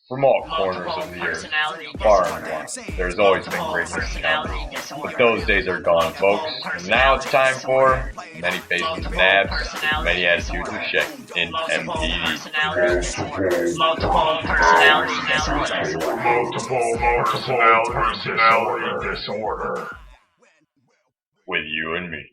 From all corners of the earth, far and wide, there's always been great personalities. But those days are gone, folks. And now it's time for Many Faces of Nabz, Many Attitudes of Shecky in MPD. Multiple personality disorder. With you and me.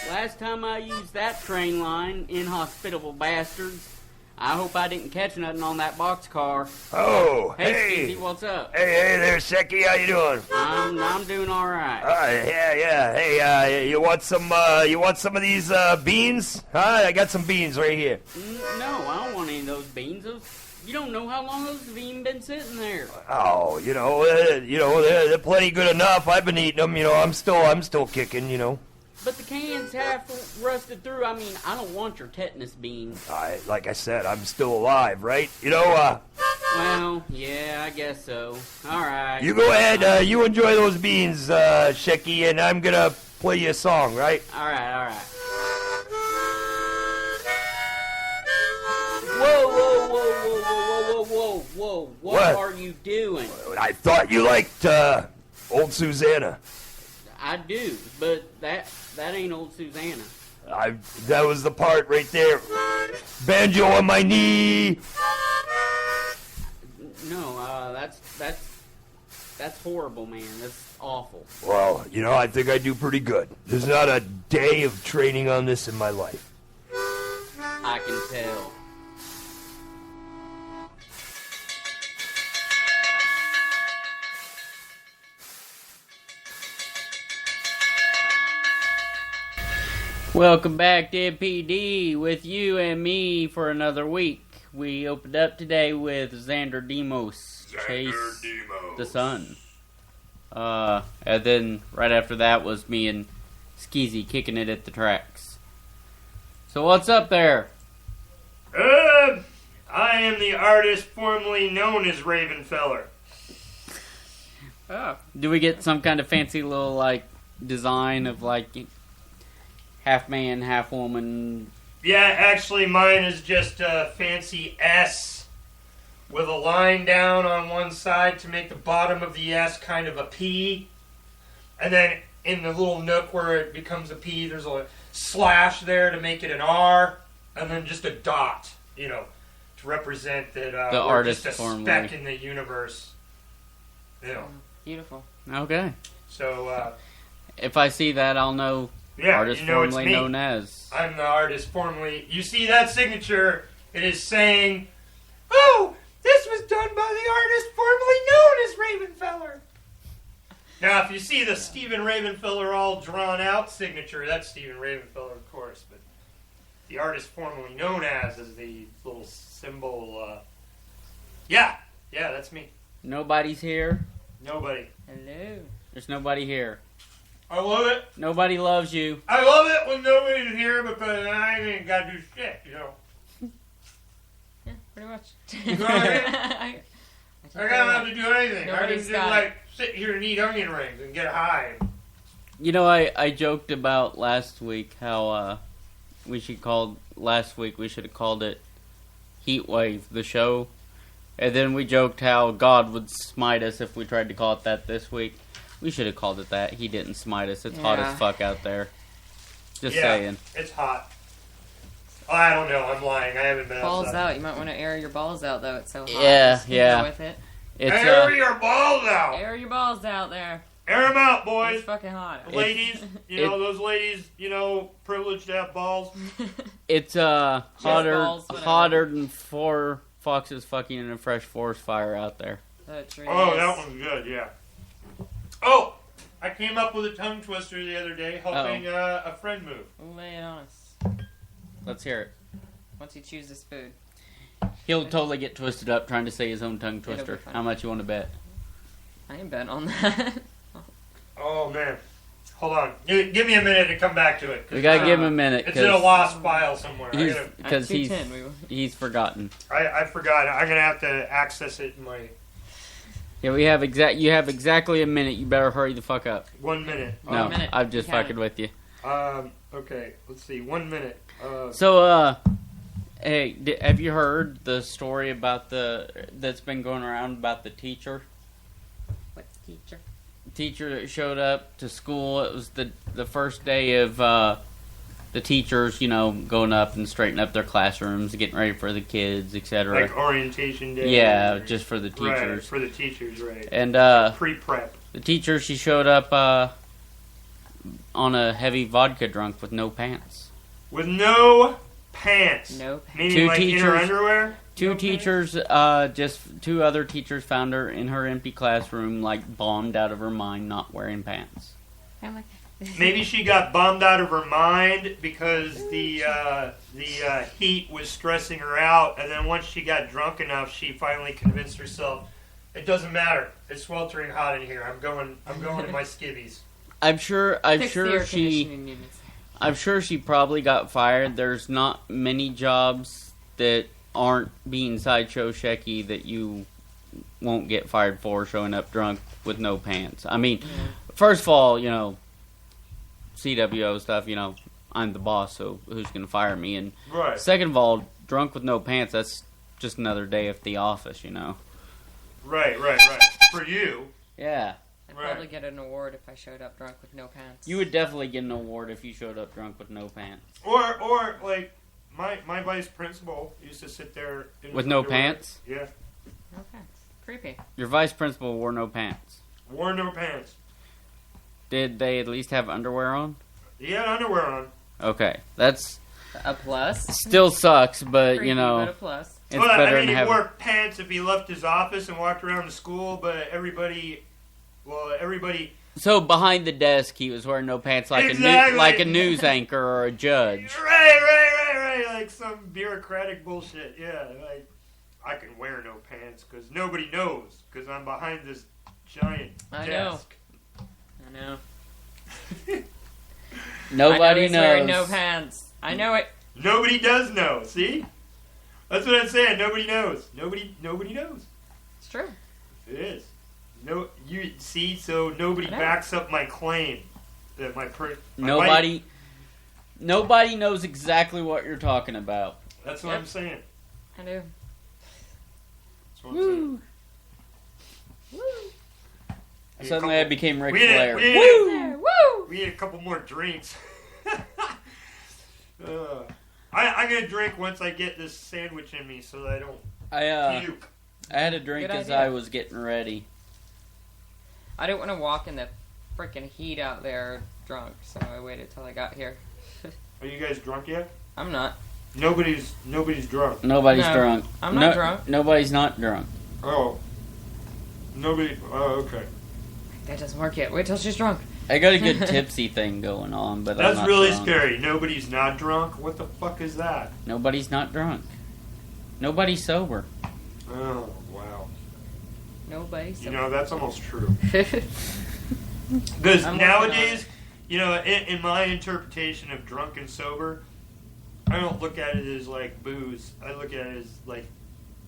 Last time I used that train line, inhospitable bastards, I hope I didn't catch nothing on that boxcar. Oh, Hey, hey. Skeezy, what's up? Hey there, Shecky. How you doing? I'm doing all right. Yeah. Hey, you want some of these beans? Huh? I got some beans right here. No, I don't want any of those beans. You don't know how long those have even been sitting there. Oh, they're plenty good enough. I've been eating them. I'm still kicking. But the can's half rusted through. I mean, I don't want your tetanus beans. Like I said, I'm still alive, right? Well, yeah, I guess so. All right. You go ahead. You enjoy those beans, Shecky, and I'm gonna play you a song, right? All right. Whoa. What are you doing? I thought you liked old Susanna. I do, but that ain't old Susanna. That was the part right there. Banjo on my knee. No, that's horrible, man. That's awful. Well, I think I do pretty good. There's not a day of training on this in my life. I can tell. Welcome back to MPD with you and me for another week. We opened up today with Xander Demos, Chase the Sun. And then right after that was me and Skeezy kicking it at the tracks. So what's up there? I am the artist formerly known as Ravenfeller. Oh. Do we get some kind of fancy little, design of, half man, half woman? Yeah, actually mine is just a fancy S with a line down on one side to make the bottom of the S kind of a P. And then in the little nook where it becomes a P, there's a slash there to make it an R. And then just a dot, to represent that the we're artist just a formally. speck in the universe. Beautiful. Okay. So, if I see that, I'll know. yeah, Artist you know it's formerly me. known as. I'm the artist formerly. You see that signature? It is saying, "Oh, this was done by the artist formerly known as Ravenfeller." Now, if you see the Stephen Ravenfeller all drawn out signature, that's Stephen Ravenfeller, of course. But the artist formerly known as is the little symbol. Yeah, that's me. Nobody's here. Nobody. Hello. There's nobody here. I love it. Nobody loves you. I love it when nobody's here because I ain't got to do shit, Yeah, pretty much. You know what I mean? I I don't have to do anything. Nobody's I got can just sit here and eat onion rings and get high. I joked about last week how we should have called it Heat Wave, the show. And then we joked how God would smite us if we tried to call it that this week. We should have called it that. He didn't smite us. It's hot as fuck out there. Just saying. It's hot. I don't know. I'm lying. I haven't been balls outside. out. You might want to air your balls out though. It's so hot. Yeah, Just yeah. Go with it. Air your balls out. Air your balls out there. Air them out, boys. It's fucking hot. Ladies, those ladies, privileged to have balls. It's balls, hotter than 4 foxes fucking in a fresh forest fire out there. That tree Oh, is. that one's good, yeah. Oh, I came up with a tongue twister the other day helping a friend move. Lay it on us. Let's hear it. Once you choose this food. He'll totally get twisted up trying to say his own tongue It'll be twister. fun. How much you want to bet? I ain't bet on that. Oh, man. Hold on. Give me a minute to come back to it. We gotta give him a minute. It's in a lost file somewhere. Because he's 210, he's forgotten. I forgot. I'm going to have to access it in my... Yeah, you have exactly a minute. You better hurry the fuck up. 1 minute. No, 1 minute. I'm just You count fucking it. with you. Okay. Let's see. 1 minute. Hey, have you heard the story about that's been going around about the teacher? What's teacher? Teacher that showed up to school. It was the first day of the teachers, going up and straightening up their classrooms, getting ready for the kids, etc. Like orientation day. Yeah, just for the teachers. Right, for the teachers, right. And pre-prep. the teacher, she showed up on a heavy vodka drunk with no pants. With no Pants. No pants. Meaning Two like in her teachers- underwear? Two No pants? teachers, just two other teachers found her in her empty classroom, like bombed out of her mind, not wearing pants. I'm like, Maybe she got bombed out of her mind because the heat was stressing her out, and then once she got drunk enough, she finally convinced herself, it doesn't matter. It's sweltering hot in here. I'm going to my skivvies. I'm sure fix the air conditioning units. I'm sure she probably got fired. There's not many jobs that aren't being Sideshow Shecky that you won't get fired for showing up drunk with no pants. I mean, first of all, you know, CWO stuff, you know, I'm the boss, so who's going to fire me? And Right. second of all, drunk with no pants, that's just another day at the office, you know. Right. For you. Yeah. I'd Right. probably get an award if I showed up drunk with no pants. You would definitely get an award if you showed up drunk with no pants. Or like, my vice principal used to sit there in With his no underwear. pants? Yeah. No pants. Creepy. Your vice principal wore no pants. Wore no pants. Did they at least have underwear on? He had underwear on. Okay. That's A plus. still sucks, but, Creepy, you know, but a plus. it's Well, better I mean, than he having... wore pants if he left his office and walked around the school, but everybody... So behind the desk, he was wearing no pants like Exactly. like a news anchor or a judge. Right. Like some bureaucratic bullshit. Yeah, like, I can wear no pants because nobody knows because I'm behind this giant I know. desk. I know. Nobody I know he's knows. wearing no pants. I know it. Nobody does know. See? That's what I'm saying. Nobody knows. Nobody knows. It's true. It is. No, you see. So nobody I know. backs up my claim that my Nobody knows exactly what you're talking about. That's what Yep. I'm saying. I do. That's what I'm saying. Suddenly I became Ric We Flair. need- Woo! There, woo! We need a couple more drinks. I'm gonna drink once I get this sandwich in me, so that I don't puke. I had a drink Good as idea. I was getting ready. I didn't want to walk in the freaking heat out there drunk, so I waited till I got here. Are you guys drunk yet? I'm not. Nobody's drunk. Nobody's No, drunk. I'm not drunk. Nobody's not drunk. Oh, nobody. Oh, okay. That doesn't work yet. Wait till she's drunk. I got a good tipsy thing going on, but I'm That's not really drunk. scary. Nobody's not drunk. What the fuck is that? Nobody's not drunk. Nobody's sober. Oh, wow. Nobody. You know, that's almost true. Because I'm working nowadays, you know, in my interpretation of drunk and sober, I don't look at it as like booze. I look at it as like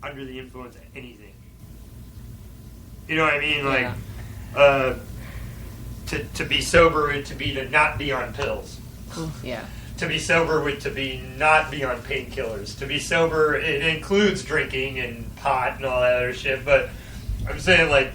under the influence of anything. You know what I mean? Like, to be sober would to be to not be on pills. Yeah. To be sober would to be not be on painkillers. To be sober, it includes drinking and pot and all that other shit. But I'm saying, like,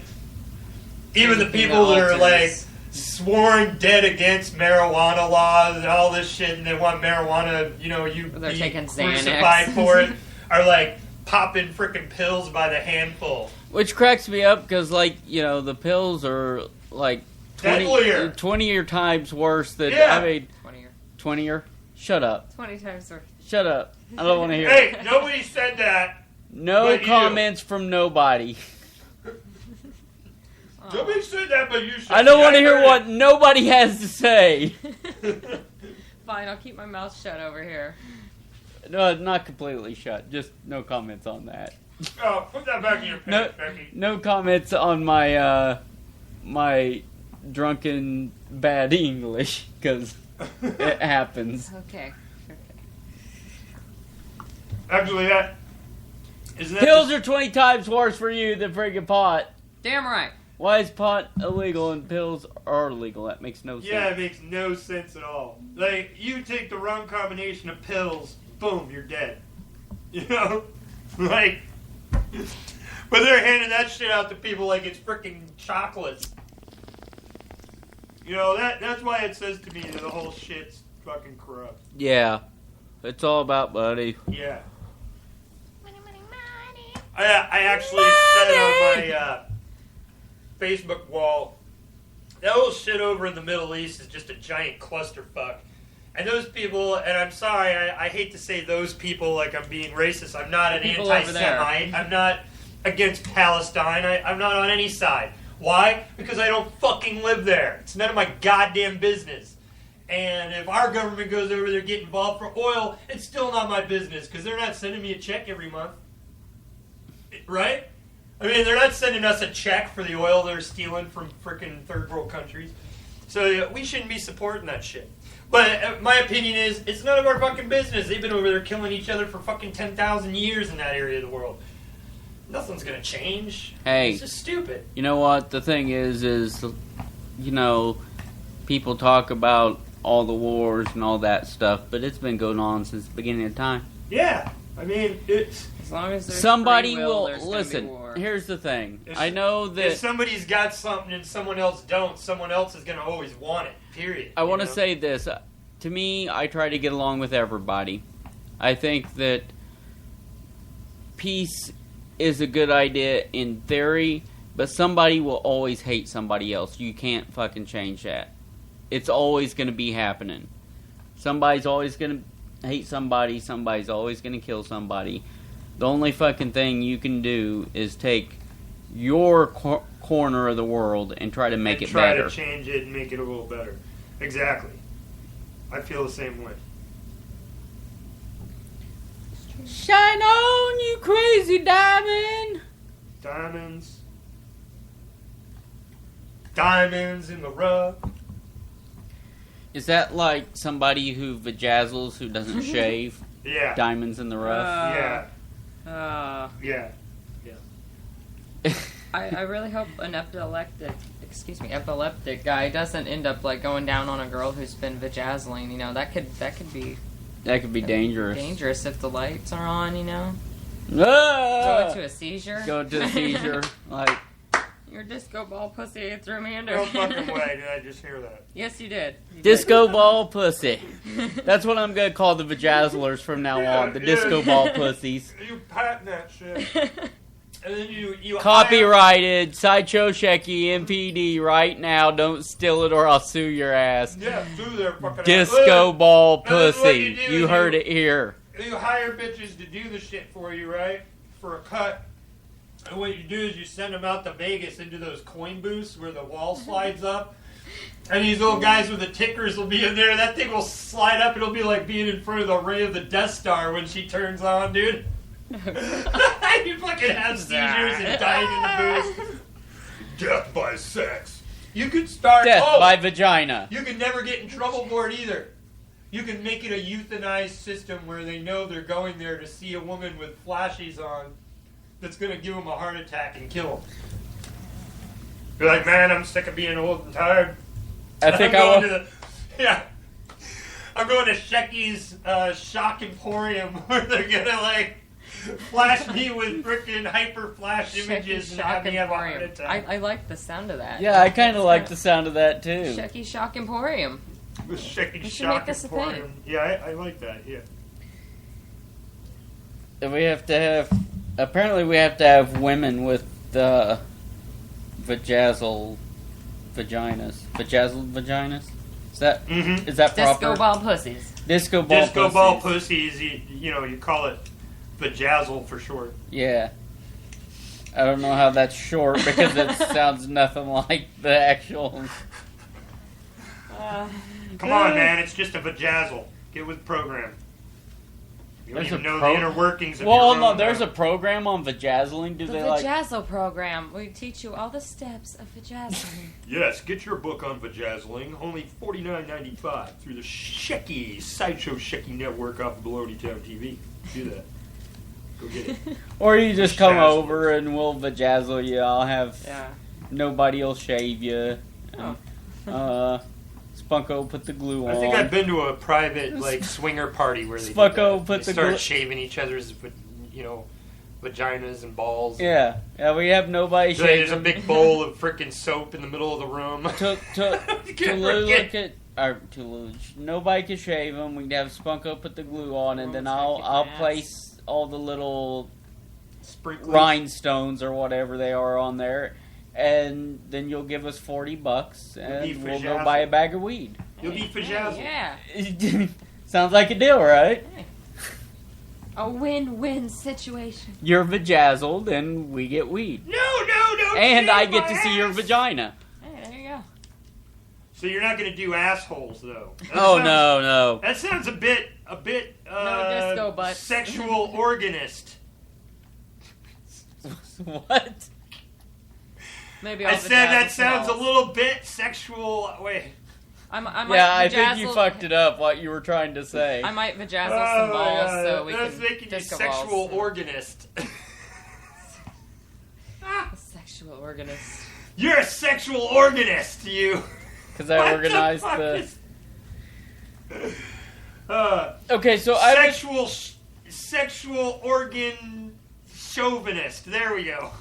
even the people that are like sworn dead against marijuana laws and all this shit, and they want marijuana, you know, you They're be taking crucified Xanax. for it, are like popping freaking pills by the handful. Which cracks me up because, like, you know, the pills are like 20 times worse than, Yeah. I mean, 20 year? Shut up. 20 times worse. Shut up. I don't want to hear it. Hey, nobody said that. No but you. comments from nobody. Nobody said that, but you said. I don't want to hear heard what nobody has to say. Fine, I'll keep my mouth shut over here. No, not completely shut. Just no comments on that. it. Oh, put that back in your No, pants, Becky. no comments on my my drunken bad English because it happens. Okay. Actually, isn't that Pills are 20 times worse for you than freaking pot. Damn right. Why is pot illegal and pills are illegal? That makes no sense. Yeah, it makes no sense at all. Like, you take the wrong combination of pills, boom, you're dead. You know? Like, but they're handing that shit out to people like it's freaking chocolates. You know, that's why it says to me that the whole shit's fucking corrupt. Yeah. It's all about money. Yeah. I actually said on my Facebook wall, that whole shit over in the Middle East is just a giant clusterfuck. And those people, and I'm sorry, I hate to say those people like I'm being racist. I'm not an People over there. anti-Semite. I'm not against Palestine. I'm not on any side. Why? Because I don't fucking live there. It's none of my goddamn business. And if our government goes over there getting involved for oil, it's still not my business because they're not sending me a check every month. Right? I mean, they're not sending us a check for the oil they're stealing from frickin' third world countries. So we shouldn't be supporting that shit. But my opinion is, it's none of our fucking business. They've been over there killing each other for fucking 10,000 years in that area of the world. Nothing's gonna change. Hey. It's just stupid. You know what? The thing is, you know, people talk about all the wars and all that stuff, but it's been going on since the beginning of time. Yeah. I mean, it's... As long as there's Somebody free will, will there's gonna be listen. war. Here's the thing. If- I know If that somebody's got something and someone else don't, someone else is gonna always want it. Period. I want to You know? say this. To me, I try to get along with everybody. I think that peace is a good idea in theory, but somebody will always hate somebody else. You can't fucking change that. It's always going to be happening. Somebody's always going to hate somebody. Somebody's always going to kill somebody. The only fucking thing you can do is take your corner of the world and try to make and it try better. to change it and make it a little better. Exactly. I feel the same way. Shine on, you crazy diamond! Diamonds. Diamonds in the rough. Is that like somebody who vajazzles who doesn't shave? Yeah. Diamonds in the rough? Yeah. Yeah. Yeah. I really hope an epileptic guy doesn't end up like going down on a girl who's been vajazzling. You know, that could be dangerous. dangerous if the lights are on. You know, Ah! go into a seizure. Go into a seizure. Like, Your disco ball pussy threw me under. No fucking way did I just hear that. Yes, you did. You disco ball pussy. That's what I'm going to call the vajazzlers from now Yeah, on. The yeah. disco ball pussies. You patent that shit. did. And then you Copyrighted. Sideshow Shecky, MPD, right now. Don't steal it or I'll sue your ass. Yeah, do their fucking Disco ball That's what pussy. you do. You heard it here. You hire bitches to do the shit for you, right? For a cut. And what you do is you send them out to Vegas into those coin booths where the wall slides up. And these little guys with the tickers will be in there. That thing will slide up. It'll be like being in front of the ray of the Death Star when she turns on, dude. You fucking have seizures and dying in the booth. Death by sex. You could start... Death by vagina. You can never get in trouble for it either. You can make it a euthanized system where they know they're going there to see a woman with flashies on that's going to give them a heart attack and kill them. You're like, man, I'm sick of being old and tired. I think I'm I going will. to I'm going to Shecky's Shock Emporium where they're going to, like, flash me with freaking hyper flash images and have me have a heart attack. I like the sound of that. Yeah, I kind of like the sound of that too. Shecky Shock Emporium. With Shecky's We should Shock make this a thing. Emporium. Yeah, I like that, yeah. And we have to have. Apparently, we have to have women with vajazzled vaginas. Vajazzled vaginas? Is that Mm-hmm. is that proper? Disco ball pussies. Disco ball Disco pussies. ball pussies, you call it vajazzle for short. Yeah. I don't know how that's short because it sounds nothing like the actual. Come on, man, it's just a vajazzle. Get with the program. You don't There's even a know pro- the inner workings of Well, your no, own, there's a program on vajazzling. Do The they like? Vajazzle program. We teach you all the steps of vajazzling. Yes, get your book on vajazzling, only $49.95 through the Shecky SideShow Shecky Network off of Baloney Town TV. Do that. Go get it. Or you just come Vajazzle. over and we'll vajazzle you. I'll have Yeah. nobody'll shave you. Oh. Spunko put the glue on. I think I've been to a private, like, swinger party where they do Spunko that. put They the start glue- shaving each other's, vaginas and balls. Yeah, we have nobody So there's a shaving. big bowl of frickin' soap in the middle of the room. Nobody can shave them. We'd have Spunko put the glue on, and then I'll Ass. place all the little Sprinklers. rhinestones or whatever they are on there, and then you'll give us $40, Be and we'll vajazzled. go buy a bag of weed. You'll be vajazzled. Yeah. Sounds like a deal, right? A win-win situation. You're vajazzled and we get weed. No, And shave I get my to see your ass. vagina. Hey, there you go. So you're not going to do assholes, though. Oh, no. That sounds a bit, No disco butts. sexual organist. What? Maybe I I'll said that vajazzle sounds a balls. little bit sexual. Wait. I might Yeah, I think you vajazzle- fucked it up, what you were trying to say. I might vajazzle some balls so we That's can making you disco sexual balls. organist. A sexual organist. You're a sexual organist, you. Because I organized What the... fuck is- Okay, so sexual organ chauvinist. There we go.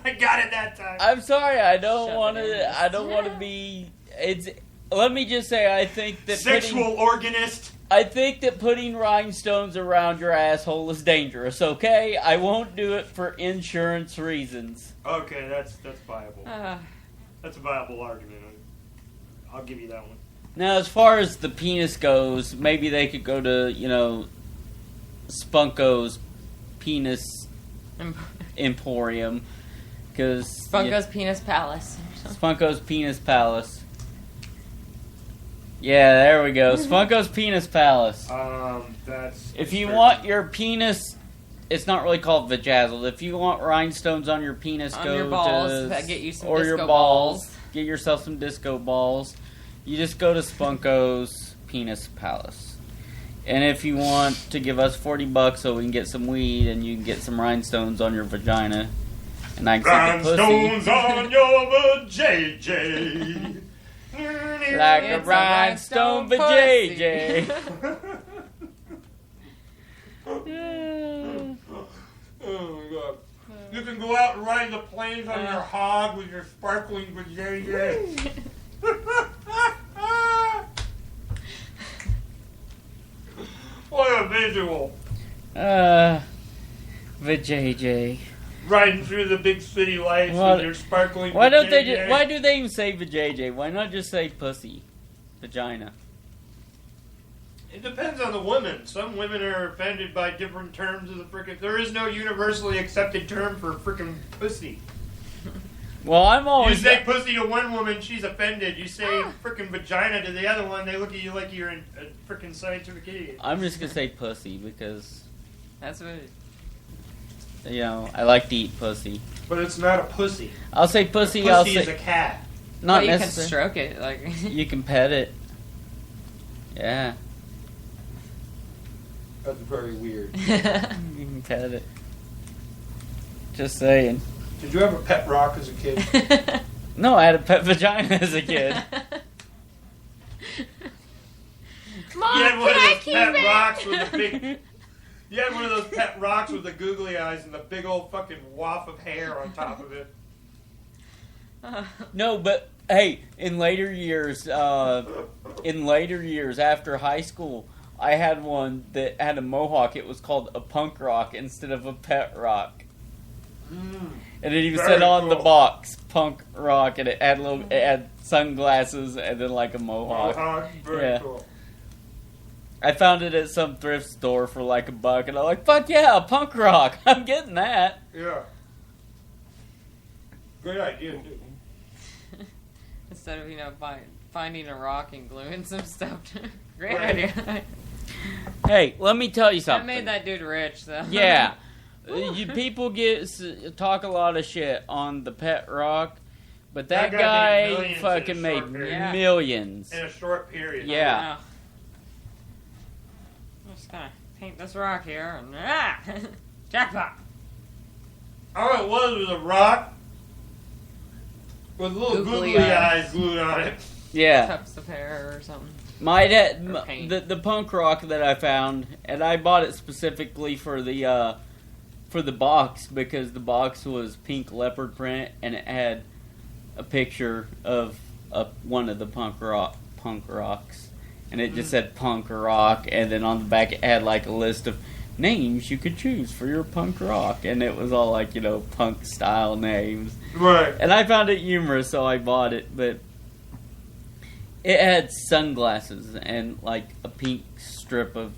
I got it that time. I'm sorry, I don't want Chauvinist. to... I don't want to be... It's... Let me just say, I think that Sexual organist. I think that putting rhinestones around your asshole is dangerous, okay? I won't do it for insurance reasons. Okay, that's viable. Uh, That's a viable argument. I'll give you that one. Now, as far as the penis goes, maybe they could go to, Spunko's Penis Emporium. Because... Spunko's Penis Palace. Spunko's Penis Palace. Yeah, there we go. Spunko's Penis Palace. That's... If you want your penis... It's not really called vajazzled. If you want rhinestones on your penis, On go your balls, to... that get you some or disco your balls. Get yourself some disco balls. You just go to Spunko's Penis Palace. And if you want to give us $40 so we can get some weed and you can get some rhinestones on your vagina, and I can see the Rhinestones on your vajayjay. like It's a rhinestone pussy. vajayjay. Oh my god. You can go out and ride the plains on your hog with your sparkling vajayjay. What a visual. Vajayjay. Riding through the big city lights What- with your sparkling Why don't they? vajayjay. Why do they even say vajayjay? Why not just say pussy, vagina? It depends on the woman. Some women are offended by different terms of the frickin'. There is no universally accepted term for frickin' pussy. Well, I'm You always. say pussy to one woman, she's offended. You say frickin' vagina to the other one, they look at you like you're a frickin' scientific idiot. I'm just gonna say pussy because That's what. I like to eat pussy. But it's not a pussy. I'll say pussy. I'll Pussy say is a cat. not Well, you can necessarily. stroke it, like. You can pet it. Yeah, That's very weird. you can pet it. Just saying. Did you have a pet rock as a kid? No, I had a pet vagina as a kid. Mom, You had one can of I those keep pet it? rocks with the big. You had one of those pet rocks with the googly eyes and the big old fucking waft of hair on top of it. No, but hey, in later years after high school, I had one that had a mohawk. It was called a punk rock instead of a pet rock. And it even Very said on the cool. box, punk rock, and it had sunglasses and then like a mohawk. Very Yeah. cool. I found it at some thrift store for like $1, and I'm like, fuck yeah, punk rock! I'm getting that. Yeah. Great idea, dude. Instead of finding a rock and gluing some stuff. Great Right. idea. Hey, let me tell you That something. made that dude rich, though. Yeah. People talk a lot of shit on the pet rock, but that That guy guy made millions in a fucking made short period. Yeah. millions. In a short period. Yeah. Wow. I'm just gonna paint this rock here and jackpot. All it was a rock with little Googly googly eyes. eyes glued on it. Yeah. Cups of hair or something. My dad, Or paint. the punk rock that I found, and I bought it specifically for the box because the box was pink leopard print and it had a picture of one of the punk rocks, and it just said punk rock, and then on the back it had like a list of names you could choose for your punk rock, and it was all like punk style names. Right. And I found it humorous, so I bought it. But It had sunglasses and like a pink strip of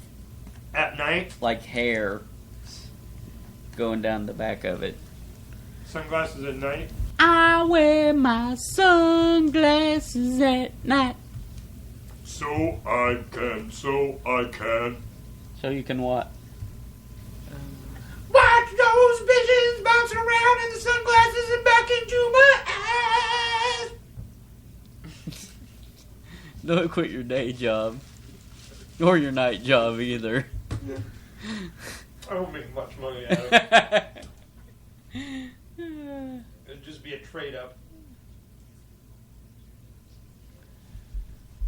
At night? like hair going down the back of it. Sunglasses at night? I wear my sunglasses at night. So I can. So you can what? Watch those visions bouncing around in the sunglasses and back into my eyes. Don't quit your day job. Or your night job either. I won't make much money out of it. It'd just be a trade up.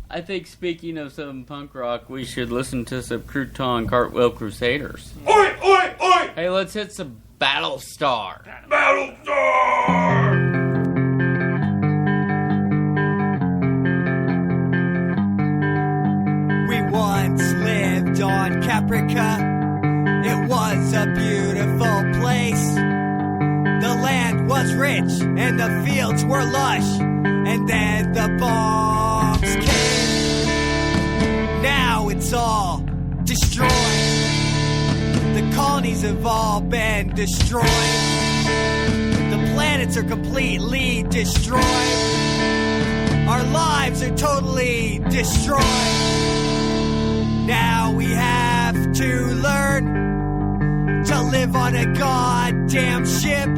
I think speaking of some punk rock, we should listen to some Crouton Cartwheel Crusaders. Oi, oi, oi! Hey, let's hit some Battlestar. Battlestar! We once lived on Caprica. It was a beautiful place. The land was rich and the fields were lush. And then the bombs came. Now it's all destroyed. The colonies have all been destroyed. The planets are completely destroyed. Our lives are totally destroyed. Now we have to learn to live on a goddamn ship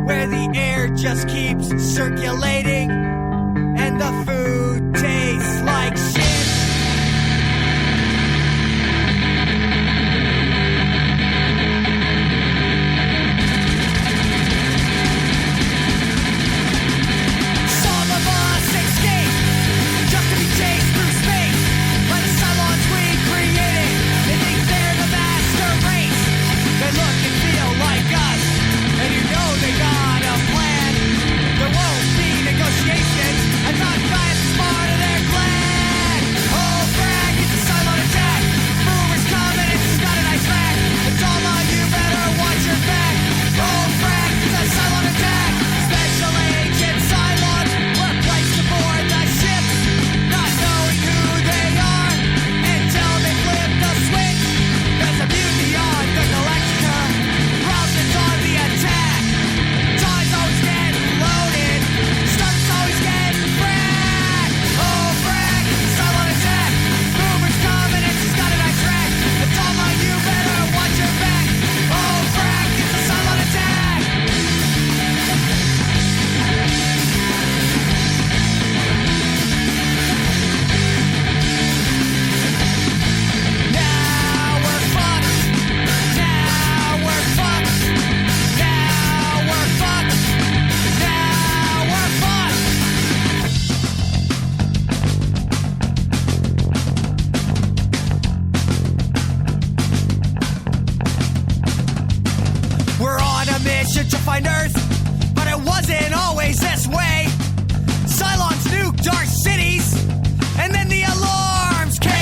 where the air just keeps circulating and the food tastes like shit. Some of us escape just to be chased through space by the Cylons we created. They think they're the master race. They look and feel like us, and you know they got a plan. There won't be negotiations. I thought guys is part of their clan. Oh, frag, it's a Cylon attack. Boomer's coming, it's got a nice back. It's all on you, better watch your back. Oh, frag, it's a Cylon attack. Special agent Cylons were placed aboard the ship, not knowing who they are until they flip the switch. There's a mutiny on the Galactica. Robin's on the attack. Time's always getting loaded. Star's always getting frag. Oh, frag, it's a Cylon attack. Boomer's coming and she's got a nice rack. It's all on you, better watch your back. Oh, frag, it's a Cylon attack. Now we're fucked. Now we're fucked. Now we're fucked. Now we're fucked. We're on a mission to find Earth, but it wasn't always this way. Cylons nuked our cities, and then the alarms came.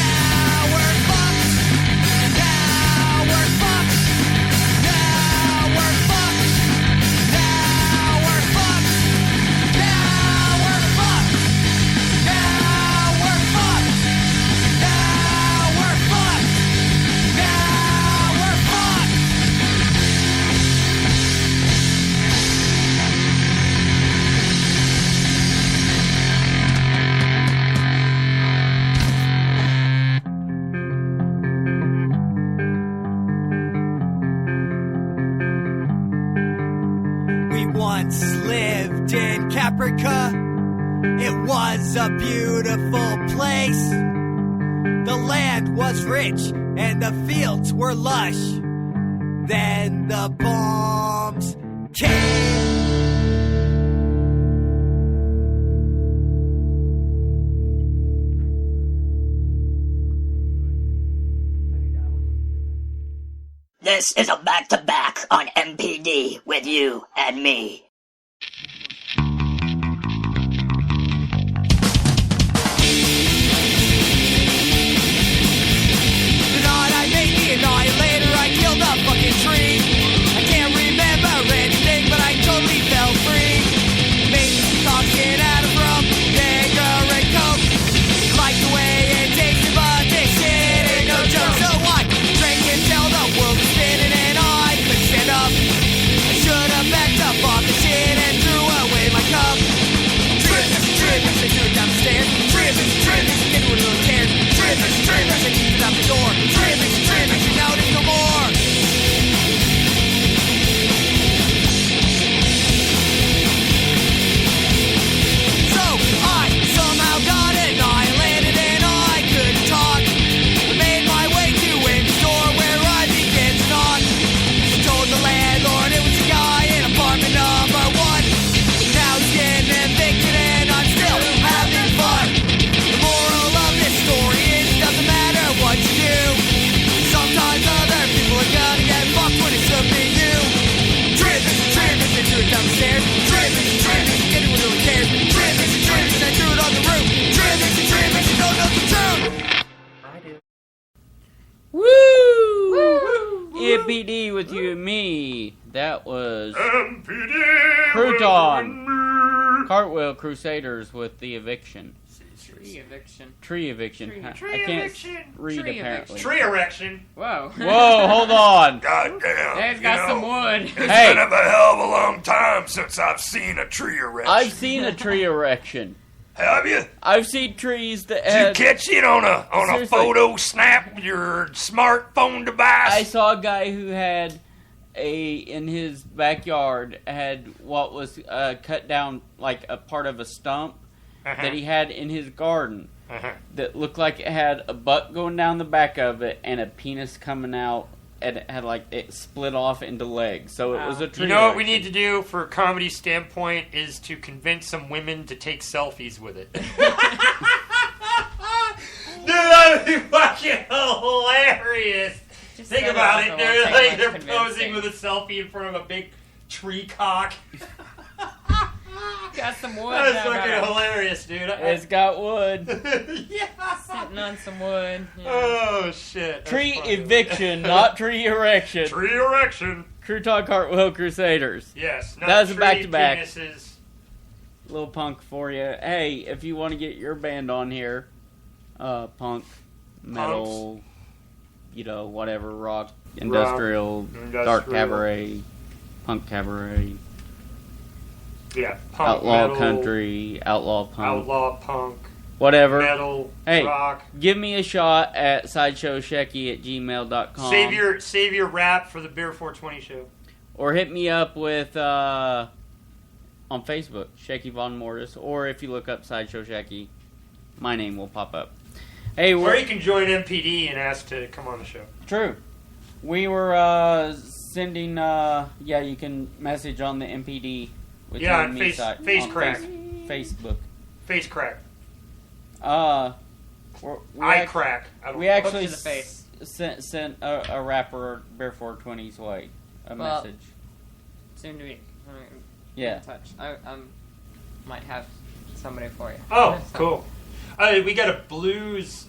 Now we're fucked. Now we're fucked. Now we're fucked. Now we're fucked. Now we're fucked. Now we're fucked. Now we're fucked. Now we're fucked. We once lived in Caprica. It was a beautiful place. The land was rich and the fields were lush. Then the bombs came. This is a back-to-back on MPD with you and me. The night I made the annihilator, I killed a fucking tree. I can't remember anything, but I totally felt free. Woo! MPD with you and me. That was MPD. Crouton. Cartwheel Crusaders with the eviction. Tree eviction. Tree eviction. Tree I can't eviction. read Tree apparently. Tree erection. Whoa. Whoa, hold on. God damn. Dave's got some wood. It's Hey. been a hell of a long time since I've seen a tree erection. I've seen a tree erection. Have you? I've seen trees that Did you had... catch it on a Seriously. photo snap with your smartphone device? I saw a guy who had in his backyard had what was cut down like a part of a stump that he had in his garden that looked like it had a butt going down the back of it and a penis coming out, and it had like it split off into legs. So it was a tree. You know what we erection. need to do for a comedy standpoint is to convince some women to take selfies with it. Dude, that would be fucking hilarious. Just Think set about up, it, won't dude. take Like much they're convincing. posing with a selfie in front of a big tree cock. Got some wood. That's down fucking there. hilarious, dude. It's got wood. Yeah. Sitting on some wood. Yeah. Oh shit. That's Tree funny. eviction, not tree erection. Tree erection. Crouton Cartwheel Crusaders. Yes. Not That was a tree back-to-back. penises. Little punk for you. Hey, if you want to get your band on here, punk, metal, whatever, rock, industrial, dark cabaret, punk cabaret, Yeah. Punk, outlaw metal, country, outlaw punk, outlaw punk, whatever. metal, Hey. rock. Give me a shot at SideshowShecky@gmail.com. Save your rap for the Beer 420 show. Or hit me up with on Facebook, Shecky Von Mortis, or if you look up Sideshow Shecky, my name will pop up. Hey, Or we're you can join MPD and ask to come on the show. true. We were sending. You can message on the MPD. With Yeah, you and on me face- side, face on crack. Facebook. Face crack. We Crack. I don't We know. actually to the face. sent a rapper Bear 420's way a Well, message. Soon to be. Yeah. In touch. I might have somebody for you. Oh, So- cool. We got a blues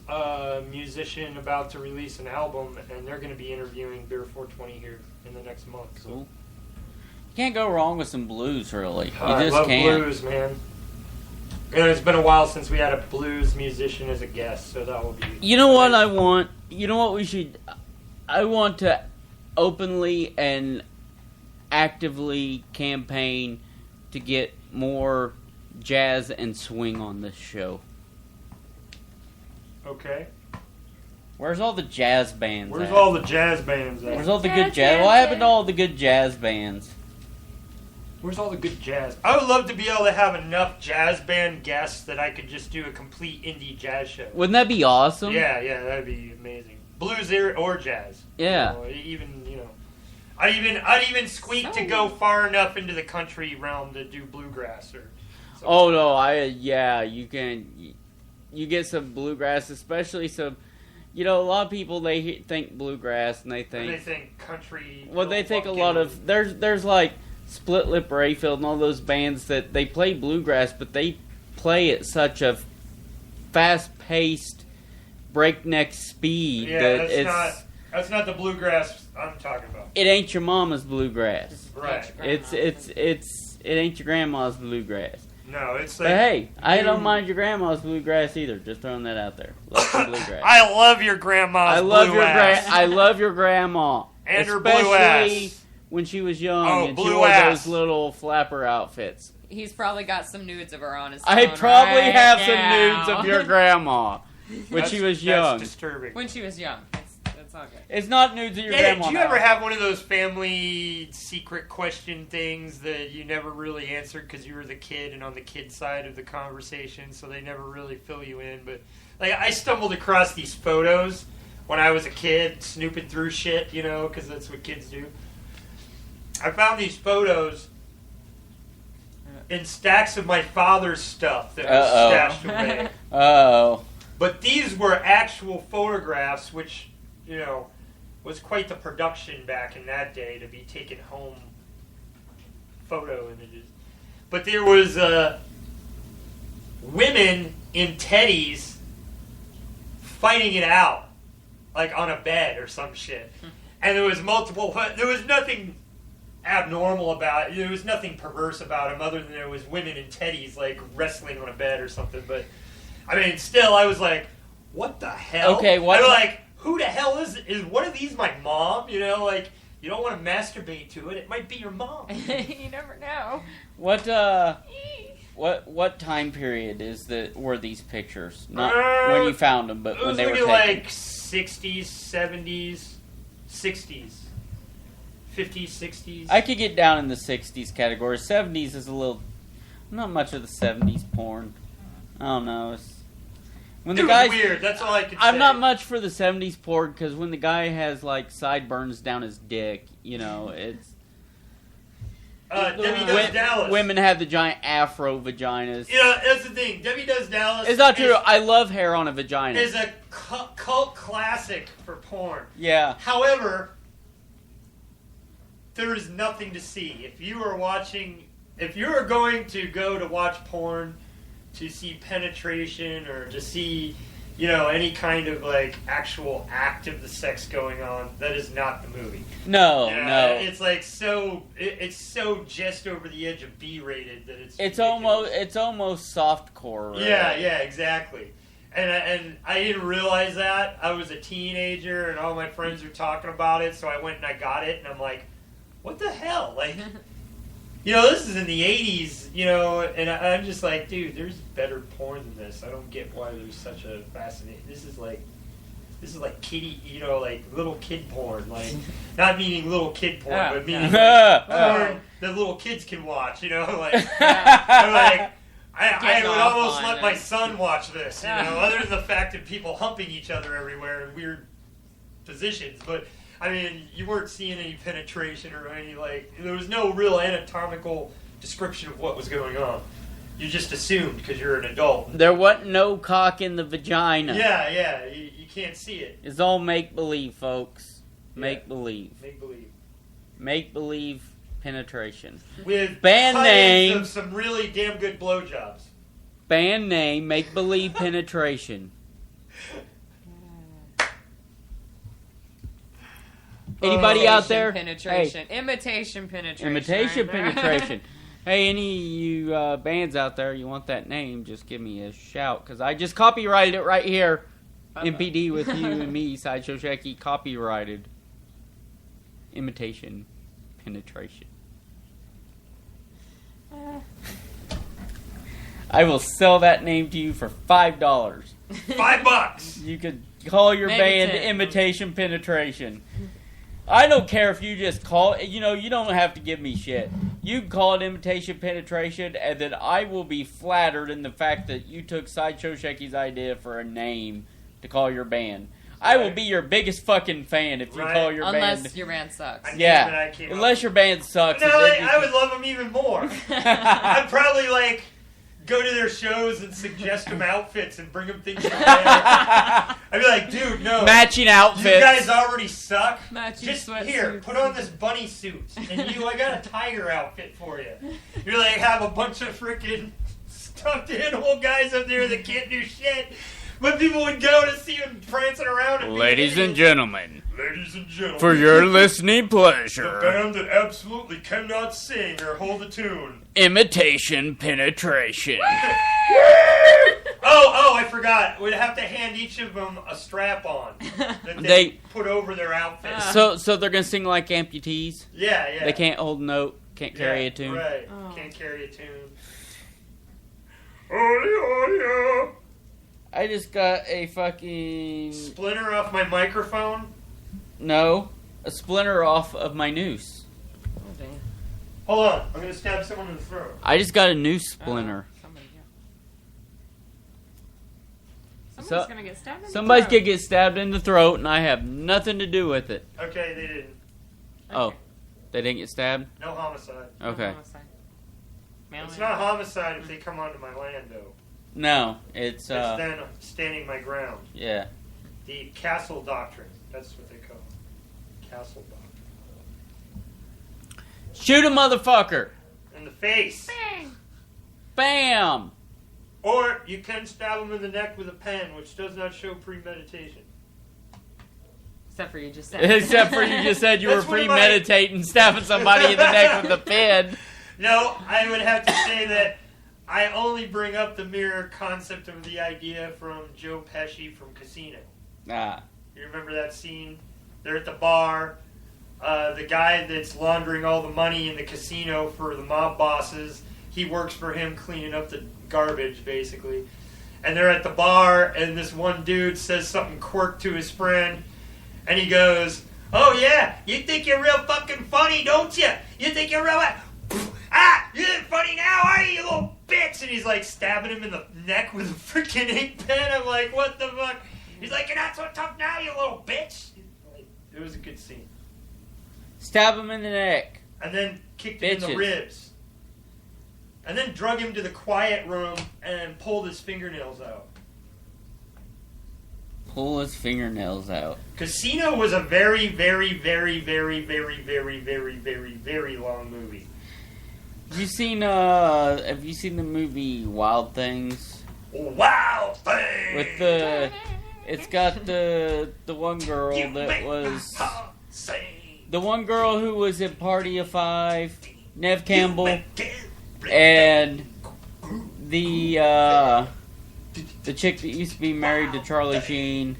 musician about to release an album, and they're going to be interviewing Beer 420 here in the next month. So. Cool. You can't go wrong with some blues, really. You I just love can't. blues, man. And it's been a while since we had a blues musician as a guest, so that will be. You know what I want? You know what we should... I want to openly and actively campaign to get more jazz and swing on this show. Okay. Where's all the jazz bands Where's at? all the jazz bands at? Where's all the good jazz? What happened to all the good jazz bands? Where's all the good jazz? I would love to be able to have enough jazz band guests that I could just do a complete indie jazz show. Wouldn't that be awesome? Yeah, that'd be amazing. Blues or jazz. Yeah. I'd even squeak to go far enough into the country realm to do bluegrass or something. Oh no, you can. You get some bluegrass, especially some. A lot of people they think bluegrass and they think. Country. Well, they think a lot of there's like Split Lip Rayfield and all those bands that they play bluegrass, but they play at such a fast-paced, breakneck speed that that's not the bluegrass I'm talking about. it ain't your mama's bluegrass. Right. It ain't your grandma's bluegrass. No, it's But like. hey, I don't mind your grandma's bluegrass either. Just throwing that out there. Love some bluegrass. I love your grandma's blue ass. I love your grandma. And her blue Especially ass. when she was young Oh, and she blue wore ass. those little flapper outfits. He's probably got some nudes of her on his I phone probably right have now. some nudes of your grandma when she was young. That's disturbing. When she was young. That's all good. It's not nudes of your Yeah, grandma. do you now. ever have one of those family secret question things that you never really answered because you were the kid and on the kid side of the conversation, so they never really fill you in? But like, I stumbled across these photos when I was a kid, snooping through shit, because that's what kids do. I found these photos in stacks of my father's stuff that was stashed away. Oh. But these were actual photographs, which, was quite the production back in that day to be taking home photo images. But there was women in teddies fighting it out like on a bed or some shit. And there was nothing abnormal about it. There was nothing perverse about him other than there was women and teddies like wrestling on a bed or something. But I mean, still, I was like, what the hell? Okay, what? I'm like, who the hell is one of these my mom? You know, like, you don't want to masturbate to it. It might be your mom. You never know. What time period were these pictures? Not when you found them, but when they were taken. Like 60s, 70s, 60s, 50s, 60s. I could get down in the 60s category. 70s is a little... I'm not much of the 70s porn. I don't know. When it the was guys, weird. That's all I can say. I'm not much for the 70s porn because when the guy has like sideburns down his dick, you know, it's... Debbie Does Dallas. Women have the giant afro vaginas. You know, that's the thing. Debbie Does Dallas. It's not true. I love hair on a vagina. Is a cult classic for porn. Yeah. However, there is nothing to see. If you are going to go to watch porn to see penetration or to see, you know, any kind of like actual act of the sex going on, that is not the movie. No, you know, no. It's like it's so just over the edge of B-rated that it's almost softcore. Right? Yeah, exactly. And I didn't realize that. I was a teenager and all my friends were talking about it, so I went and I got it, and I'm like, what the hell? Like, you know, this is in the 80s, you know, and I'm just like, dude, there's better porn than this. I don't get why there's such a fascinating... This is like kiddie, you know, like little kid porn. Like, not meaning little kid porn, but meaning like porn that little kids can watch, you know? Like, I'm like... I would almost let my son watch this, you know, other than the fact that people humping each other everywhere in weird positions. But, I mean, you weren't seeing any penetration or any, like, there was no real anatomical description of what was going on. You just assumed because you're an adult. There wasn't no cock in the vagina. Yeah, you can't see it. It's all make-believe, folks. Make-believe. Make-believe. Make-believe penetration. With band name of some really damn good blowjobs. Band name Make-Believe Penetration. Anybody out there? Penetration. Hey. Imitation penetration. Imitation penetration. Hey, any of you bands out there, you want that name, just give me a shout, because I just copyrighted it right here. MPD with you and me, SideShow Shecky, copyrighted. Imitation penetration. I will sell that name to you for $5. $5. You could call your Maybe band 10. Imitation Penetration. I don't care if you just call it, you know, you don't have to give me shit. You can call it Imitation Penetration, and then I will be flattered in the fact that you took SideShow Shecky's idea for a name to call your band. I will be your biggest fucking fan if you call your band. Unless your band sucks. Yeah, unless your band sucks. No, I would love them even more. I'd probably, like, go to their shows and suggest them outfits and bring them things to wear. I'd be like, dude, no. Matching outfits. You guys already suck. Matching Just sweatsuits. here, put on this bunny suit. And I got a tiger outfit for you. You're like, have a bunch of freaking stuffed animal guys up there that can't do shit. But people would go to see them prancing around. And Ladies and gentlemen, for your listening pleasure, the band that absolutely cannot sing or hold a tune. Imitation Penetration. Oh, I forgot. We'd have to hand each of them a strap on that they put over their outfit. So they're gonna sing like amputees. Yeah. They can't hold a note, can't carry a tune. Right. Can't carry a tune. Oh, yeah. I just got a fucking splinter off my microphone. No, a splinter off of my noose. Oh, damn. Hold on, I'm gonna stab someone in the throat. I just got a noose splinter. Someone's gonna get stabbed in the Somebody's throat. gonna get stabbed in the throat, and I have nothing to do with it. Okay, they didn't. Oh, they didn't get stabbed? No homicide. Okay. It's not homicide if they come onto my land, though. No, it's then standing my ground. Yeah. The castle doctrine. That's what they call it. Castle doctrine. Shoot a motherfucker! In the face. Bang! Bam! Or you can stab them in the neck with a pen, which does not show premeditation. Except for you just said. Except for you just said you were That's one of premeditating stabbing somebody in the neck with a pin. No, I would have to say that I only bring up the mere concept of the idea from Joe Pesci from Casino. Ah. You remember that scene? They're at the bar. The guy that's laundering all the money in the casino for the mob bosses, he works for him cleaning up the garbage, basically. And they're at the bar, and this one dude says something quirk to his friend, and he goes, "Oh yeah, you think you're real fucking funny, don't you? You think you're real... you ain't funny now, are you little bitch?" And he's like stabbing him in the neck with a freaking ink pen. I'm like, what the fuck? He's like, "You're not so tough now, you little bitch." It was a good scene. Stab him in the neck. And then kicked him in the ribs. And then drug him to the quiet room and pulled his fingernails out. Pull his fingernails out. Casino was a very, very, very, very, very, very, very, very, very long movie. Have you seen the movie Wild Things? Wild Things! With it's got the one girl that was the one girl who was in Party of Five, Nev Campbell, and the chick that used to be married to Charlie Sheen.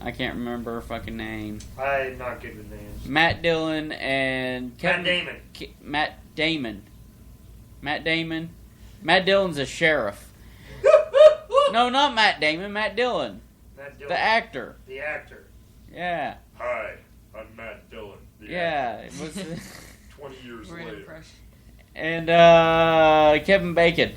I can't remember her fucking name. I'm not good with names. Matt Dillon and Kevin, Matt Damon. Matt Damon. Matt Dillon's a sheriff. No, not Matt Damon. Matt Dillon. Matt Dillon. The actor. The actor. Yeah. Hi, I'm Matt Dillon. Yeah. It was 20 years later. And Kevin Bacon.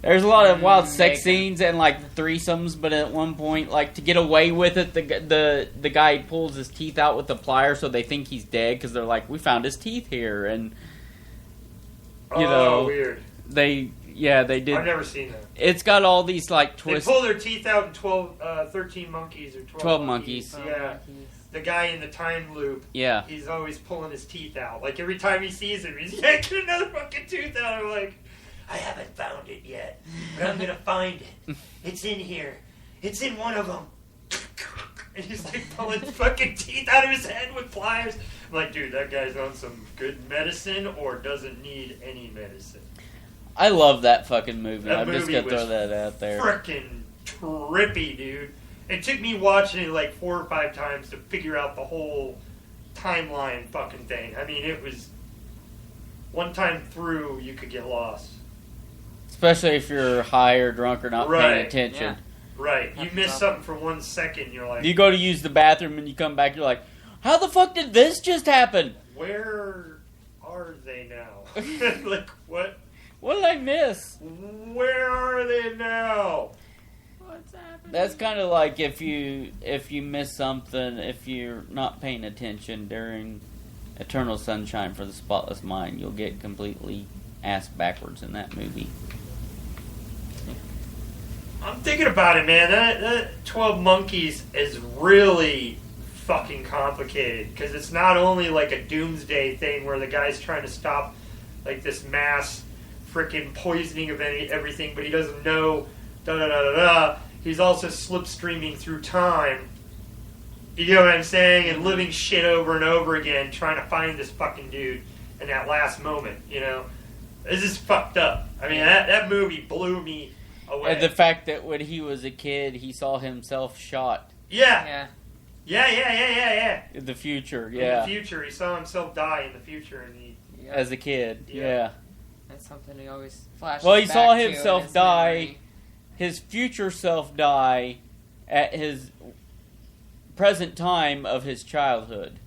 There's a lot of wild sex scenes and like threesomes, but at one point, like to get away with it, the guy pulls his teeth out with the plier, so they think he's dead because they're like, "We found his teeth here," and you know, weird. They did. I've never seen that. It's got all these like twists. They pull their teeth out in 13 Monkeys or 12 Monkeys. Yeah. The guy in the time loop. Yeah. He's always pulling his teeth out. Like every time he sees him, he's yanking another fucking tooth out. I'm like, I haven't found it yet, but I'm gonna find it. It's in here. It's in one of them. And he's like pulling fucking teeth out of his head with pliers. I'm like, dude, that guy's on some good medicine or doesn't need any medicine. I love that fucking movie. That I'm just movie gonna throw that out there. Freaking trippy, dude. It took me watching it like 4 or 5 times to figure out the whole timeline fucking thing. I mean, it was one time through, you could get lost. Especially if you're high or drunk or not paying attention. Yeah. Right. You miss something for 1 second, you're like... You go to use the bathroom and you come back, you're like, how the fuck did this just happen? Where are they now? Like, what? What did I miss? Where are they now? What's happening? That's kind of like if you miss something, if you're not paying attention during Eternal Sunshine for the Spotless Mind, you'll get completely ass backwards in that movie. I'm thinking about it, man. That 12 Monkeys is really fucking complicated because it's not only like a doomsday thing where the guy's trying to stop like this mass freaking poisoning of everything, but he doesn't know da-da-da-da-da. He's also slipstreaming through time. You know what I'm saying? And living shit over and over again, trying to find this fucking dude in that last moment, you know? This is fucked up. I mean, that movie blew me away. And the fact that when he was a kid, he saw himself shot. Yeah. Yeah. In the future, In the future. He saw himself die in the future. And as a kid, yeah. That's something he always flashes Well, he back saw to himself in his die, memory. his future self die at his present time of his childhood.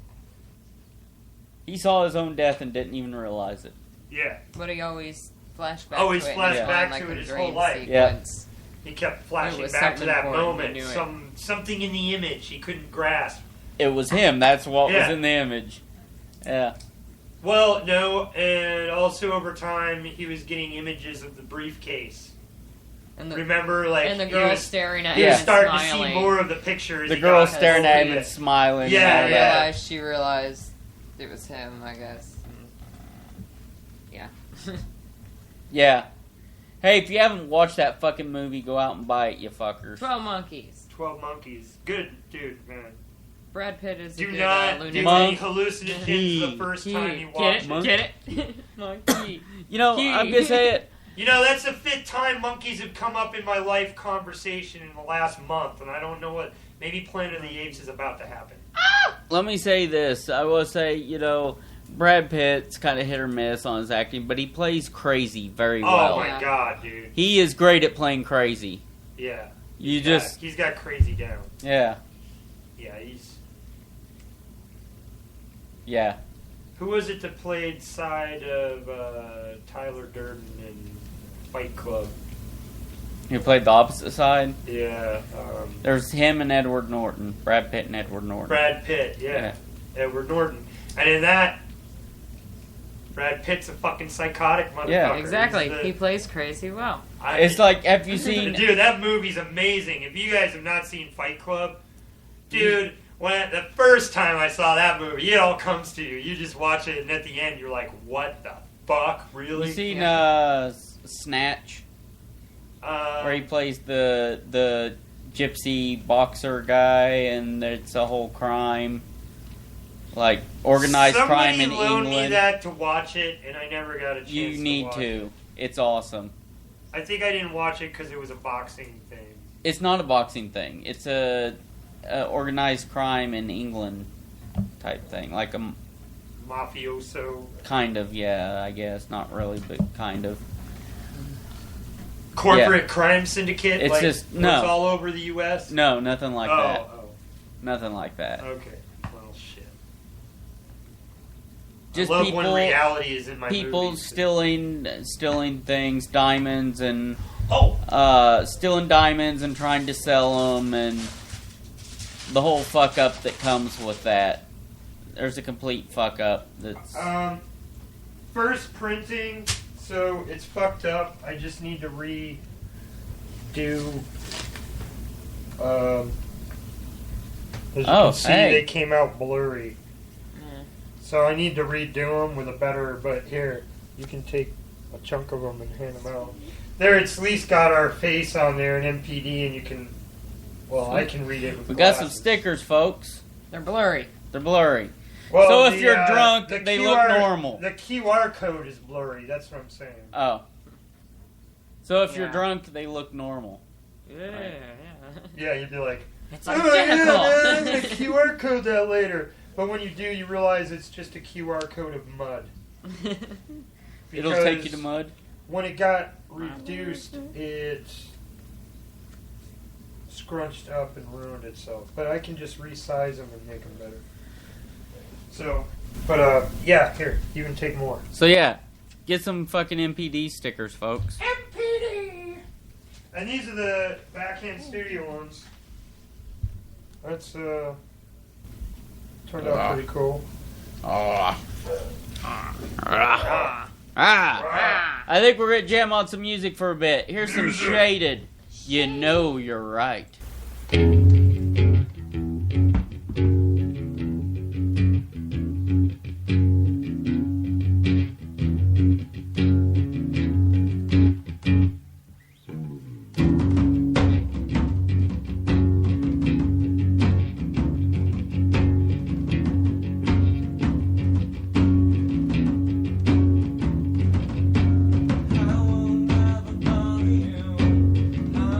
He saw his own death and didn't even realize it. Yeah. But he always flashed back Always to it. flashed in his back mind, to like it a his dream whole life. sequence. He kept It flashing was back to something that important, moment. he knew it. Something in the image he couldn't grasp. It was him. That's what Yeah. was in the image. Yeah. Well, no, and also over time he was getting images of the briefcase. And the, Remember, like and the he girl was, staring at he him was and starting smiling. to see more of the pictures. The He girl got staring at him over and it. smiling. Yeah, and all that. She realized it was him, I guess. Yeah. Yeah. Hey, if you haven't watched that fucking movie, go out and buy it, you fuckers. 12 Monkeys. 12 Monkeys. Good dude, man. Brad Pitt is Do a good, not lunatic. do any hallucinogens the first time you watch it. Get it? Monkey. You know, I'm gonna say it. You know, that's the 5th time monkeys have come up in my life conversation in the last month, and I don't know what. Maybe Planet of the Apes is about to happen. Let me say this. I will say, you know, Brad Pitt's kind of hit or miss on his acting, but he plays crazy very well. Oh my god, dude. He is great at playing crazy. Yeah. He's got crazy down. Yeah. Yeah, he's. Yeah. Who was it that played side of Tyler Durden in Fight Club? He played the opposite side? Yeah. There's him and Edward Norton. Brad Pitt and Edward Norton. Brad Pitt, yeah. Edward Norton. And in that, Brad Pitt's a fucking psychotic motherfucker. Yeah, exactly. He plays crazy well. It's like, have you seen... Dude, that movie's amazing. If you guys have not seen Fight Club, dude, when the first time I saw that movie, it all comes to you. You just watch it, and at the end, you're like, what the fuck? Really? You seen Snatch? Where he plays the gypsy boxer guy, and it's a whole crime. Like, organized crime in England. Somebody loaned me that to watch it, and I never got a chance to watch it. You need to. It's awesome. I think I didn't watch it because it was a boxing thing. It's not a boxing thing. It's a organized crime in England type thing. Like a... Mafioso. Kind of, yeah, I guess. Not really, but kind of. Corporate crime syndicate? It's like, just... No. It's all over the U.S.? No, nothing like that. Oh. Nothing like that. Okay. Well, shit. Just I love people, when reality is in my people movies. stealing things, diamonds, and Oh! Stealing diamonds and trying to sell them, and the whole fuck up that comes with that. There's a complete fuck up that's... First printing, so it's fucked up. I just need to redo... as you can see, they came out blurry. So I need to redo them with a better... But here, you can take a chunk of them and hand them out. There, it's at least got our face on there in MPD, and you can... Well, I can read it with We glasses. got some stickers, folks. They're blurry. They're blurry. Well, so if you're drunk, they look normal. The QR code is blurry. That's what I'm saying. Oh. So if you're drunk, they look normal. Yeah, right. Yeah, you'd be like, It's oh, identical. yeah, man, I'm gonna QR code that later. But when you do, you realize it's just a QR code of mud. It'll take you to mud? When it got reduced, it scrunched up and ruined itself. But I can just resize them and make them better. So, but yeah, here, you can take more. So yeah, get some fucking MPD stickers, folks. MPD! And these are the Backhand Studio ones. That's, turned out pretty cool. I think we're gonna jam on some music for a bit. Here's some Shaded. You know you're right. I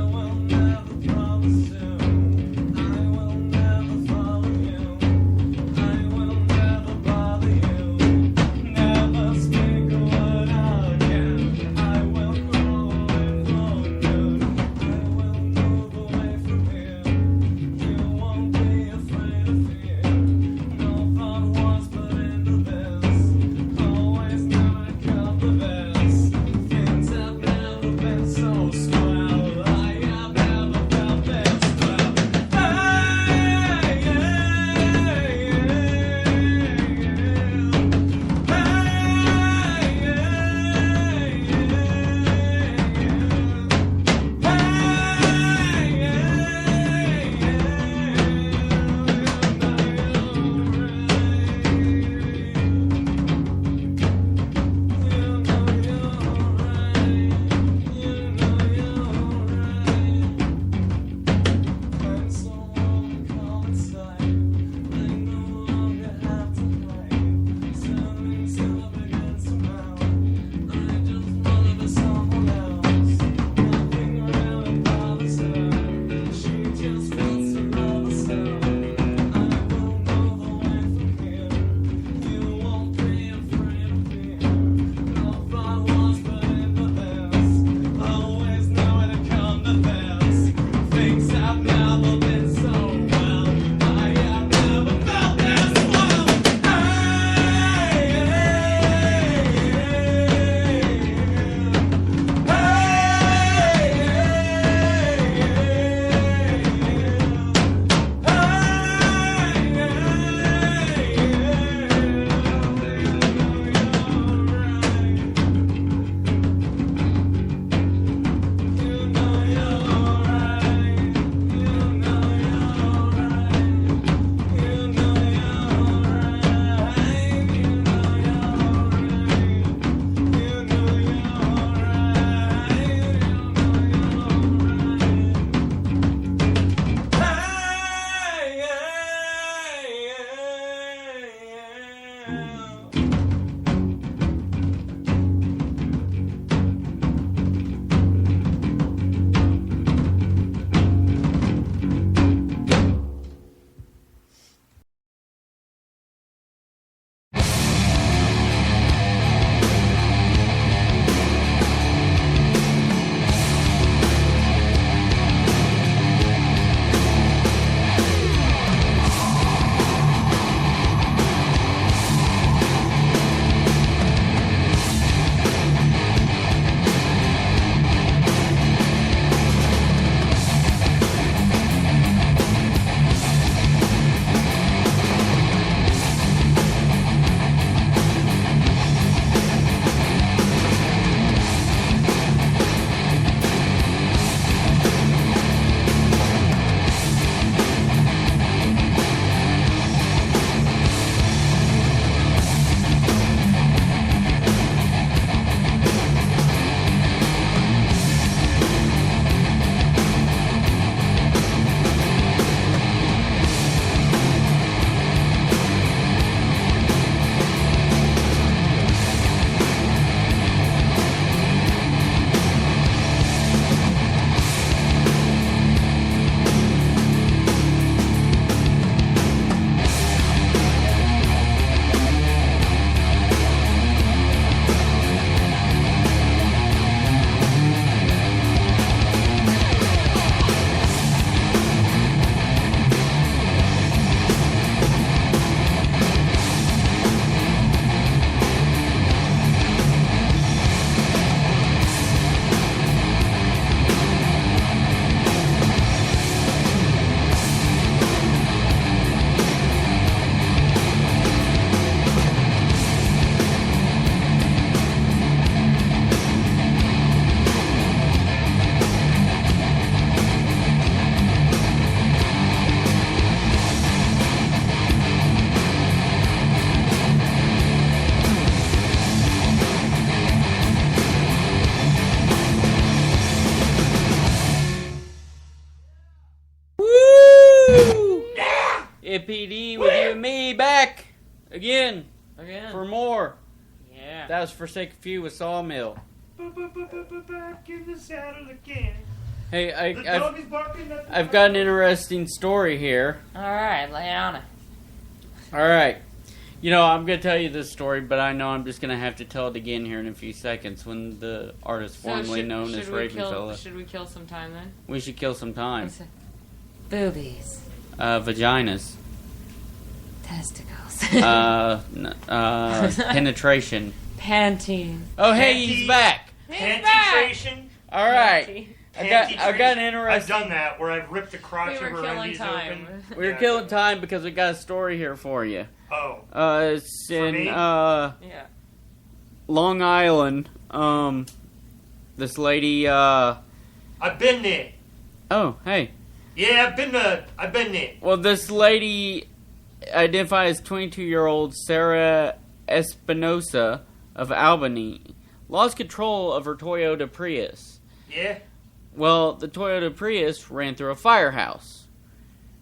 will never MPD with you and me back again Again. for more. Yeah. That was Forsake a Few with Sawmill. Back in the saddle again. Hey, The dog is barking at the I've got an interesting story here. Alright, lay on it. All right. You know, I'm going to tell you this story, but I know I'm just going to have to tell it again here in a few seconds when the artist formerly known as Ravenfella. Should we kill some time then? We should kill some time. Boobies. Vaginas. Testicles. Penetration. Panties. Oh, hey, Panties. he's back. Panty-tration. All right. I've got an I've interesting... done that where I've ripped the crotch We of were her killing undies time. open. We're Yeah, killing time because we got a story here for you. Oh. It's For in me? Yeah. Long Island. This lady. I've been there. Oh, hey. Yeah, I've been there. Well, this lady identified as 22-year-old Sarah Espinosa of Albany lost control of her Toyota Prius. Yeah. Well, the Toyota Prius ran through a firehouse.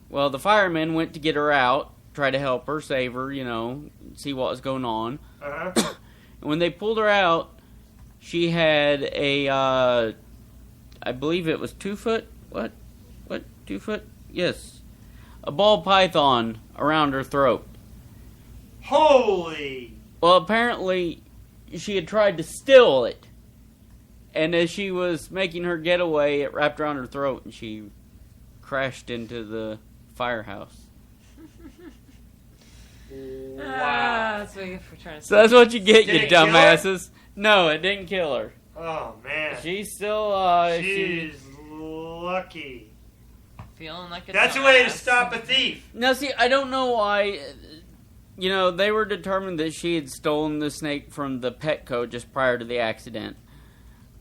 Well, the firemen went to get her out, try to help her, save her, you know, see what was going on. Uh-huh. And when they pulled her out, she had a, I believe it was 2 foot, what, 2 foot? Yes. A ball python around her throat. Holy. Well, apparently, she had tried to steal it. And as she was making her getaway, it wrapped around her throat and she crashed into the firehouse. Wow. That's what you're trying to say. So that's what you get, Did you it kill her? dumbasses. No, it didn't kill her. Oh, man. She's still, She's lucky. Feeling like it's That's a on way to ass. stop a thief. Now, see, I don't know why. You know, they were determined that she had stolen the snake from the Petco just prior to the accident.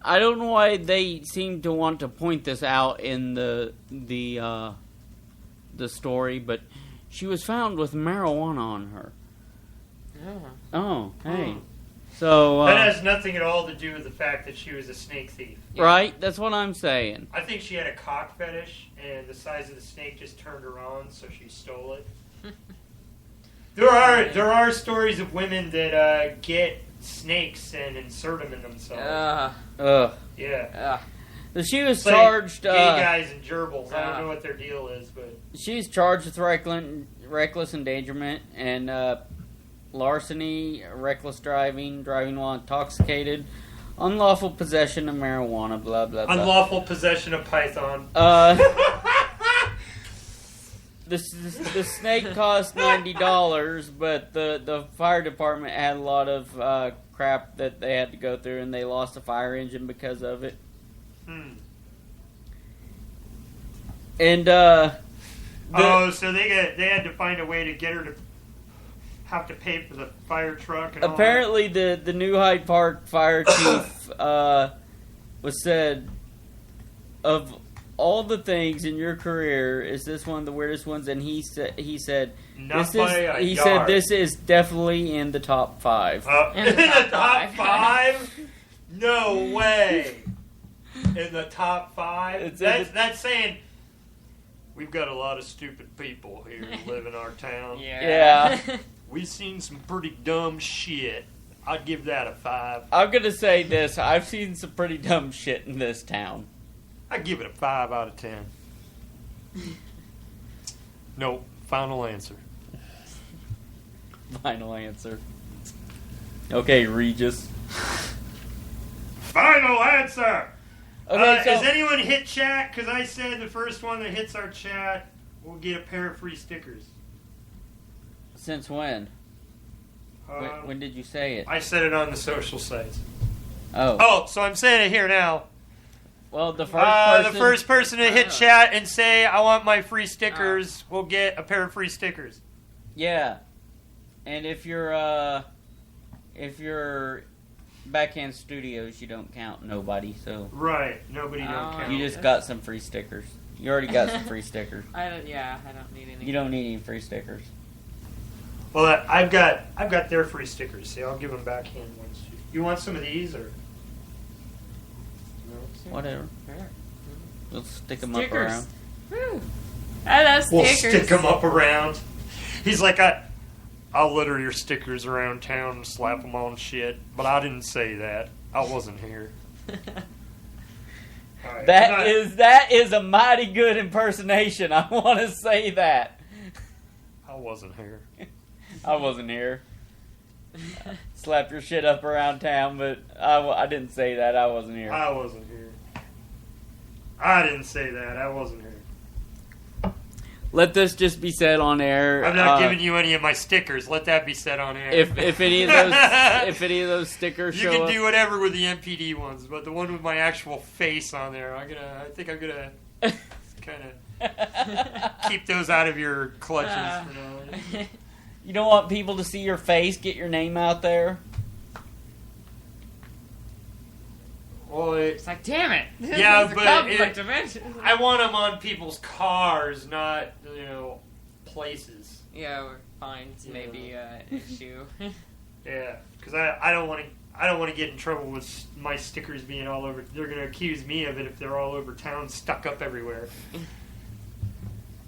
I don't know why they seem to want to point this out in the story, but she was found with marijuana on her. Oh. Oh, hey. So, That has nothing at all to do with the fact that she was a snake thief. right? That's what I'm saying. I think she had a cock fetish, and the size of the snake just turned her on, so she stole it. There are stories of women that get snakes and insert them in themselves. Ugh. Yeah. So she was It's like charged. gay guys and gerbils. I don't know what their deal is, but She's charged with reckless endangerment and larceny, reckless driving, driving while intoxicated, unlawful possession of marijuana, blah blah blah. unlawful possession of python. The snake cost $90, but the fire department had a lot of crap that they had to go through, and they lost a fire engine because of it. And so they had to find a way to get her to have to pay for the fire truck. And apparently, the New Hyde Park fire chief was said, of all the things in your career, is this one of the weirdest ones? And he said this is definitely in the top 5. In the top 5? No way. In the top 5? That's saying we've got a lot of stupid people here who live in our town. Yeah. We've seen some pretty dumb shit. I'd give that a 5. I'm gonna say this: I've seen some pretty dumb shit in this town. I'd give it a 5 out of 10. No, final answer. Final answer. Okay, Regis. Final answer! Okay, so has anyone hit chat? Because I said the first one that hits our chat will get a pair of free stickers. since when? When did you say it? I said it on the social sites. Oh, so I'm saying it here now. Well, the first person to hit chat and say, I want my free stickers, will get a pair of free stickers. Yeah. And if you're Backhand Studios, you don't count nobody, so... Right, nobody don't count. You just got some free stickers. You already got some free stickers. I don't need any. You don't need any free stickers. Well, I've got their free stickers. See, I'll give them backhand ones. You want some of these, or... Whatever. Sure. We'll stick them Stickers. up around. Woo. I love We'll stickers. stick them up around. He's like, I'll litter your stickers around town and slap them on shit, but I didn't say that. I wasn't here. Right, that is a mighty good impersonation. I want to say that. I wasn't here. I wasn't here. Slap your shit up around town, but I didn't say that. I wasn't here. I wasn't here. I didn't say that. I wasn't here. Let this just be said on air. I'm not giving you any of my stickers. Let that be said on air. If any of those stickers you show can up, do whatever with the MPD ones, but the one with my actual face on there, I think I'm gonna kind of keep those out of your clutches for now. You don't want people to see your face, get your name out there. Well, It's like, damn it. This Yeah, is a but conflict of interest. I want them on people's cars, not places. Yeah, or fines maybe an issue. Yeah, because I don't want to get in trouble with my stickers being all over. They're gonna accuse me of it if they're all over town, stuck up everywhere.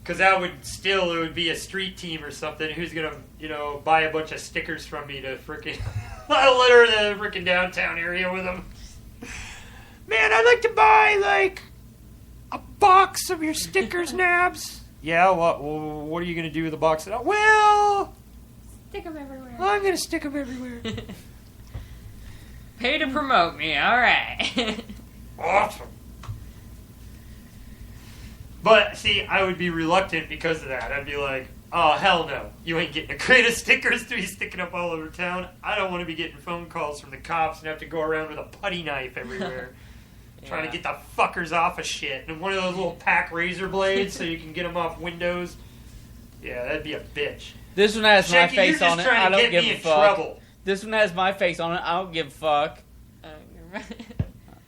Because it would be a street team or something who's gonna buy a bunch of stickers from me to frickin' litter the frickin' downtown area with them. Man, I'd like to buy like a box of your stickers, Nabz. Yeah, what are you gonna do with the box? Well, Stick them everywhere. I'm gonna stick them everywhere. Pay to promote me, alright. Awesome. But, see, I would be reluctant because of that. I'd be like, oh, hell no. You ain't getting a crate of stickers to be sticking up all over town. I don't want to be getting phone calls from the cops and have to go around with a putty knife everywhere. Trying to get the fuckers off of shit. And one of those little pack razor blades so you can get them off windows. Yeah, that'd be a bitch. This one has my Shecky, face you're on just it. trying I to don't get give me a in fuck. trouble. This one has my face on it. I don't give a fuck. You're right.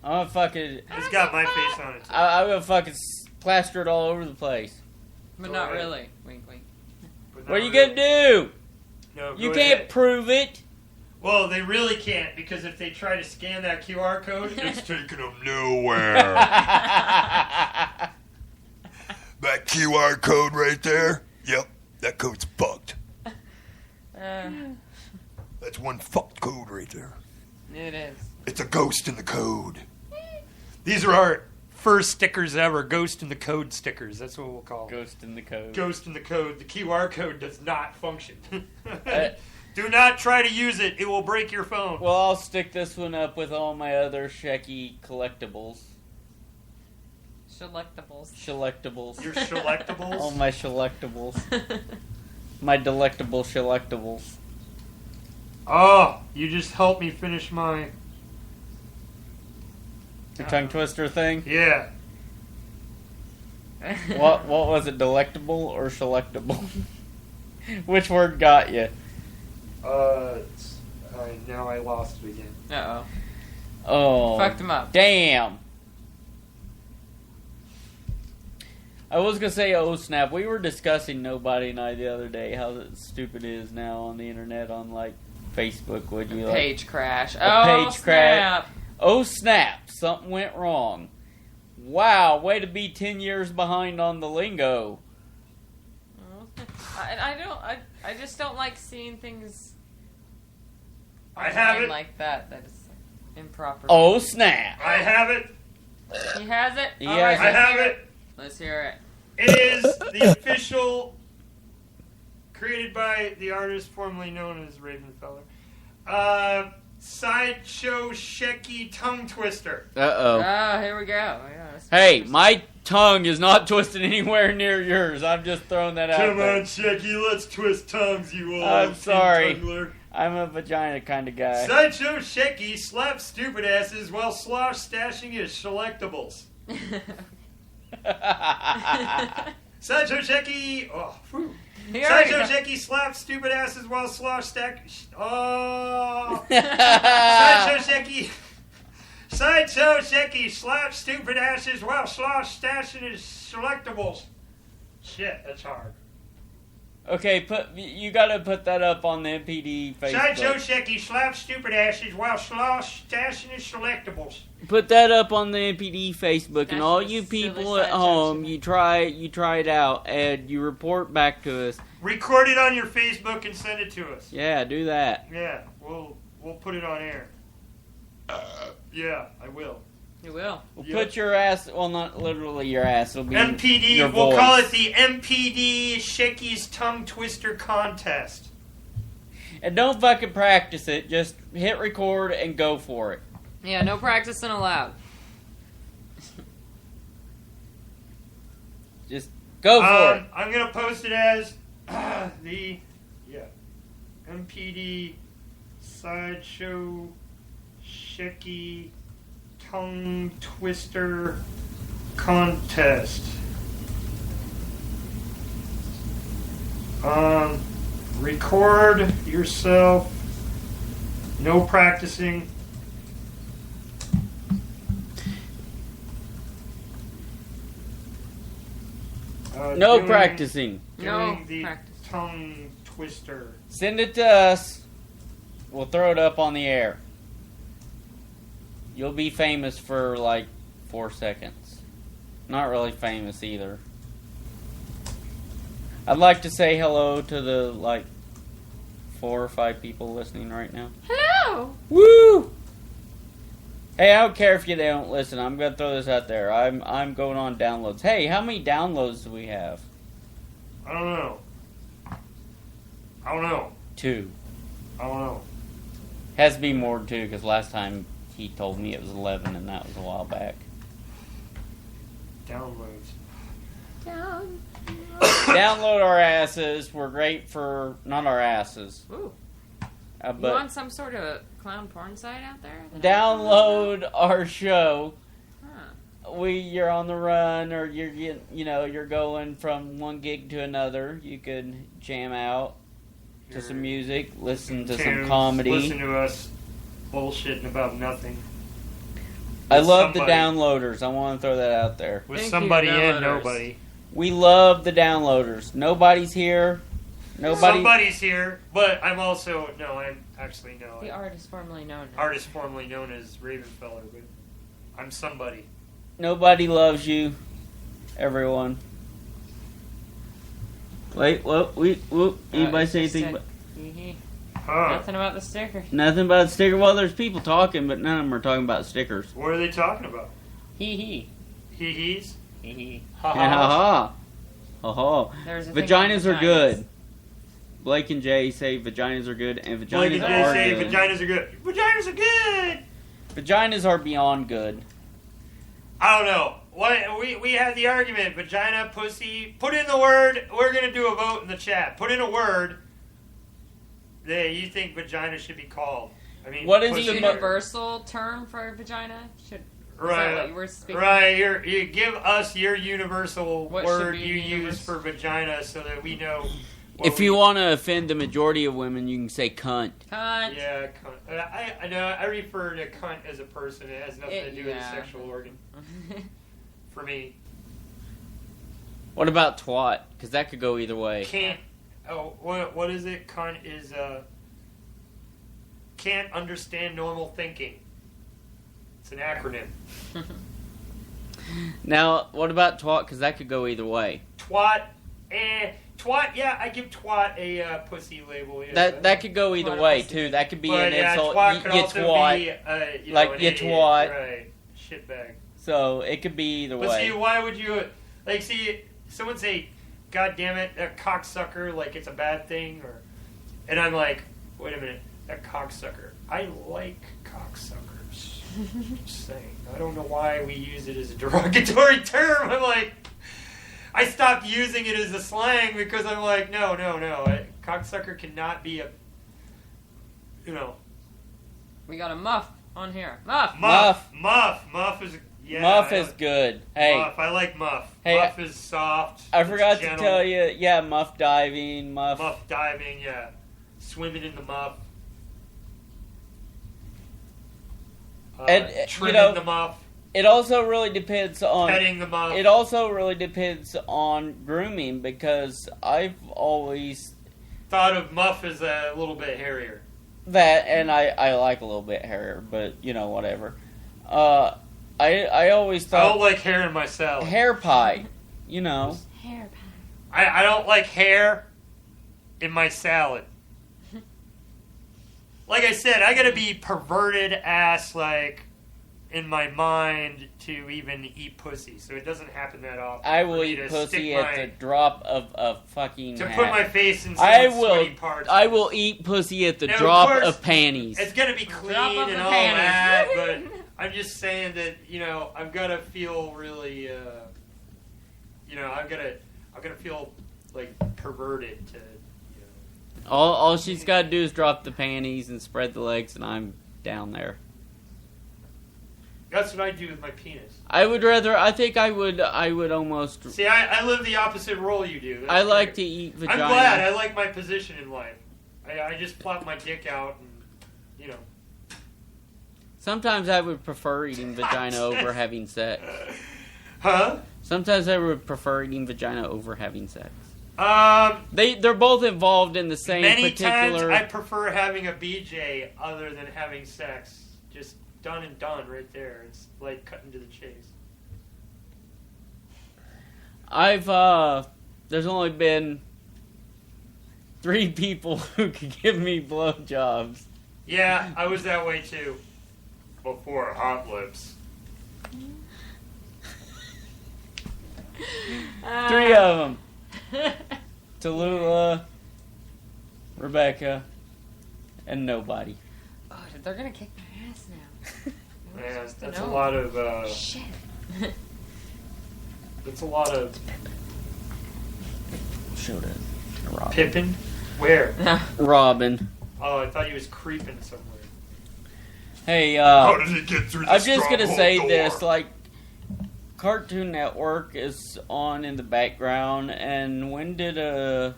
I'm gonna fucking. It's got my face on it, too. I'm gonna fucking plaster it all over the place. But not really. Wink, wink. But What are not you really. gonna do? No, You go can't ahead. prove it. Well, they really can't, because if they try to scan that QR code, It's taking them nowhere. That QR code right there? Yep, that code's fucked. That's one fucked code right there. It is. It's a ghost in the code. these are our first stickers ever, Ghost in the Code stickers. That's what we'll call them. Ghost in the code. Ghost in the Code. The QR code does not function. Do not try to use it. It will break your phone. Well, I'll stick this one up with all my other Shecky collectibles. Selectables. Your selectables? All my selectables. My delectable selectables. Oh, you just helped me finish my... Your tongue twister thing? Yeah. What was it, delectable or selectable? Which word got you? Now I lost it again. Uh-oh. Oh. Fucked him up. Damn. I was going to say, oh snap, we were discussing Nobody and I the other day, how stupid it is now on the internet, on like Facebook, would you like? Page crash. A Oh, page crash. snap. Oh snap, something went wrong. Wow, way to be 10 years behind on the lingo. I just don't like seeing things I have it. like that. That is improper. Oh snap. I have it. He has it? He All has right, it. I have it. Let's hear it. It is the official, created by the artist formerly known as Ravenfeller, SideShow Shecky tongue twister. Uh-oh. Oh, here we go. Yeah, Hey, my tongue is not twisted anywhere near yours. I'm just throwing that out Come there. on, Shecky, let's twist tongues, you old I'm sorry. tingler. I'm a vagina kind of guy. SideShow Shecky slaps stupid asses while slosh stashing his selectables. SideShow Shecky. Oh, whew. SideShow Shecky slaps stupid asses while slosh stack. Oh. SideShow Shecky. SideShow Shecky slaps stupid asses while slosh stashing his selectables. Shit, that's hard. Okay, you gotta put that up on the MPD Facebook. SideShow Shecky slaps stupid asses while stashing his selectables. Put that up on the MPD Facebook, and all you people at home, you try it out, and you report back to us. Record it on your Facebook and send it to us. Yeah, do that. Yeah, we'll put it on air. Yeah, I will. You will. We'll put your ass, well, not literally your ass, it'll be MPD, your we'll voice. call it the MPD Shecky's Tongue Twister Contest. And don't fucking practice it, just hit record and go for it. Yeah, no practicing allowed. Just go for it. I'm gonna post it as MPD SideShow Shecky Tongue Twister Contest. Record yourself. No practicing. No practicing. No Doing the practice. tongue twister. Send it to us. We'll throw it up on the air. You'll be famous for like 4 seconds. Not really famous either. I'd like to say hello to the like 4 or 5 people listening right now. Hello! Woo! Hey, I don't care if you don't listen. I'm gonna throw this out there. I'm going on downloads. Hey, how many downloads do we have? I don't know. 2. I don't know. Has to be more than 2 because last time he told me it was 11, and that was a while back. Downloads. Download our asses. We're great for not our asses. Ooh. But You want some sort of clown porn site out there? download our show. Huh. You're on the run, or you're going from one gig to another. You could jam out to some music, listen to some Tunes, comedy. Listen to us bullshitting about nothing. I love somebody. the downloaders. I want to throw that out there. With Thank somebody you, and downloaders. nobody. We love the downloaders. Nobody's here. Somebody's here, but I'm actually The artist formerly known as. artist formerly known as Ravenfeller, but I'm somebody. Nobody loves you, everyone. Wait, anybody say anything? Huh. Nothing about the sticker. Nothing about the sticker. Well, there's people talking, but none of them are talking about stickers. What are they talking about? Hee Hee-hees? hee. Ha Ha ha. There's a thing Vaginas called are good. Blake and Jay say vaginas are good, and Blake vaginas and Jay are say good. vaginas are good. Vaginas are good! Vaginas are beyond good. I don't know. We had the argument, vagina, pussy. Put in the word. We're going to do a vote in the chat. Put in a word that you think vagina should be called. I mean, What is pussy- the Universal term for vagina? Is that Right, what you were speaking? right. You give us your universal What should word be you use universal? for vagina so that we know. If you want to offend the majority of women, you can say cunt. Cunt. Yeah, cunt. I know. I refer to cunt as a person. It has nothing to do with a Yeah. sexual organ. For me, What about twat? Because that could go either way. can't. Oh, what is it? Cunt is can't understand normal thinking. It's an acronym. Now, what about twat? Because that could go either way. Twat. Twat. Yeah, I give twat a pussy label. Yeah. That could go either Twat way pussy. too. That could be But an yeah, insult. twat You could also twat. be like, an you idiot. twat. Right. Shitbag. So it could be either But way. see, why would you see someone say, "God damn it, that cocksucker," like it's a bad thing, and I'm like, wait a minute, that cocksucker. I like cocksuckers. Just saying. I don't know why we use it as a derogatory term. I'm like, I stopped using it as a slang because I'm like, no. Cocksucker cannot be a, We got a muff on here. Muff. Muff is. Yeah, Muff is good. Hey, Muff. I like Muff. Hey, Muff is soft. I it's forgot to gentle. tell you. Yeah, muff diving, muff. Muff diving, yeah. Swimming in the muff. And, Trimming you know, the muff. It also really depends on petting them up. It also really depends on grooming, because I've always thought of Muff as a little bit hairier. That, and I like a little bit hair, but whatever. I always thought I don't like hair in my salad. Hair pie, Hair pie. I don't like hair in my salad. Like I said, I gotta be perverted ass in my mind to even eat pussy, so it doesn't happen that often. I will eat pussy at the drop of a fucking to hat. put my face in some sweaty parts. I will eat pussy at the Now, drop of course, of panties. It's gonna be clean Drop of and the all panties. that, but I'm just saying that I've got to feel really, I've got to feel like perverted to. All she's got to do is drop the panties and spread the legs, and I'm down there. That's what I do with my penis. I would rather. I think I would almost. See, I live the opposite role you do. That's I like weird. to eat vagina. I'm glad. I like my position in life. I just plop my dick out and, Sometimes I would prefer eating vagina over having sex. Huh? Sometimes I would prefer eating vagina over having sex. They're both involved in the same many particular. times I prefer having a BJ other than having sex. Just done and done right there. It's like cutting to the chase. There's only been 3 people who could give me blowjobs. Yeah, I was that way too. Before Hot Lips. 3 of them. Tallulah, Rebecca, and nobody. Oh, they're gonna kick my ass now. Man, that's a lot of. Shit. That's a lot of. Showed it. Robin. Pippin? Where? Robin. Oh, I thought he was creeping somewhere. Hey, How did he get through the I'm just gonna stronghold say door? this, Cartoon Network is on in the background, and when did a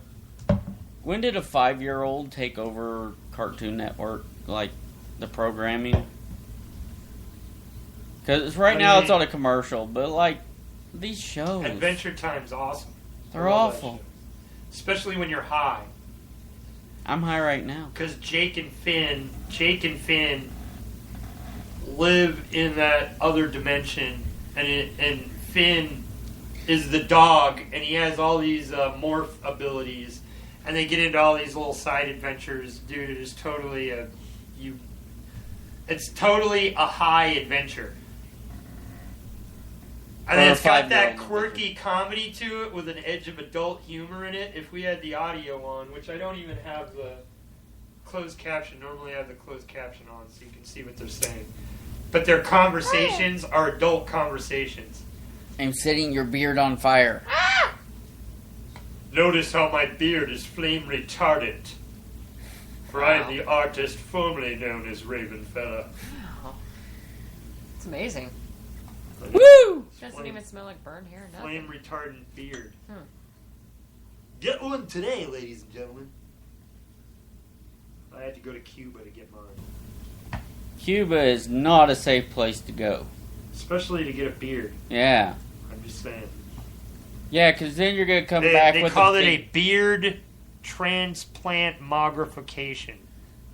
5-year-old take over Cartoon Network, the programming? Because right now it's on a commercial, but these shows, Adventure Time's awesome. they're awful. Especially when you're high. I'm high right now. Because Jake and Finn live in that other dimension, and Finn is the dog, and he has all these morph abilities, and they get into all these little side adventures. Dude, it is totally it's totally a high adventure. And then it's got that quirky comedy to it with an edge of adult humor in it. If we had the audio on, which I don't even have the closed caption. Normally I have the closed caption on so you can see what they're saying. But their conversations are adult conversations. I'm setting your beard on fire. Notice how my beard is flame retardant. For I am the artist formerly known as Ravenfella. Wow. It's amazing. Woo! Doesn't even smell like burned hair. Nothing. Flame retardant beard. Hmm. Get one today, ladies and gentlemen. I had to go to Cuba to get mine. Cuba is not a safe place to go. Especially to get a beard. Yeah. I'm just saying. Yeah, because then you're going to come back with They call it a beard transplant mogrification.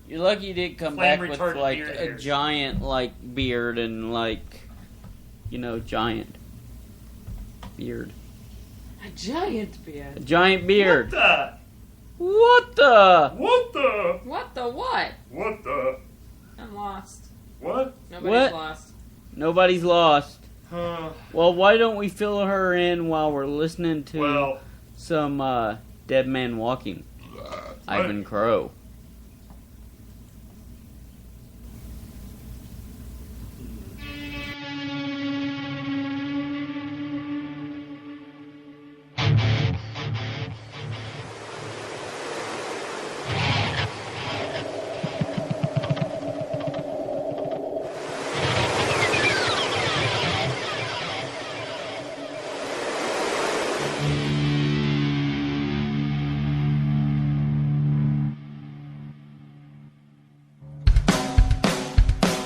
You're lucky you didn't come Flame back with retardant beard a hairs. giant beard and giant beard. A giant beard. A giant beard. What What the? What the? What the what? What the? I'm lost. What? Nobody's What? lost. Nobody's lost. Uh, Well, why don't we fill her in while we're listening to well, some Dead Man Walking? Ivan Crow.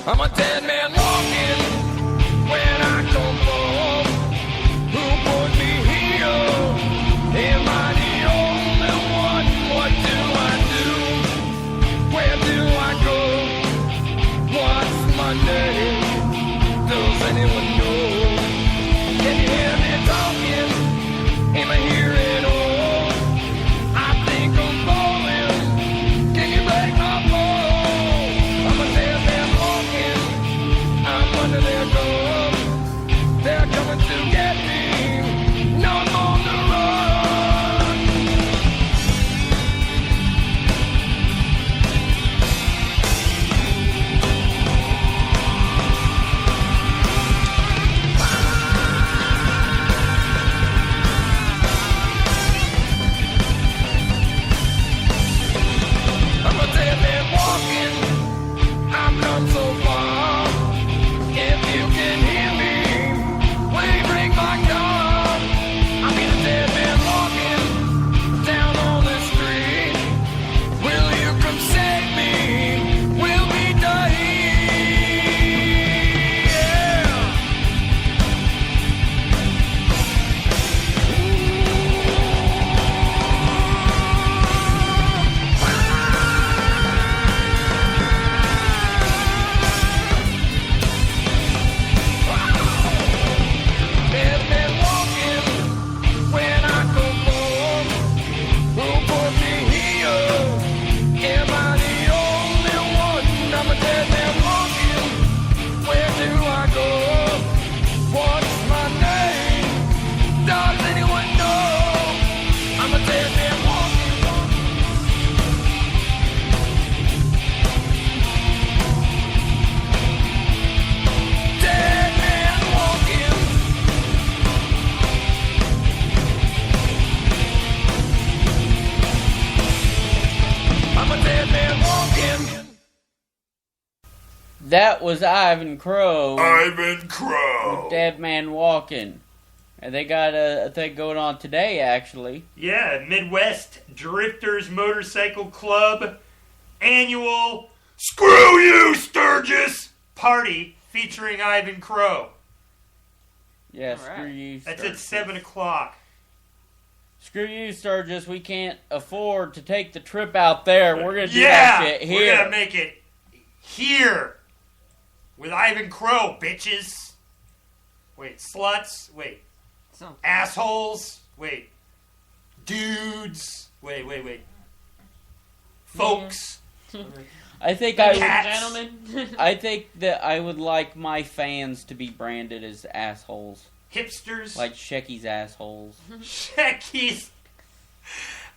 I'm a dead man walking when I That was Ivan Crow. Ivan Crow. Dead Man Walking. And they got a thing going on today, actually. Yeah, Midwest Drifters Motorcycle Club annual Screw you, Sturgis! party featuring Ivan Crow. Yeah, All right. screw you, That's Sturgis. at 7 o'clock. Screw you, Sturgis. We can't afford to take the trip out there. We're going to do that shit here. We're gonna make it here with Ivan Crow, bitches. Wait, sluts. Wait, Something. assholes. Wait, dudes. Wait. Folks. I think I would... Cats. Gentlemen. I think that I would like my fans to be branded as assholes. Hipsters. Like Shecky's assholes. Shecky's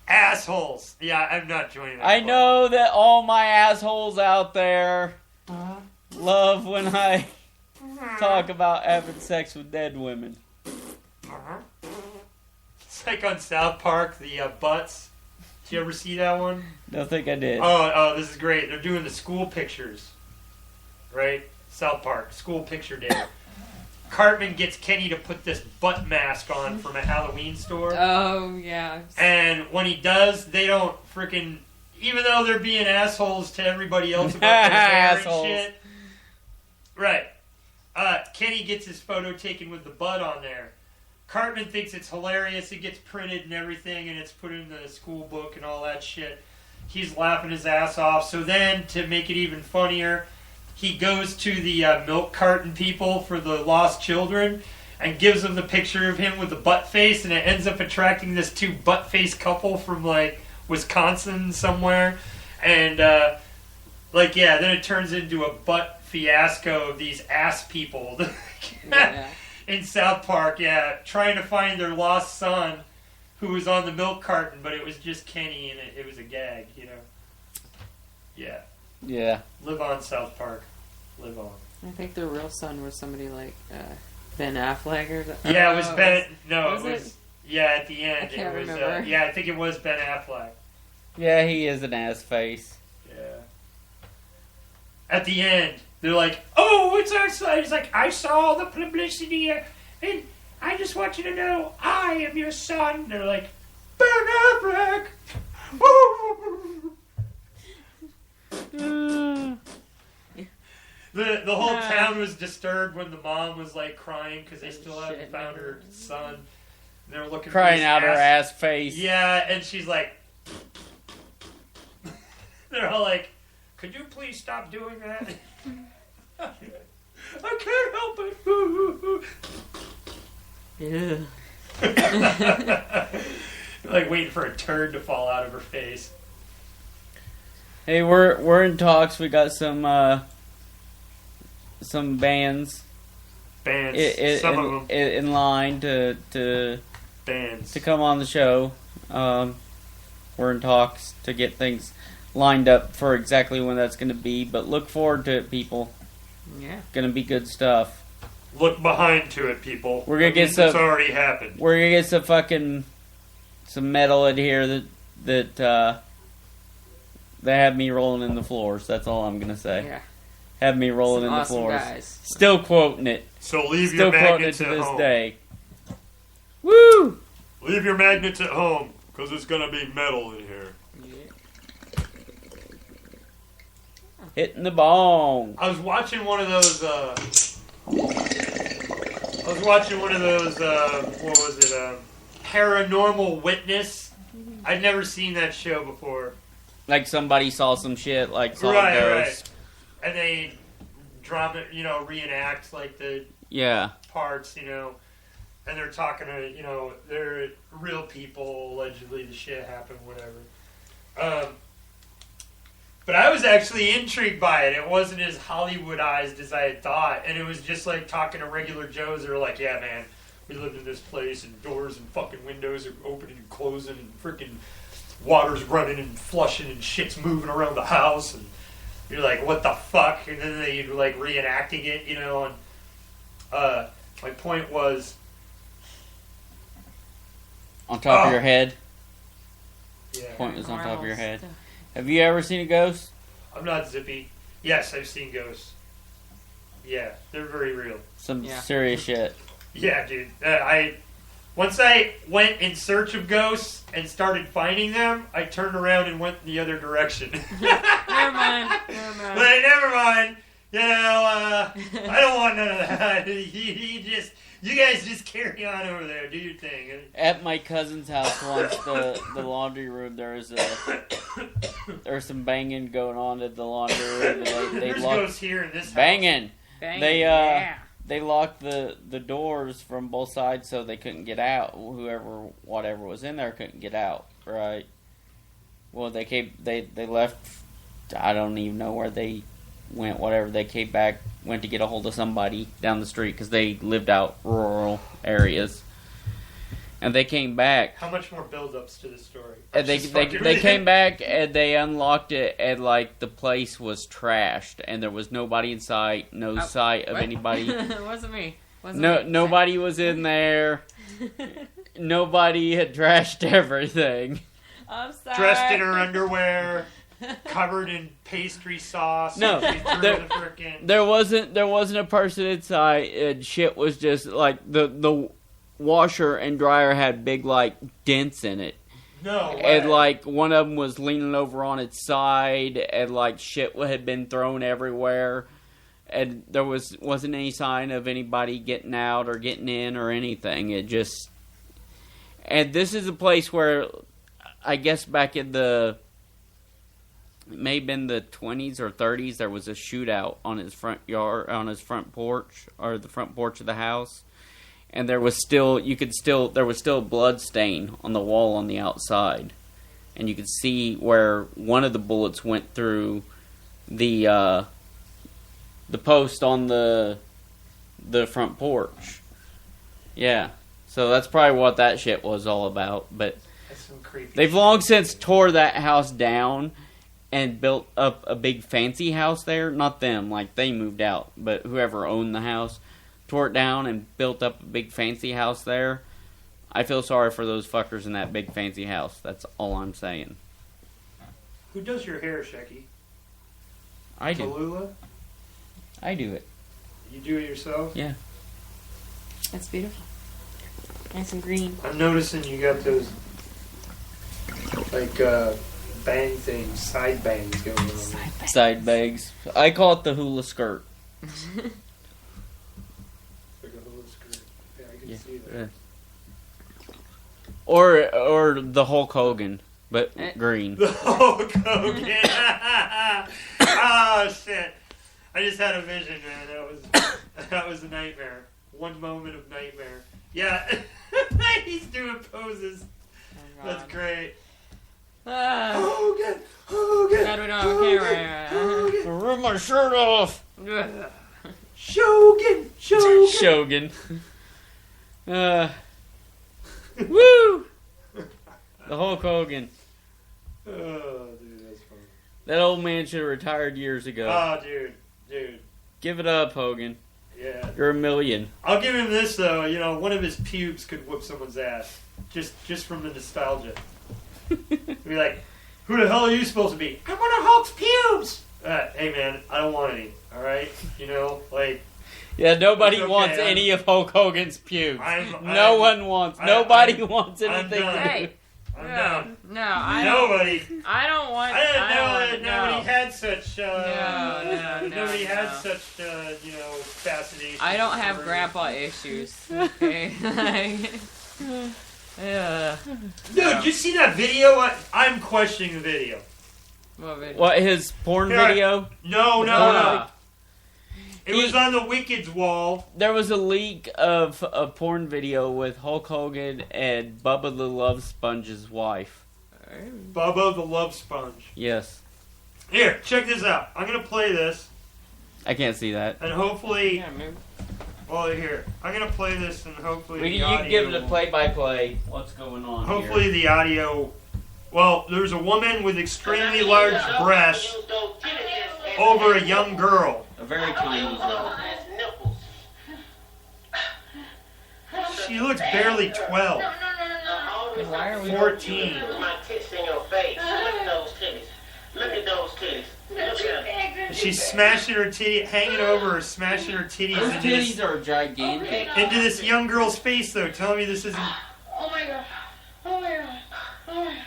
assholes. Yeah, I'm not joining that. I club. know that all my assholes out there love when I talk about having sex with dead women. It's like on South Park, the butts. Did you ever see that one? Don't think I did. Oh, this is great. They're doing the school pictures. Right? South Park, school picture day. Cartman gets Kenny to put this butt mask on from a Halloween store. Oh, yeah. And when he does, they don't freaking... Even though they're being assholes to everybody else about their hair and Assholes. shit. Right. Kenny gets his photo taken with the butt on there. Cartman thinks it's hilarious. It gets printed and everything, and it's put in the school book and all that shit. He's laughing his ass off. So then, to make it even funnier, he goes to the milk carton people for the lost children and gives them the picture of him with the butt face, and it ends up attracting this two butt face couple from like Wisconsin somewhere, and then it turns into a butt fiasco of these ass people Yeah. in South Park, trying to find their lost son who was on the milk carton, but it was just Kenny, and it was a gag, you know. Yeah. Yeah. Live on, South Park. Live on. I think their real son was somebody like Ben Affleck or something. Yeah, it was Ben. No, was it was. it? Yeah, at the end. I can't it was, remember. yeah, I think it was Ben Affleck. Yeah, he is an ass face. Yeah. At the end, they're like, "Oh, it's our son." He's like, "I saw the publicity, and I just want you to know I am your son." They're like, "Ben Affleck." The whole town was disturbed when the mom was like crying because they still haven't Shit, found her son. They were looking Crying for his out her ass face. Yeah, and she's like, they're all like, "Could you please stop doing that?" I can't help it. Yeah. Like waiting for a turd to fall out of her face. Hey, we're in talks. We got some bands Bands. Some of them. in line to Bands. come on the show. We're in talks to get things lined up for exactly when that's going to be. But look forward to it, people. Yeah. Going to be good stuff. Look behind to it, people. We're gonna That get means some- It's already happened. We're going to get some metal in here that they have me rolling in the floors. That's all I'm going to say. Yeah. Have me rolling Some in the awesome floors. guys. Still quoting it. So leave Still your quoting it magnets to at this home. day. Woo! Leave your magnets at home, because it's going to be metal in here. Hitting the bong. I was watching one of those. What was it? Paranormal Witness. I'd never seen that show before. Like somebody saw some shit, like saw a Right. ghost. And they reenact like the Yeah. parts, and they're talking to, they're real people. Allegedly, the shit happened, whatever. But I was actually intrigued by it. It wasn't as Hollywoodized as I had thought, and it was just like talking to regular Joes that are like, "Yeah, man, we lived in this place, and doors and fucking windows are opening and closing, and freaking water's running and flushing, and shit's moving around the house." And you're like, "What the fuck?" And then they like reenacting it, And my point was, On top of your head. yeah, Point was on top of your head. Stuff. Have you ever seen a ghost? I'm not zippy. Yes, I've seen ghosts. Yeah, they're very real. Some serious shit. Yeah, dude. Once I went in search of ghosts and started finding them, I turned around and went the other direction. Never mind. But never mind. You know, I don't want none of that. You guys just carry on over there. Do your thing. At my cousin's house once, the laundry room, there was some banging going on at the laundry room. There's ghosts here in this house. Banging. Banging. They locked the doors from both sides so they couldn't get out. Whatever was in there couldn't get out, right? Well, they left. I don't even know where they went. Whatever, they came back, went to get a hold of somebody down the street because they lived out rural areas. And they came back. How much more build-ups to this story? And they came back and they unlocked it and the place was trashed and there was nobody in sight, no sight of anybody. It wasn't me. Nobody was in there. Nobody had trashed everything. I'm sorry. Dressed in her underwear, covered in pastry sauce. No, there wasn't a person inside. And shit was just the washer and dryer had big dents in it. No way. And one of them was leaning over on its side, and shit had been thrown everywhere, and there wasn't any sign of anybody getting out or getting in or anything. It just, and this is a place where, I guess back in it may have been the 20s or 30s, there was a shootout on his front yard, on his front porch, or the front porch of the house. And there was still a blood stain on the wall on the outside. And you could see where one of the bullets went through the post on the front porch. Yeah. So that's probably what that shit was all about. But that's some creepy they've long since tore that house down and built up a big fancy house there. Not them, they moved out, but whoever owned the house tore it down and built up a big fancy house there. I feel sorry for those fuckers in that big fancy house. That's all I'm saying. Who does your hair, Shecky? I do. Tallulah? I do it. You do it yourself? Yeah. That's beautiful. Nice and green. I'm noticing you got those bang things, side bangs going on. Side bangs. I call it the hula skirt. Or the Hulk Hogan, but green. The Hulk Hogan. Oh shit! I just had a vision, man. That was a nightmare. One moment of nightmare. Yeah, he's doing poses. Oh, that's great. Hogan. God, we don't have a camera. Rip my shirt off. Shogun. Woo! The Hulk Hogan. Oh, dude, that's funny. That old man should have retired years ago. Oh, dude. Give it up, Hogan. Yeah. You're a million. I'll give him this, though. One of his pubes could whoop someone's ass. Just from the nostalgia. Be like, who the hell are you supposed to be? I'm one of Hulk's pubes! Hey, man, I don't want any. Alright? Yeah, nobody wants any of Hulk Hogan's pubes. No one wants. Nobody wants anything to do. I'm done. No, I Nobody. I don't want. I didn't know that nobody had such. Nobody had no. such. Fascination. I don't have grandpa issues. Okay. Yeah. Dude, did you see that video? I'm questioning the video. What video? What, his porn video? No. It was on the Wicked's wall. There was a leak of a porn video with Hulk Hogan and Bubba the Love Sponge's wife. Bubba the Love Sponge. Yes. Here, check this out. I'm going to play this. I can't see that. And hopefully... Yeah, maybe. Well, here. I'm going to play this and hopefully You can give it a play-by-play. What's going on hopefully here. The audio... Well, there's a woman with extremely large breasts over a young girl. A very tiny girl. She looks barely 12. Why are we 14. she's smashing her titty, hanging over her, smashing her titties. Those into titties this, are gigantic. into this young girl's face, though. Tell me this isn't. Oh my god. Oh my god. Oh my god.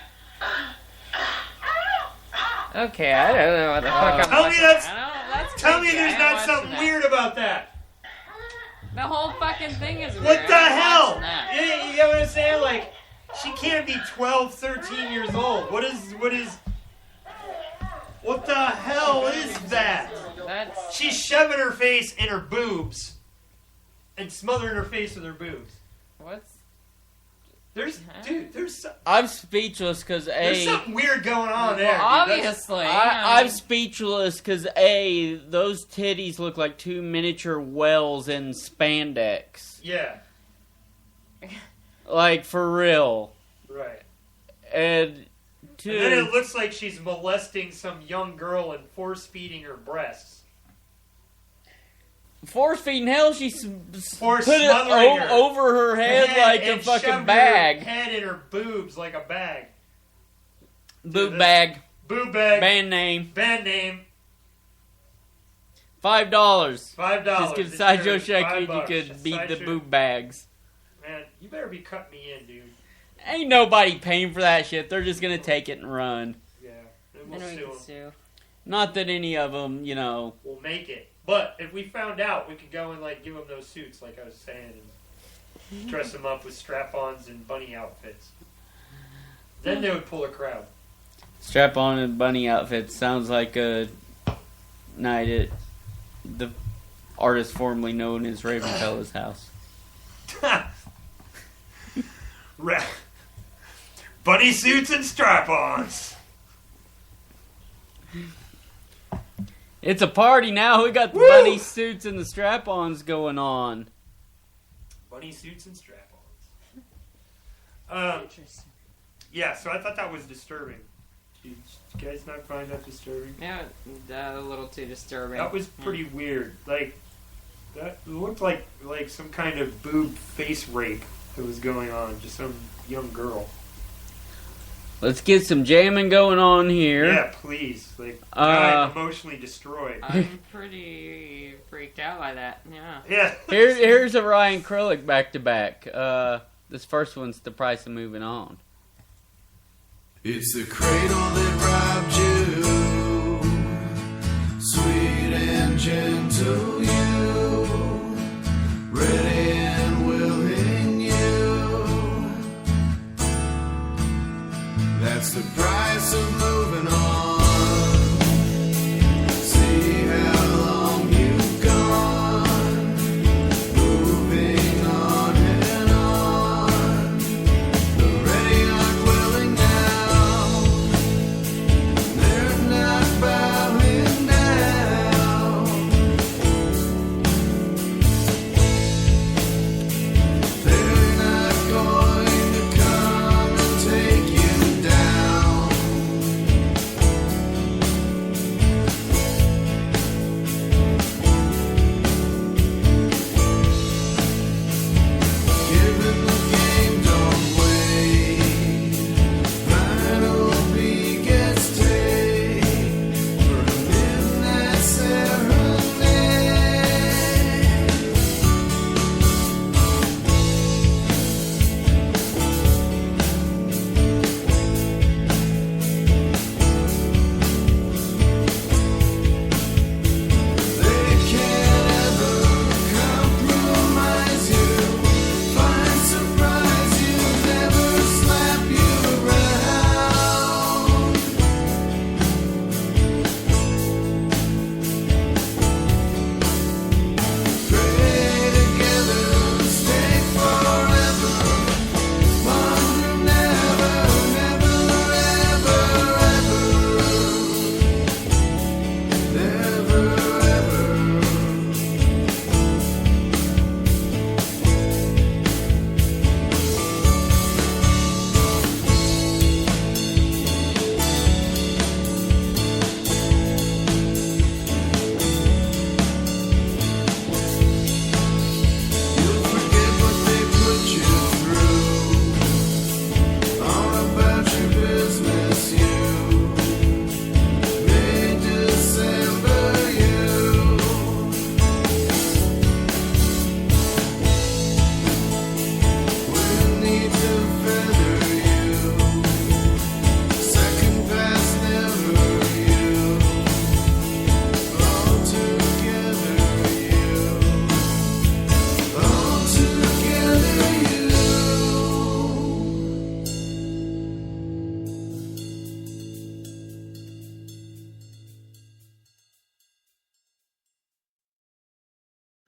Okay, I don't know what the fuck I'm Tell me watching. that's. I don't- that's Tell me creepy. there's I not ain't something watching weird about that. that. The whole fucking thing is weird. What the I ain't hell? watching that. You know what I'm saying? Like, she can't be 12, 13 years old. What the hell is that? That's She's shoving her face in her boobs and smothering her face with her boobs. what's There's I'm speechless because there's something weird going on there. well, dude. That's- obviously. I'm speechless because those titties look like two miniature whales in spandex. Yeah, Like, for real. right. And, And then it dude, looks like she's molesting some young girl and force feeding her breasts. force feeding hell, she Or put it smothering her. over her head like a and fucking shoved bag. Her head in her boobs like a bag. Boob bag. Boob bag. Band name. Band name. $5. $5. Just give It's Sideshow yours. Shecky and $5. you could beat the Sideshow- boob bags. Man, you better be cutting me in, dude. Ain't nobody paying for that shit. They're just gonna take it and run. Yeah. And we'll Then we sue can 'em. sue. Not that any of them, you know. We'll make it. But if we found out, we could go and like give them those suits, like I was saying, and dress them up with strap-ons and bunny outfits. Then they would pull a crowd. Strap on and bunny outfit sounds like a night at the artist formerly known as Ravenfella's house. Bunny suits and strap-ons. It's a party now. We got the Woo! bunny suits and the strap-ons going on. Bunny suits and strap-ons. Yeah, so I thought that was disturbing. Did you guys not find that disturbing? Yeah, a little too disturbing. That was pretty weird. Like, that looked like some kind of boob face rape that was going on. Just some young girl. Let's get some jamming going on here. Yeah, please. Like, I'm emotionally destroyed. I'm pretty freaked out by that. Yeah. Yeah. Here's a Ryan Krullick back-to-back. This first one's The Price of Moving On. It's the cradle that robbed you, sweet and gentle you, ready and willing you. That's the price of moving on. See how long you've gone, moving on and on. The ready aren't willing now.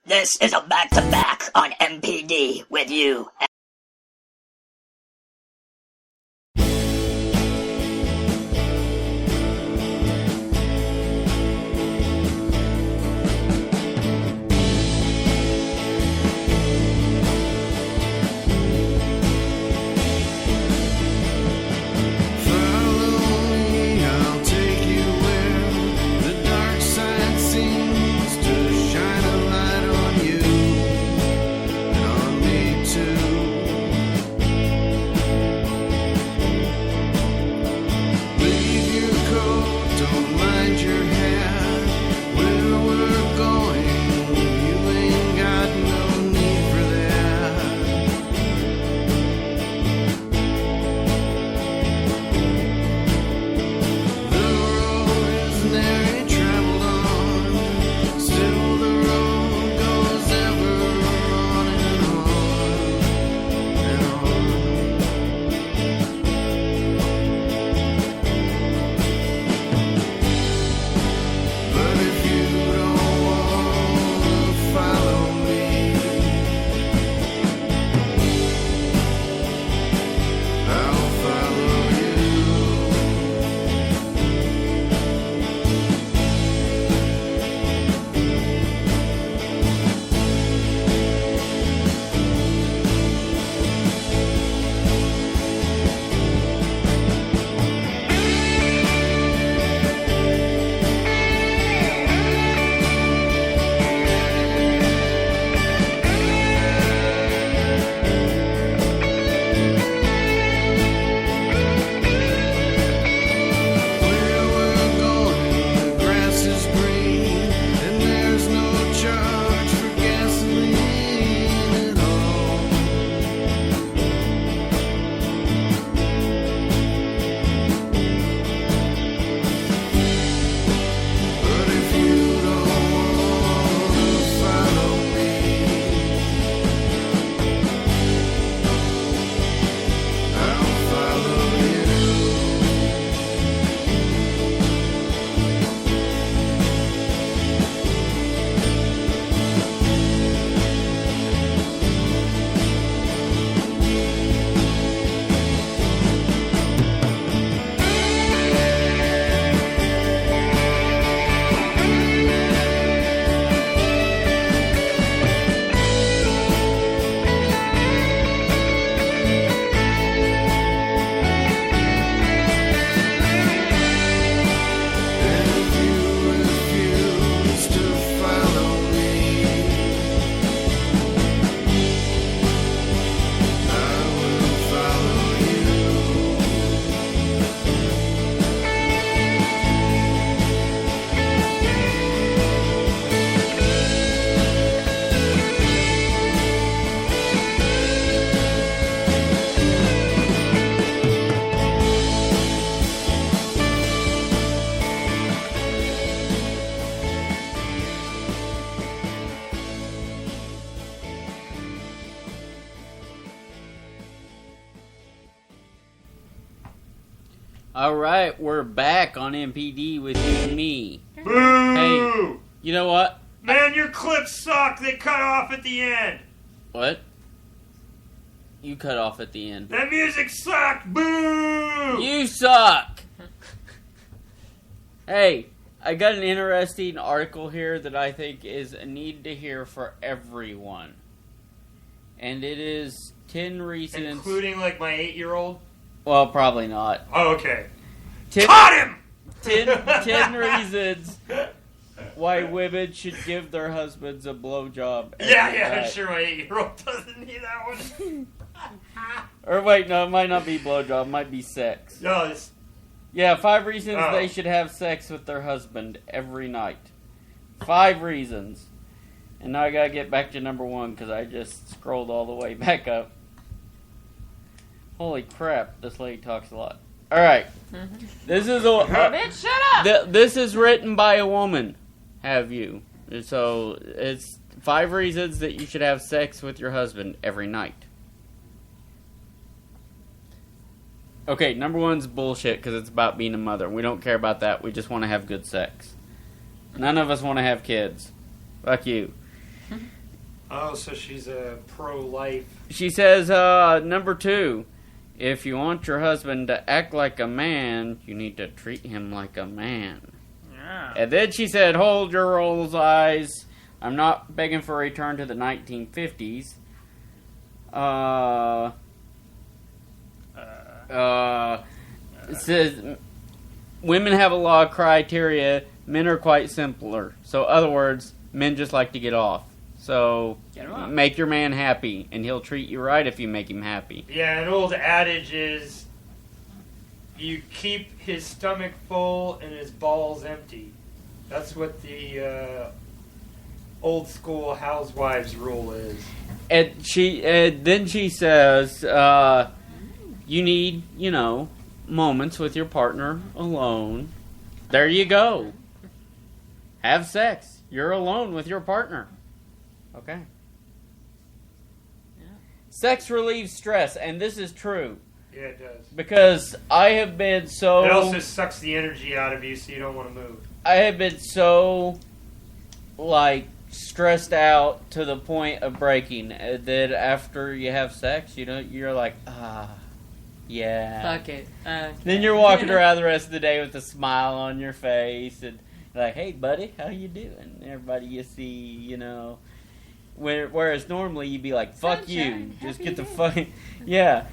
This is a back-to-back on MPD with you. I'll take you where the dark side seems to shine a light on you and on me too. Leave your coat, don't mind your hat. Where we're going, you ain't got no need for that. The road is nary traveled on, still the road goes ever on and on and on. But if you don't want to follow me, I'll follow you. Where we're going, the grass is green, and there's no charge for gasoline at all. But if you don't want to follow me, I'll follow you. And if you refuse to follow me, I will follow you. Alright, we're back on MPD with you and me. Boo! Hey, you know what? Man, your clips suck. They cut off at the end. What? You cut off at the end. That music sucked. Boo! You suck! Hey, I got an interesting article here that I think is a need to hear for everyone. And it is 10 reasons... Including, like, my 8-year-old? Well, probably not. Oh, okay. 10, Caught him! 10 reasons why women should give their husbands a blowjob. Yeah, I'm sure my 8-year-old doesn't need that one. Or wait, no, it might not be blowjob, it might be sex. No, it's... Yeah, 5 reasons Oh. they should have sex with their husband every night. 5 reasons. And now I gotta get back to number 1 because I just scrolled all the way back up. Holy crap, this lady talks a lot. Alright. This is a... Bitch, shut up! This is written by a woman. Have you. So, it's 5 reasons that you should have sex with your husband every night. Okay, number 1's bullshit because it's about being a mother. We don't care about that. We just want to have good sex. None of us want to have kids. Fuck you. Oh, so she's a pro-life. She says, number 2, if you want your husband to act like a man, you need to treat him like a man. Yeah. And then she said, hold your rolls eyes. I'm not begging for a return to the 1950s. It says, women have a lot of criteria. Men are quite simpler. So, other words, men just like to get off. So, Get him off. make your man happy, and he'll treat you right if you make him happy. Yeah, an old adage is you keep his stomach full and his balls empty. That's what the old school housewives rule is. And then she says, you need, moments with your partner alone. There you go. Have sex. You're alone with your partner. Okay. Yeah. Sex relieves stress, and this is true. Yeah, it does. Because I have been so... It also sucks the energy out of you so you don't want to move. I have been so, stressed out to the point of breaking that after you have sex, you're like, yeah. Fuck it. Then you're walking around the rest of the day with a smile on your face and like, hey, buddy, how you doing? Everybody you see, Whereas normally you'd be like, fuck you. Just get the fuck... Yeah.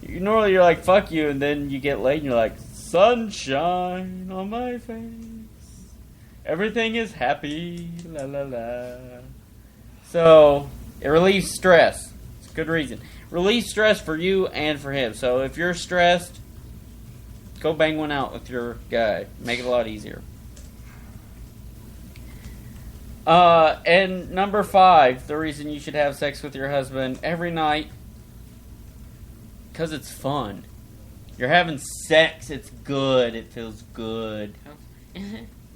Normally you're like, fuck you, and then you get laid and you're like, sunshine on my face. Everything is happy. La la la. So, it relieves stress. It's a good reason. Relieves stress for you and for him. So, if you're stressed, go bang one out with your guy. Make it a lot easier. And number 5, the reason you should have sex with your husband every night, because it's fun. You're having sex, it's good, it feels good.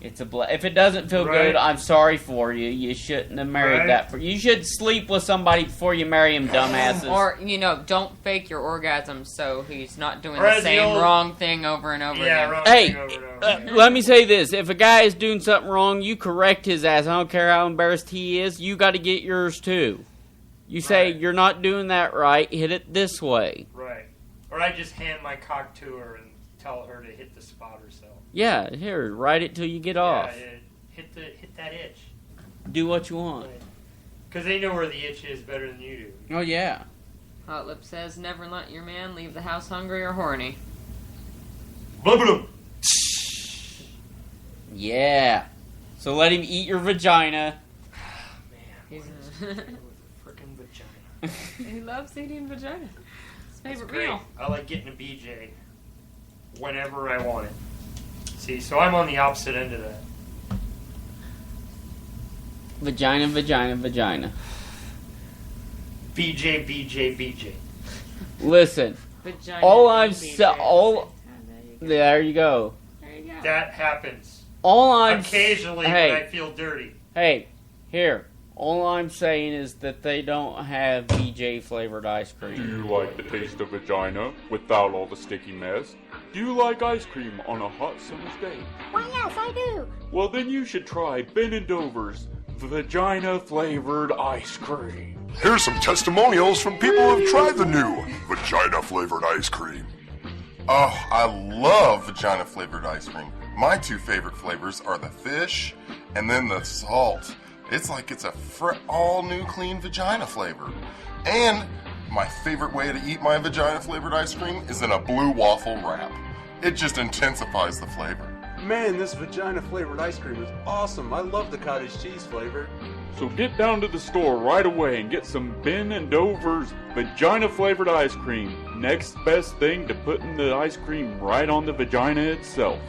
It's if it doesn't feel good, I'm sorry for you. You shouldn't have married that. You should sleep with somebody before you marry him, dumbasses. Or, don't fake your orgasm so he's not doing the same wrong thing over and over again. Wrong hey, thing over and over again. Let me say this. If a guy is doing something wrong, you correct his ass. I don't care how embarrassed he is. You got to get yours, too. You say, you're not doing that right. Hit it this way. Right. Or I just hand my cock to her and tell her to hit the spot herself. Yeah, here, ride it till you get off. Yeah, hit that itch. Do what you want. Because they know where the itch is better than you do. Oh, yeah. Hot Lip says, never let your man leave the house hungry or horny. Blah. Yeah. So let him eat your vagina. He's Frickin' vagina. he loves eating vagina. His favorite Great. meal. I like getting a BJ whenever I want it. See, so I'm on the opposite end of that. Vagina. BJ. Listen. Vagina. All I'm BJ. There you go. There you go. That happens. All I'm occasionally when I feel dirty. Hey, here. All I'm saying is that they don't have BJ flavored ice cream. Do you like the taste of vagina without all the sticky mess? Do you like ice cream on a hot summer's day? Why, yes, I do. Well, then you should try Ben & Dover's vagina flavored ice cream. Here's some testimonials from people who've tried the new vagina-flavored ice cream. Oh, I love vagina-flavored ice cream. My 2 favorite flavors are the fish and then the salt. It's like it's a all-new clean vagina flavor. And my favorite way to eat my vagina-flavored ice cream is in a blue waffle wrap. It just intensifies the flavor. Man, this vagina-flavored ice cream is awesome. I love the cottage cheese flavor. So get down to the store right away and get some Ben & Dover's vagina-flavored ice cream. Next best thing to putting the ice cream right on the vagina itself.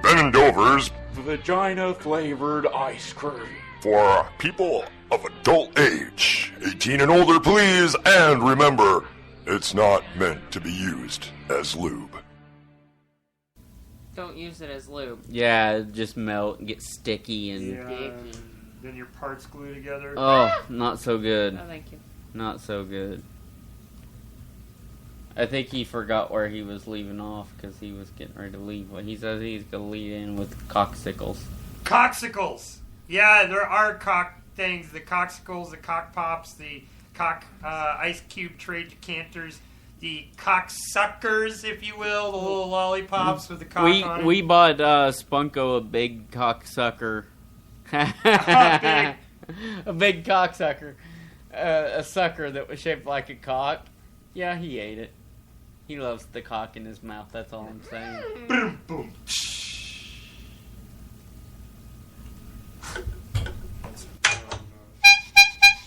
Ben & Dover's vagina-flavored ice cream. For people of adult age. 18 and older, please. And remember, it's not meant to be used as lube. Don't use it as lube. Yeah, it just melt and get sticky and... Then your parts glue together. Oh, not so good. Oh, thank you. Not so good. I think he forgot where he was leaving off because he was getting ready to leave. Well, he says he's going to lead in with cocksicles. Cocksicles! Yeah, there are things, the coxicles, the cock pops, the cock ice cube tray decanters, the cocksuckers, if you will, the little lollipops with the cock on it. We bought Spunko a big cocksucker. A big cocksucker. A sucker that was shaped like a cock. Yeah, he ate it. He loves the cock in his mouth, that's all I'm saying. Boom, boom.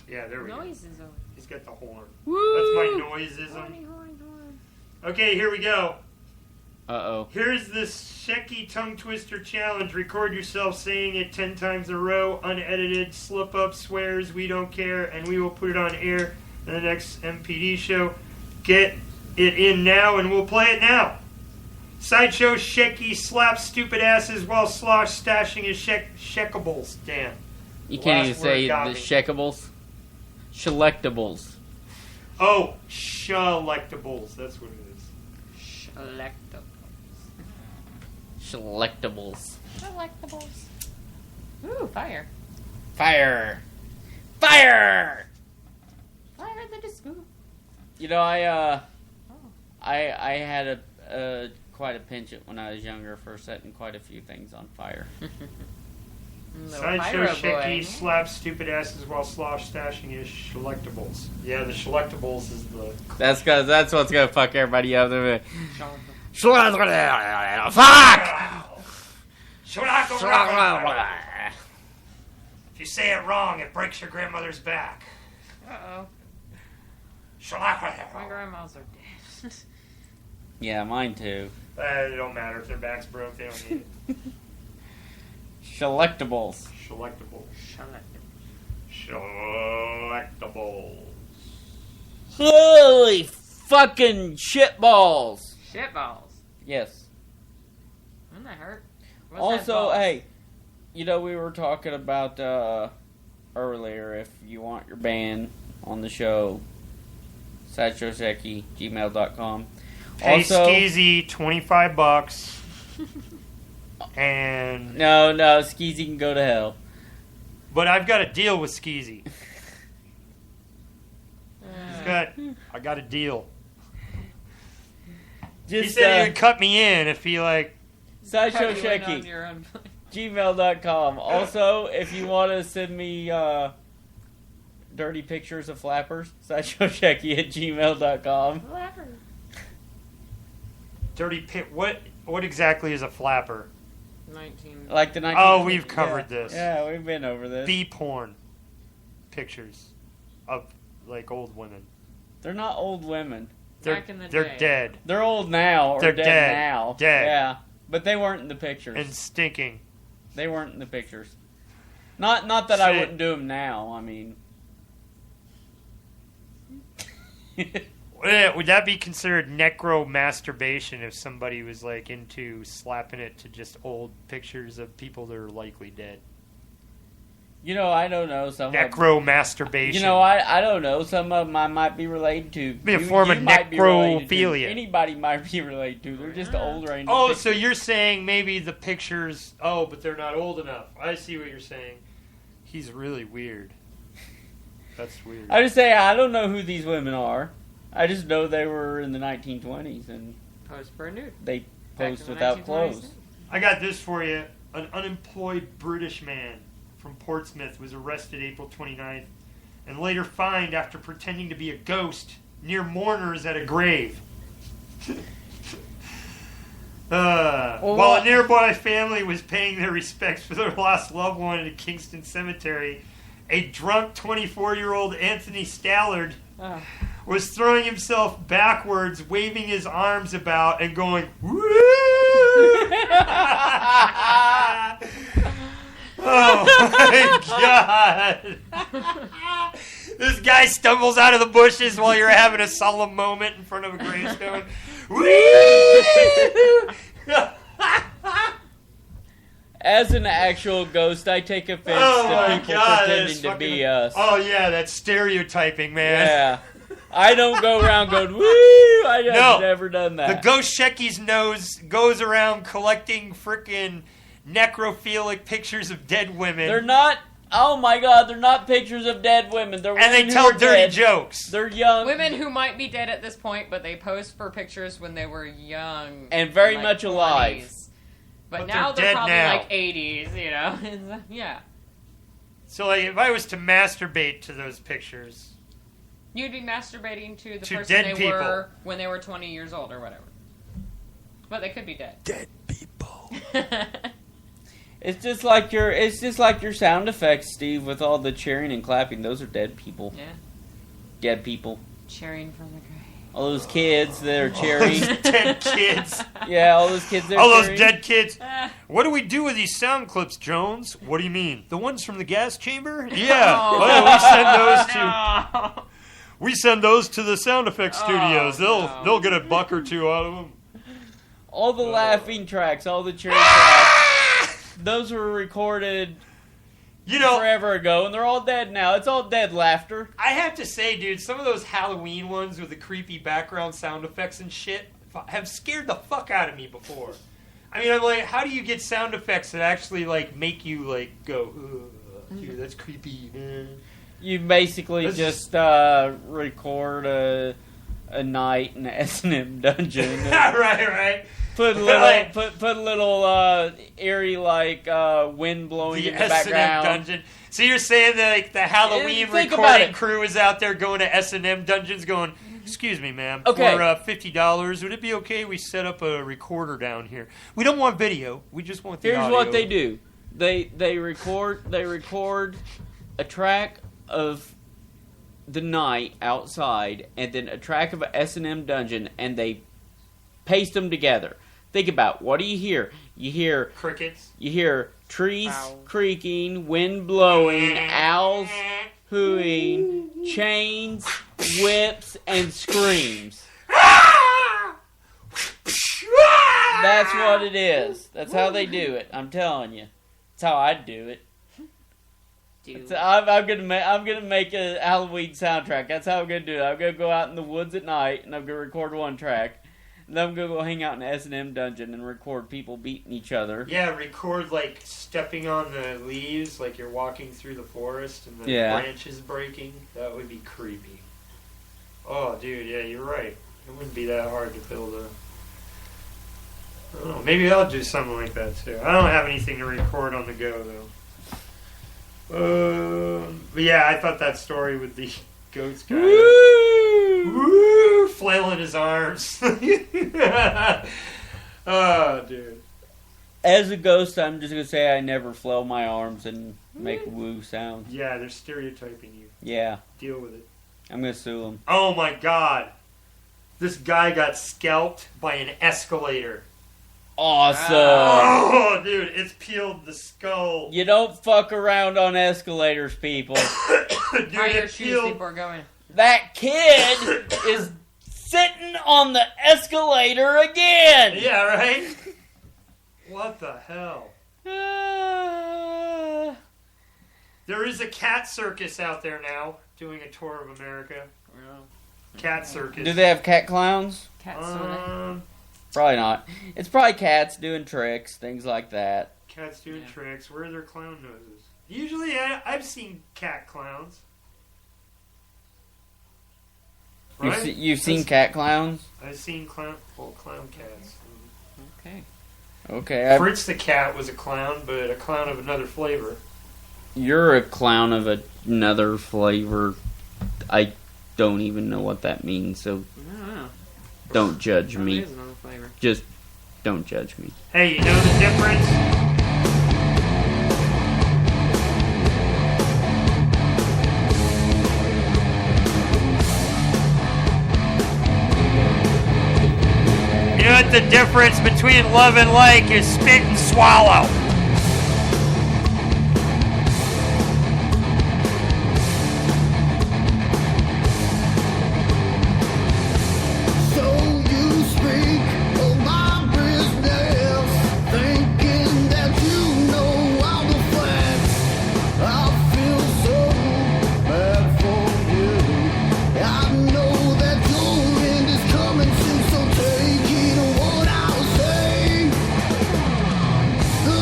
Yeah, there we go. He's got the horn. Woo! That's my noisism. Okay, here we go. Uh-oh. Here's this Shecky tongue twister challenge. Record yourself saying it 10 times in a row, unedited, slip up, swears, we don't care, and we will put it on air in the next MPD show. Get it in now, and we'll play it now. SideShow Shecky slaps stupid asses while Slosh stashing his sheckables. Damn. You can't even say the sheckables. Selectables. Oh, selectables. That's what it is. Selectables. Selectables. Ooh, fire. Fire! Fire! Fire the disco. You know, I had quite a penchant when I was younger for setting quite a few things on fire. SideShow Shecky slaps stupid asses while Slosh stashing his selectables. Yeah, the selectables is the... That's what's gonna fuck everybody up. Fuck! If you say it wrong, it breaks your grandmother's back. Uh-oh. My grandmas are dead. Yeah, mine too. It don't matter if their back's broke, they don't need it. Selectables. Selectables. Holy fucking shitballs. Shitballs. Yes. Doesn't that hurt? Also, hey, you know, we were talking about earlier, if you want your band on the show, SideShow Shecky, gmail.com. Hey, also, Skeezy, $25. And no, Skeezy can go to hell. But I've got a deal with Skeezy. I got a deal. He said he would cut me in if he SideShow Shecky, gmail.com. Also, if you want to send me dirty pictures of flappers, SideShow Shecky at gmail.com. Dirty pit. What exactly is a flapper? 19. Like the 19. Oh, we've covered this. Yeah, we've been over this. B-porn pictures of old women. They're not old women. Back in the they're day. dead. They're old now. Or They're dead now. Dead. Yeah, but they weren't in the pictures. And stinking. They weren't in the pictures. Not that I wouldn't do them now. I mean, would that be considered necro-masturbation if somebody was into slapping it to just old pictures of people that are likely dead? You know, I don't know. Some necro-masturbation. You know, I don't know. Some of them I might be related to. Be a form of necrophilia. Anybody might be related to. They're just older. Oh, so you're saying maybe the pictures... Oh, but they're not old enough. I see what you're saying. He's really weird. That's weird. I just say I don't know who these women are. I just know they were in the 1920s and posed for a nude. They posed without clothes. I got this for you. An unemployed British man from Portsmouth was arrested April 29th and later fined after pretending to be a ghost near mourners at a grave. While a nearby family was paying their respects for their lost loved one at Kingston Cemetery, a drunk 24-year-old Anthony Stallard was throwing himself backwards, waving his arms about, and going, woo! Oh my God! This guy stumbles out of the bushes while you're having a solemn moment in front of a gravestone. As an actual ghost, I take offense to people pretending to be us. Oh yeah, that's stereotyping, man. Yeah. I don't go around going, woo! I've never done that. The Ghost Shecky's nose goes around collecting frickin' necrophilic pictures of dead women. They're not Oh my God, they're not pictures of dead women. They're And they women tell who are dirty dead. jokes. They're young. Women who might be dead at this point, but they posed for pictures when they were young. And very like much alive. 20s. But But now they're they're dead probably now. like 80s, you know? Yeah. So, like, if I was to masturbate to those pictures, You'd be masturbating to the To person dead they people. were when they were 20 years old or whatever. But they could be dead. Dead people. It's just like your sound effects, Steve, with all the cheering and clapping. Those are dead people. Yeah. Dead people. Cheering from the grave. All those kids that are cheering. dead kids. Yeah, all those kids that are All those cheering. dead kids. What do we do with these sound clips, Jones? What do you mean? The ones from the gas chamber? Yeah. Oh. Well, we send those to the sound effects studios. They'll get $1 or $2 out of them. All the laughing tracks, all the cheering tracks. Those were recorded forever ago, and they're all dead now. It's all dead laughter. I have to say, dude, some of those Halloween ones with the creepy background sound effects and shit have scared the fuck out of me before. I mean, I'm like, how do you get sound effects that actually, like, make you, like, go, ugh, dude, that's creepy, man. You basically just record a night in the S&M dungeon. right. Put a little, put a little eerie like wind blowing in the background. dungeon. So you're saying that like the Halloween Think about recording it. crew is out there going to S&M dungeons, going, "Excuse me, ma'am, Okay. for $50, would it be okay we set up a recorder down here? We don't want video. We just want the Here's audio." what they do. They record a track of the night outside, and then a track of an S&M dungeon, and they paste them together. Think about, what do you hear? You hear crickets. You hear trees creaking, wind blowing, owls hooting, chains, whips, and screams. That's what it is. That's how they do it. I'm telling you. That's how I'd do it. I'm gonna make a Halloween soundtrack. That's how I'm gonna do it. I'm gonna go out in the woods at night, and I'm gonna record one track. And then I'm gonna go hang out in the S&M dungeon and record people beating each other. Yeah, record like stepping on the leaves, like you're walking through the forest and the branches breaking. That would be creepy. Oh, dude, yeah, you're right. It wouldn't be that hard to build a... I don't know, maybe I'll do something like that too. I don't have anything to record on the go though. But yeah, I thought that story with the ghost guy. Woo! Flailing his arms. Oh, dude. As a ghost, I'm just gonna say I never flail my arms and make woo sounds. Yeah, they're stereotyping you. Yeah. Deal with it. I'm gonna sue them. Oh my god. This guy got scalped by an escalator. Awesome. Oh, dude, it's peeled the skull. You don't fuck around on escalators, people. Dude, Tie your it shoes peeled. before going. That kid is sitting on the escalator again. Yeah, right? What the hell? There is a cat circus out there now doing a tour of America. Cat circus. Do they have cat clowns? Cat soda. Probably not. It's probably cats doing tricks, things like that. Cats doing tricks. Where are their clown noses? Usually, I've seen cat clowns. Right? You've seen cat clowns? I've seen clown cats. Okay. Okay. Fritz the cat was a clown, but a clown of another flavor. You're a clown of another flavor. I don't even know what that means, so don't judge me. Is another flavor. Just don't judge me. Hey, you know the difference? You know what the difference between love and like is? Spit and swallow. So you speak of my business, thinking that you know all the facts. I feel so bad for you. I know that your end is coming soon, so take it what I'll say. The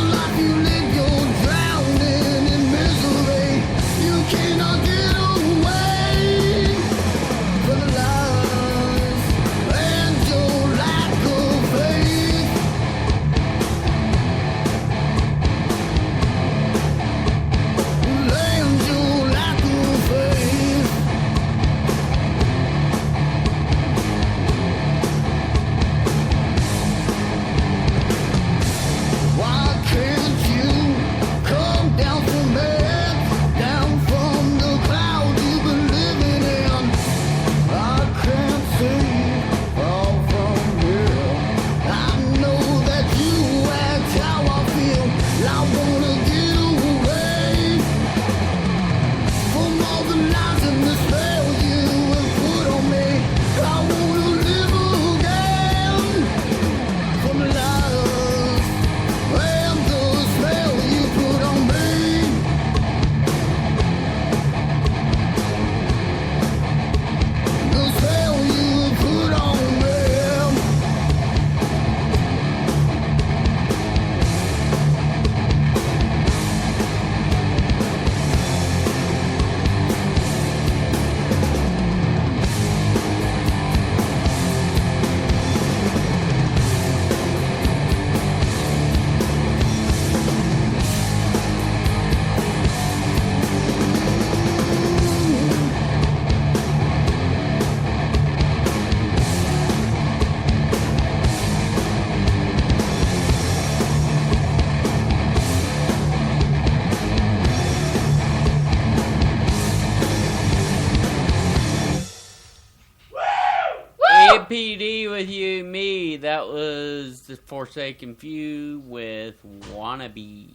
MPD with you and me. That was the Forsaken Few with Wannabe.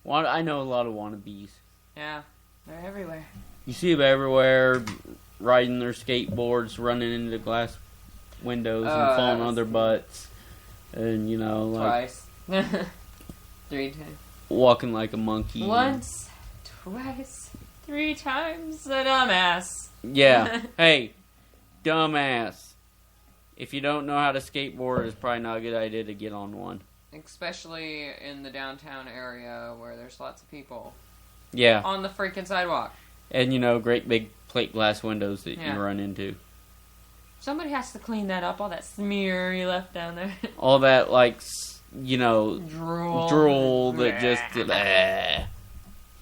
I know a lot of wannabes. Yeah, they're everywhere. You see them everywhere, riding their skateboards, running into glass windows and falling on their butts. And, you know, like... Twice. 3 times. Walking like a monkey. Once, twice, 3 times, the dumbass. Yeah. Hey, dumbass. If you don't know how to skateboard, it's probably not a good idea to get on one. Especially in the downtown area where there's lots of people. Yeah. On the freaking sidewalk. And, you know, great big plate glass windows that you run into. Somebody has to clean that up, all that smear you left down there. All that, like, you know, drool that just,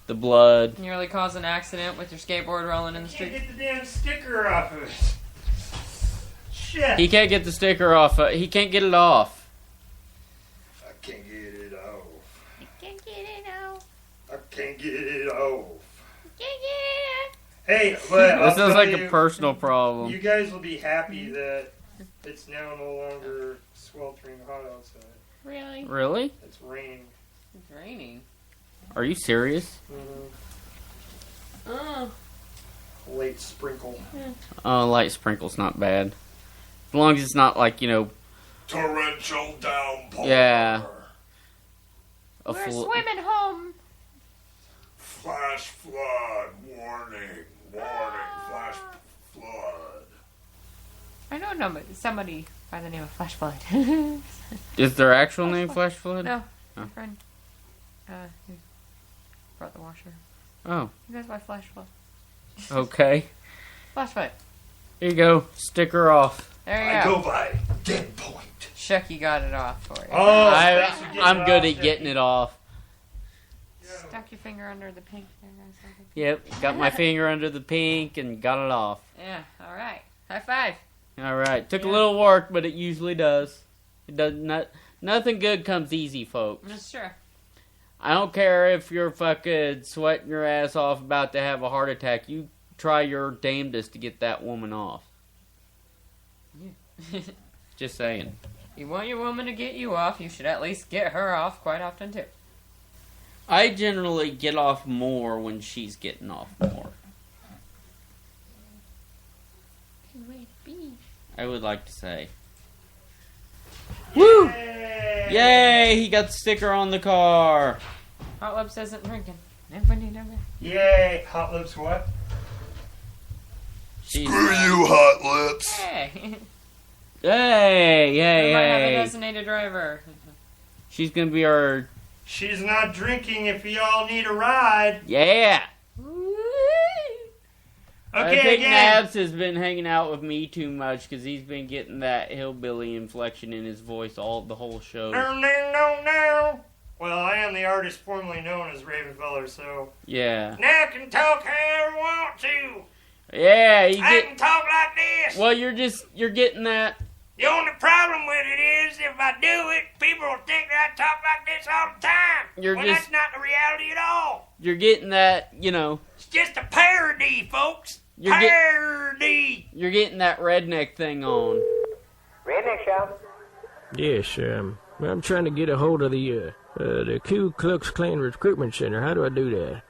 the blood. Nearly caused an accident with your skateboard rolling in the street. Can't get the damn sticker off of it. Shit. He can't get the sticker off. He can't get it off. I can't get it off. Can't get it off. I can't get it off. Can't get it off. Hey, but This sounds like a personal problem. You guys will be happy that it's now no longer sweltering hot outside. Really? Really? It's raining. It's raining. Are you serious? Oh. Late sprinkle. Oh, light sprinkle's not bad. As long as it's not like, you know... Torrential downpour. Yeah. We're swimming home. Flash flood. Warning. Flash flood. I know somebody by the name of Flash Flood. Is their actual name Flash Flood? No. Oh. My friend. Who brought the washer. Oh. He goes by Flash Flood. Okay. Flash Flood. Here you go. Sticker off. There you I go. go by Dead Point. Shecky got it off for you. Oh, I'm good at getting it off. Stuck your finger under the pink there, guys. Yep. Got my finger under the pink and got it off. Yeah, alright. High five. Alright. Took a little work, but it usually does. It does not. Nothing good comes easy, folks. That's true. I don't care if you're fucking sweating your ass off about to have a heart attack. You try your damnedest to get that woman off. Yeah. Just saying. You want your woman to get you off, you should at least get her off quite often too. I generally get off more when she's getting off more. Good way to be. I would like to say. Woo! Yay! He got the sticker on the car. Hot Lips isn't drinking. Yay! Hot Lips what? Screw you, Hot Lips. Hey. Hey! We might have a designated driver. She's gonna be our... She's not drinking if y'all need a ride. Yeah! Okay, I think again. Nabz has been hanging out with me too much because he's been getting that hillbilly inflection in his voice the whole show. No. Well, I am the artist formerly known as Ravenfeller, so... Yeah. Now I can talk however I want to. Yeah, I can talk like this. Well, you're getting that... The only problem with it is if I do it, people will think that I talk like this all the time. That's not the reality at all. You're getting that, you know... It's just a parody, folks. You're You're getting that redneck thing on. Redneck show. Yes, I'm trying to get a hold of the Ku Klux Klan Recruitment Center. How do I do that?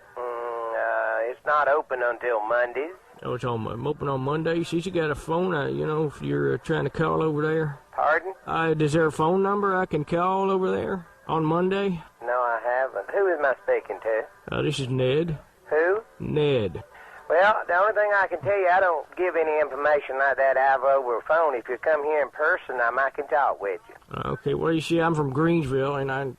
It's not open until Mondays. Oh, it's open on Monday. See, you got a phone, if you're trying to call over there. Pardon? Is there a phone number I can call over there on Monday? No, I haven't. Who am I speaking to? This is Ned. Who? Ned. Well, the only thing I can tell you, I don't give any information like that out over a phone. If you come here in person, I can talk with you. Okay, well, you see, I'm from Greensville, and I,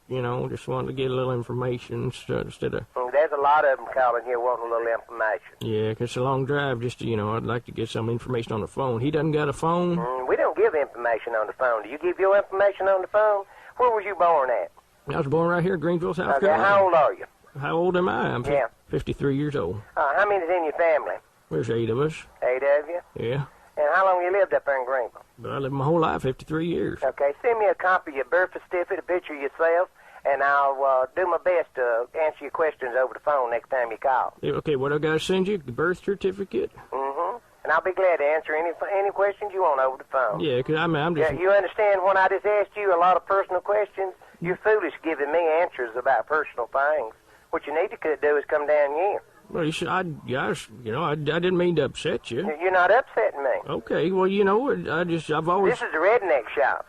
just wanted to get a little information instead of... There's a lot of them calling here wanting a little information. Yeah, 'cause it's a long drive. Just, I'd like to get some information on the phone. He doesn't got a phone? We don't give information on the phone. Do you give your information on the phone? Where was you born at? I was born right here in Greensville, South Okay, Carolina. how old are you? How old am I? I'm Yeah. 53 years old. How many's in your family? There's 8 of us. 8 of you? Yeah. And how long you lived up there in Greenville? But I lived my whole life, 53 years. Okay, send me a copy of your birth certificate, a picture of yourself, and I'll do my best to answer your questions over the phone next time you call. Okay, what I got to send you? The birth certificate? Mm-hmm. And I'll be glad to answer any questions you want over the phone. Yeah, because I'm just... Yeah, you understand when I just asked you a lot of personal questions? You're foolish giving me answers about personal things. What you need to do is come down here. Well, I didn't mean to upset you. You're not upsetting me. Okay, well, you know, I've always... This is the redneck shop.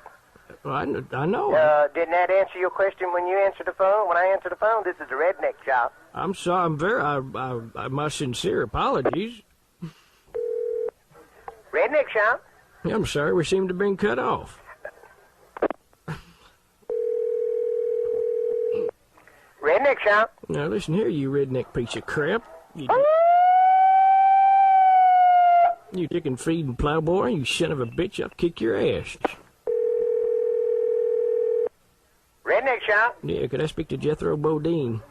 Well, I know. Didn't that answer your question when you answered the phone? When I answered the phone, this is the redneck shop. I'm sorry. My sincere apologies. Redneck shop? I'm sorry, we seem to have been cut off. Redneck shop? Now, listen here, you redneck piece of crap. You chicken feeding plowboy, you son of a bitch, I'll kick your ass. Redneck shop? Yeah, could I speak to Jethro Bodine?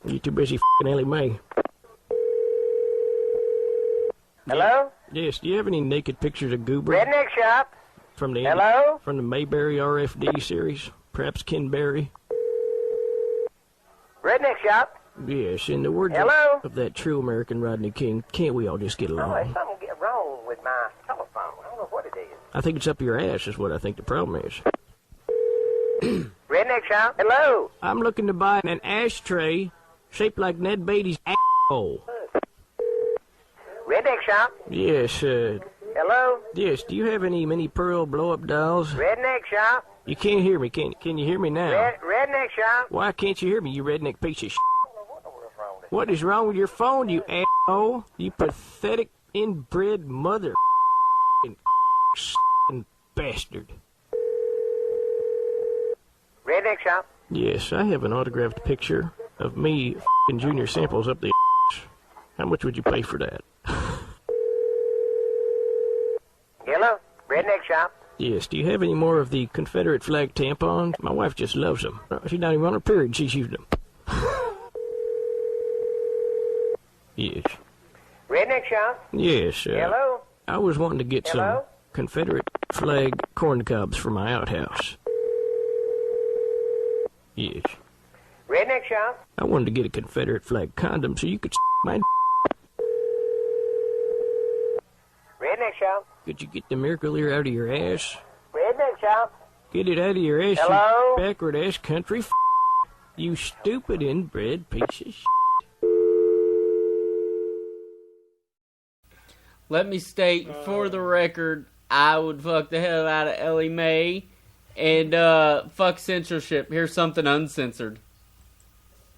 You too busy f***ing Ellie Mae. Hello? Yes, do you have any naked pictures of Goober? Redneck shop? Hello? From the Mayberry RFD series? Perhaps Ken Berry? Redneck shop? Yes, in the words of that true American Rodney King, can't we all just get along? There's something wrong with my telephone. I don't know what it is. I think it's up your ass is what I think the problem is. Redneck shop? Hello? I'm looking to buy an ashtray shaped like Ned Beatty's asshole. Redneck shop? Yes, Hello? Yes, do you have any mini pearl blow-up dolls? Redneck shop? You can't hear me, can you hear me now? Redneck shop? Why can't you hear me, you redneck piece of shit? What is wrong with your phone, you asshole? You pathetic, inbred mother bastard. Redneck shop? Yes, I have an autographed picture of me f***ing Junior Samples up the How much would you pay for that? Hello? Redneck shop? Yes, do you have any more of the Confederate flag tampons? My wife just loves them. She's not even on her period, she's using them. Yes. Redneck shop? Yes, Hello? I was wanting to get some Confederate flag corn cobs for my outhouse. Yes. Redneck shop? I wanted to get a Confederate flag condom so you could my Redneck shop? Could you get the miracle ear out of your ass? Redneck shop? Get it out of your ass, Hello? you backward ass country you stupid inbred piece of shit. Let me state for the record, I would fuck the hell out of Ellie Mae and fuck censorship. Here's something uncensored.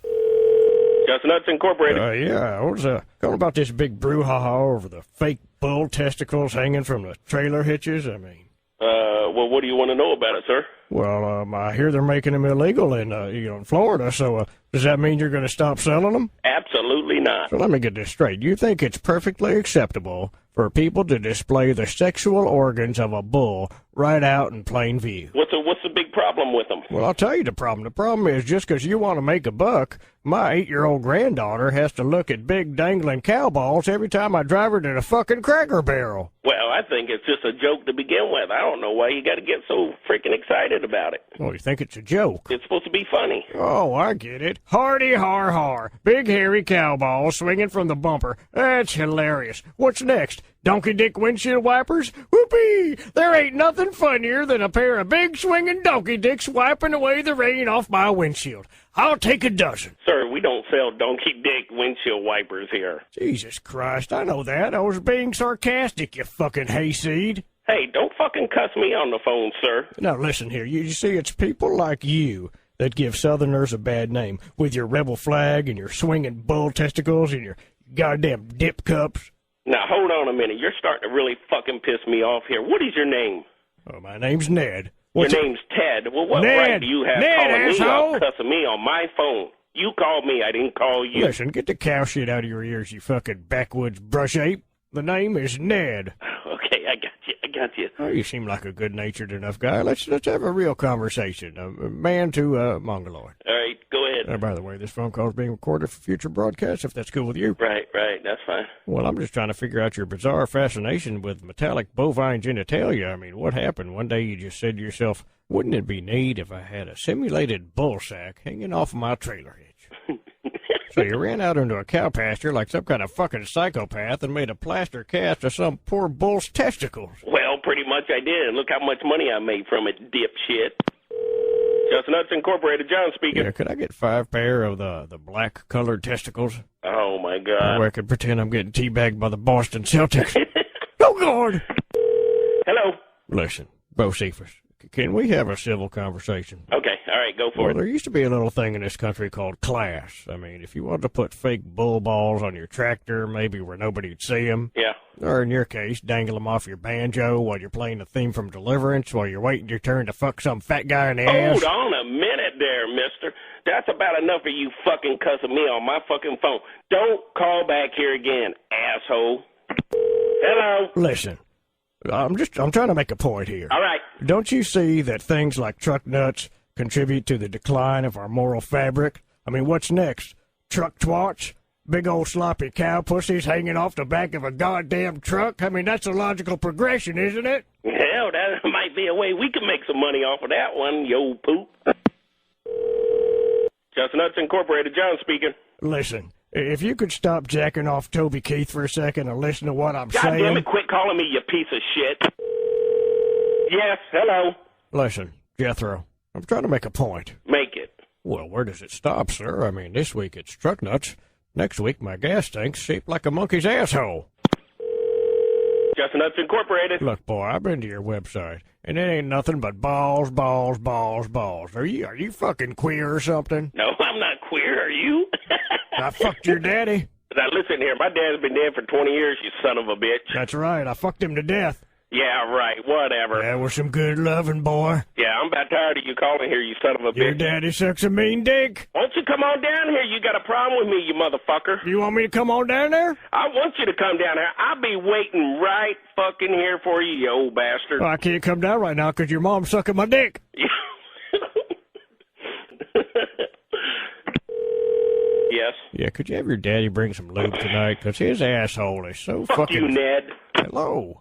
Just Nuts Incorporated. Yeah, I was calling about this big brouhaha over the fake bull testicles hanging from the trailer hitches. I mean, well, what do you want to know about it, sir? well, I hear they're making them illegal in Florida. So does that mean you're going to stop selling them? Absolutely not. So let me get this straight. You think it's perfectly acceptable for people to display the sexual organs of a bull right out in plain view? What's the big problem with them? Well, I'll tell you the problem. The problem is just because you want to make a buck, my 8-year-old granddaughter has to look at big dangling cow balls every time I drive her to the fucking Cracker Barrel. Well, I think it's just a joke to begin with. I don't know why you got to get so freaking excited about it. Oh, you think it's a joke? It's supposed to be funny. Oh, I get it. Hardy har har. Big hairy cow balls swinging from the bumper. That's hilarious. What's next? Donkey dick windshield wipers? Whoopee! There ain't nothing funnier than a pair of big swinging donkey dicks wiping away the rain off my windshield. I'll take a dozen. Sir, we don't sell donkey dick windshield wipers here. Jesus Christ, I know that. I was being sarcastic, you fucking hayseed. Hey, don't fucking cuss me on the phone, sir. Now listen here, you see, it's people like you that give Southerners a bad name with your rebel flag and your swinging bull testicles and your goddamn dip cups. Now, hold on a minute. You're starting to really fucking piss me off here. What is your name? Oh, my name's Ned. Your name's Ted. Well, what Ned, right do you have Ned, calling asshole. me out, cussing me on my phone? You called me. I didn't call you. Listen, get the cow shit out of your ears, you fucking backwoods brush ape. The name is Ned. Okay, I got you. Oh, you seem like a good-natured enough guy. Let's have a real conversation. A man to Mongoloid. All right, go ahead. By the way, this phone call is being recorded for future broadcasts, if that's cool with you. Right, that's fine. Well, I'm just trying to figure out your bizarre fascination with metallic bovine genitalia. I mean, what happened? One day you just said to yourself, wouldn't it be neat if I had a simulated bull sack hanging off my trailer hitch? So you ran out into a cow pasture like some kind of fucking psychopath and made a plaster cast of some poor bull's testicles. Well, pretty much I did. Look how much money I made from it, dipshit. Just Nuts Incorporated, John speaking. Yeah, could I get 5 pair of the black-colored testicles? Oh, my That God. way I could pretend I'm getting teabagged by the Boston Celtics. Oh, God! Hello. Listen, Bo Cephas, can we have a civil conversation? Okay, all right, go for Well, it. there used to be a little thing in this country called class. I mean, if you wanted to put fake bull balls on your tractor, maybe where nobody'd see them. Yeah. Or in your case, dangle them off your banjo while you're playing the theme from Deliverance while you're waiting your turn to fuck some fat guy in the ass. Hold on a minute there, mister. That's about enough of you fucking cussing me on my fucking phone. Don't call back here again, asshole. Hello? Listen, I'm trying to make a point here. All right. Don't you see that things like truck nuts contribute to the decline of our moral fabric? I mean, what's next? Truck twats? Big old sloppy cow pussies hanging off the back of a goddamn truck? I mean, that's a logical progression, isn't it? Hell, that might be a way we can make some money off of that one, you old poop. Just Nuts Incorporated, John speaking. Listen, if you could stop jacking off Toby Keith for a second and listen to what I'm God saying. damn it, quit calling me, you piece of shit. Yes, hello. Listen, Jethro, I'm trying to make a point. Make it. Well, where does it stop, sir? I mean, this week it's truck nuts. Next week, my gas tank's shaped like a monkey's asshole. Just Nuts Incorporated. Look, boy, I've been to your website, and it ain't nothing but balls, balls, balls, balls. Are you fucking queer or something? No, I'm not queer, are you? I fucked your daddy. Now, listen here, my dad's been dead for 20 years, you son of a bitch. That's right, I fucked him to death. Yeah, right, whatever. That was some good loving, boy. Yeah, I'm about tired of you calling here, you son of a Your bitch. daddy sucks a mean dick. Why don't you come on down here? You got a problem with me, you motherfucker. You want me to come on down there? I want you to come down here. I'll be waiting right fucking here for you, you old bastard. Well, I can't come down right now because your mom's sucking my dick. Yes? Yeah, could you have your daddy bring some lube tonight? Because his asshole is so Fuck fucking... you, Ned. Hello.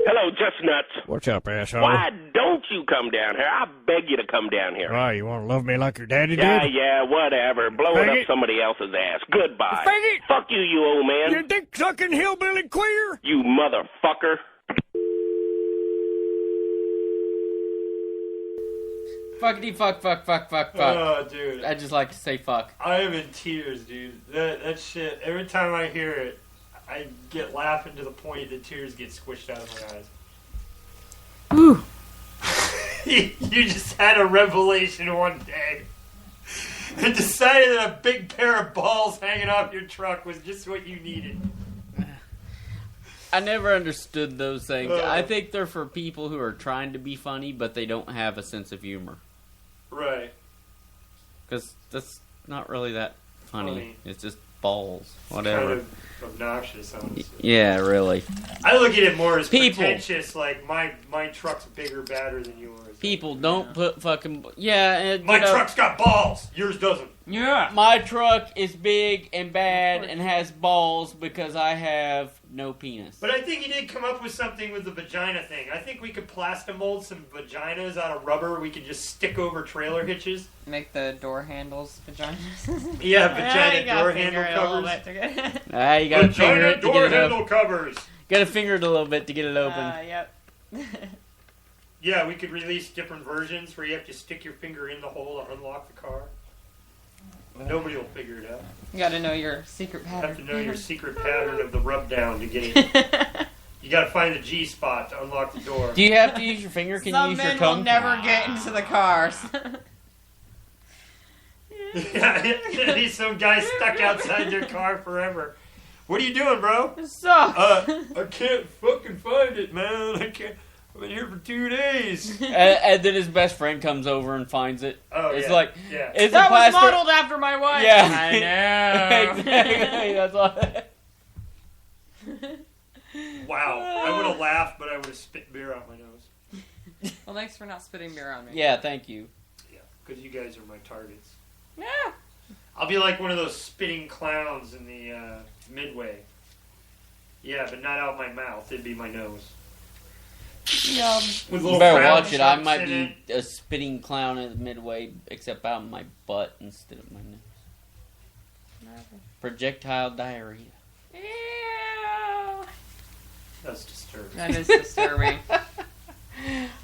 Hello, Just Nuts. What's up, asshole? Why don't you come down here? I beg you to come down here. Why, you want to love me like your daddy Yeah, did? yeah, whatever. Blow it up Faggot. somebody else's ass. Goodbye. Faggot. Fuck you, you old man. You dick-sucking hillbilly queer? You motherfucker. Fuckity fuck. Oh, dude. I just like to say fuck. I am in tears, dude. That shit, every time I hear it, I get laughing to the point that tears get squished out of my eyes. Whew. You just had a revelation one day and decided that a big pair of balls hanging off your truck was just what you needed. I never understood those things. I think they're for people who are trying to be funny, but they don't have a sense of humor. Right. Because that's not really that funny. Funny. It's just balls. Whatever. Kind of obnoxious, honestly. Yeah, really. I look at it more as People. pretentious, like my truck's bigger, badder than yours. People don't put fucking... Yeah, and, My you know, truck's got balls. Yours doesn't. Yeah. My truck is big and bad and has balls because I have no penis. But I think he did come up with something with the vagina thing. I think we could plastomold some vaginas out of rubber we could just stick over trailer hitches. Make the door handles vaginas. Yeah, vagina you gotta door finger handle it a little covers. bit to get- You gotta finger Vagina it to door get it handle open. covers. Gotta finger it a little bit to get it open. Yep. Yeah, we could release different versions where you have to stick your finger in the hole to unlock the car. Nobody will figure it out. You gotta know your secret You pattern. have to know your secret pattern of the rub down to get it. You gotta find the G spot to unlock the door. Do you have to use your finger? Can Some you use your men tongue? will never get into the cars. Yeah, some guy stuck outside their car forever. What are you doing, bro? Sucks. I can't fucking find it, man. I can't. I've been here for 2 days. And then his best friend comes over and finds it. Oh, it's yeah. like, Yeah. it's That a was plaster. modeled after my wife. Yeah, I know. exactly. That's all. Wow. I would have laughed, but I would have spit beer out my nose. Well, thanks for not spitting beer on me. Yeah, thank you. Yeah, because you guys are my targets. Yeah. I'll be like one of those spitting clowns in the Midway. Yeah, but not out my mouth. It'd be my nose. Yum. With You little better brown watch it. I chunks might in be it. a spitting clown at the Midway, except out my butt instead of my nose. Projectile diarrhea. Ew. That's disturbing. That is disturbing.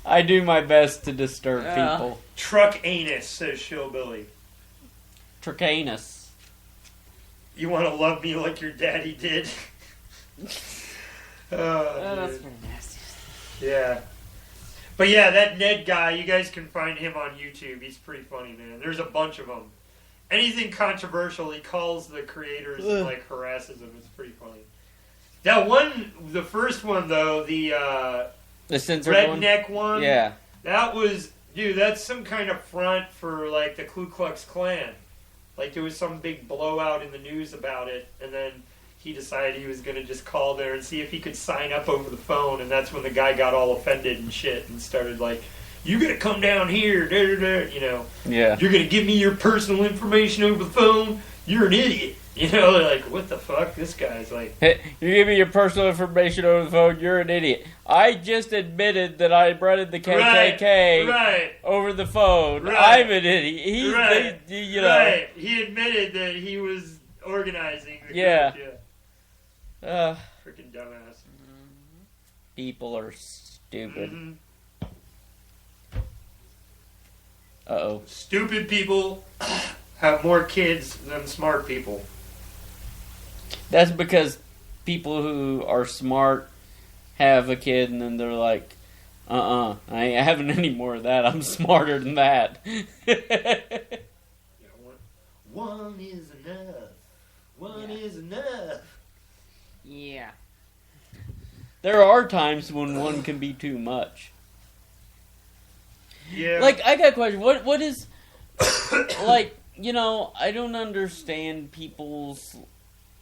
I do my best to disturb people. Truck anus, says Showbilly. Trucanus. You want to love me like your daddy did? That's pretty nasty. Yeah. But yeah, that Ned guy, you guys can find him on YouTube. He's pretty funny, man. There's a bunch of them. Anything controversial, he calls the creators and like harasses them. It's pretty funny. That one, the first one though, the censored redneck one. Yeah. That was, dude, that's some kind of front for like the Ku Klux Klan. Like there was some big blowout in the news about it, and then he decided he was going to just call there and see if he could sign up over the phone, and that's when the guy got all offended and shit and started like, you got to come down here, you know. Yeah. You're going to give me your personal information over the phone? You're an idiot. You know, they're like, what the fuck? This guy's like... Hey, you give me your personal information over the phone, you're an idiot. I just admitted that I bred the KKK over the phone. I'm an idiot. He's you know. Right. He admitted that he was organizing the group. Yeah. Freaking dumbass. People are stupid. Mm-hmm. Uh-oh. Stupid people have more kids than smart people. That's because people who are smart have a kid and then they're like, I ain't having any more of that. I'm smarter than that. One is enough. One is enough. Yeah. There are times when one can be too much. Yeah. Like, I got a question. What is... like, you know, I don't understand people's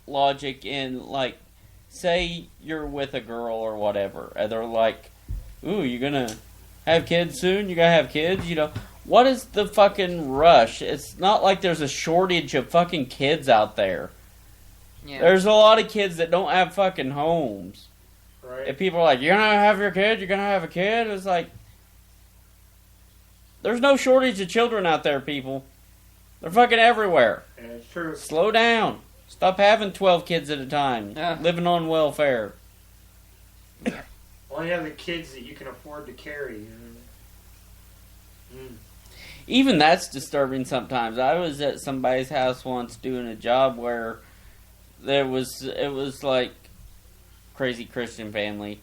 logic in, like, say you're with a girl or whatever, and they're like, ooh, you gonna have kids soon? You gotta have kids? You know, what is the fucking rush? It's not like there's a shortage of fucking kids out there. Yeah. There's a lot of kids that don't have fucking homes. Right. And people are like, you're gonna have your kid? You're gonna have a kid? It's like, there's no shortage of children out there, people. They're fucking everywhere. Yeah, it's true. Slow down. Stop having 12 kids at a time. Living on welfare. Only have the kids that you can afford to carry. Even that's disturbing sometimes. I was at somebody's house once doing a job where it was like crazy Christian family.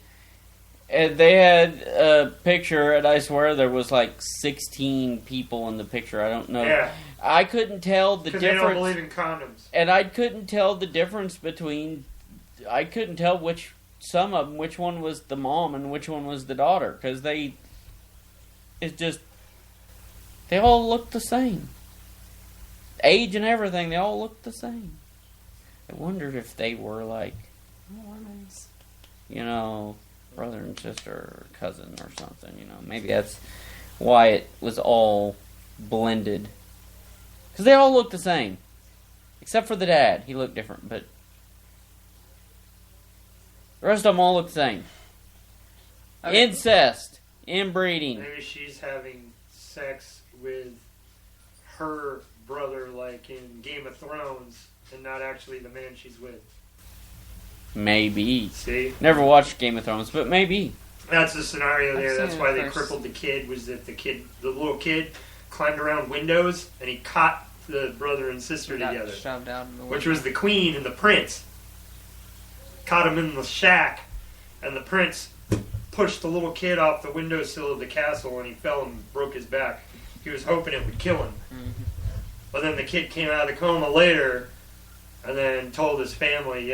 And they had a picture, and I swear there was like 16 people in the picture. I don't know. Yeah. I couldn't tell the difference. Because they don't believe in condoms. And I couldn't tell the difference between... I couldn't tell which one was the mom and which one was the daughter. Because they all looked the same. Age and everything, they all looked the same. I wondered if they were like... Mormons. You know... brother and sister or cousin or something, you know. Maybe that's why it was all blended. Because they all look the same. Except for the dad. He looked different, but... the rest of them all look the same. Okay. Incest. Inbreeding. Maybe she's having sex with her brother like in Game of Thrones and not actually the man she's with. Maybe. See? Never watched Game of Thrones, but maybe. That's the scenario there. That's why they first. crippled the kid, was that the little kid climbed around windows and he caught the brother and sister together. Shoved out in the which was the queen and the prince. Caught him in the shack, and the prince pushed the little kid off the windowsill of the castle and he fell and broke his back. He was hoping it would kill him. Mm-hmm. But then the kid came out of the coma later and then told his family,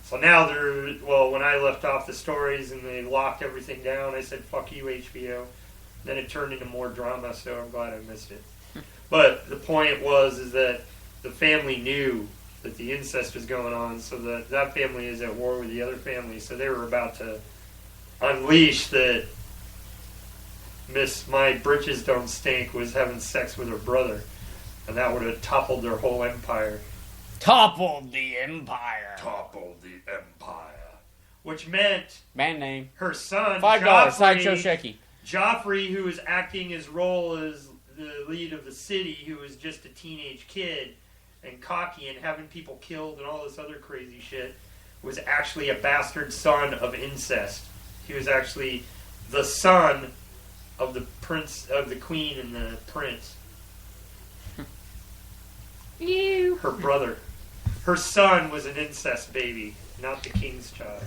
so now when I left off the stories and they locked everything down, I said, fuck you, HBO. Then it turned into more drama, so I'm glad I missed it. But the point is that the family knew that the incest was going on, so that family is at war with the other family, so they were about to unleash that Miss My Britches Don't Stink was having sex with her brother, and that would have toppled their whole empire. Toppled the empire. Toppled the empire. Which meant... band name. Her son, $5, SideShow Shecky. Joffrey, who was acting his role as the lead of the city, who was just a teenage kid, and cocky and having people killed and all this other crazy shit was actually a bastard son of incest. He was actually the son of the prince, of the queen and the prince. Ew. Her brother. Her son was an incest baby, not the king's child.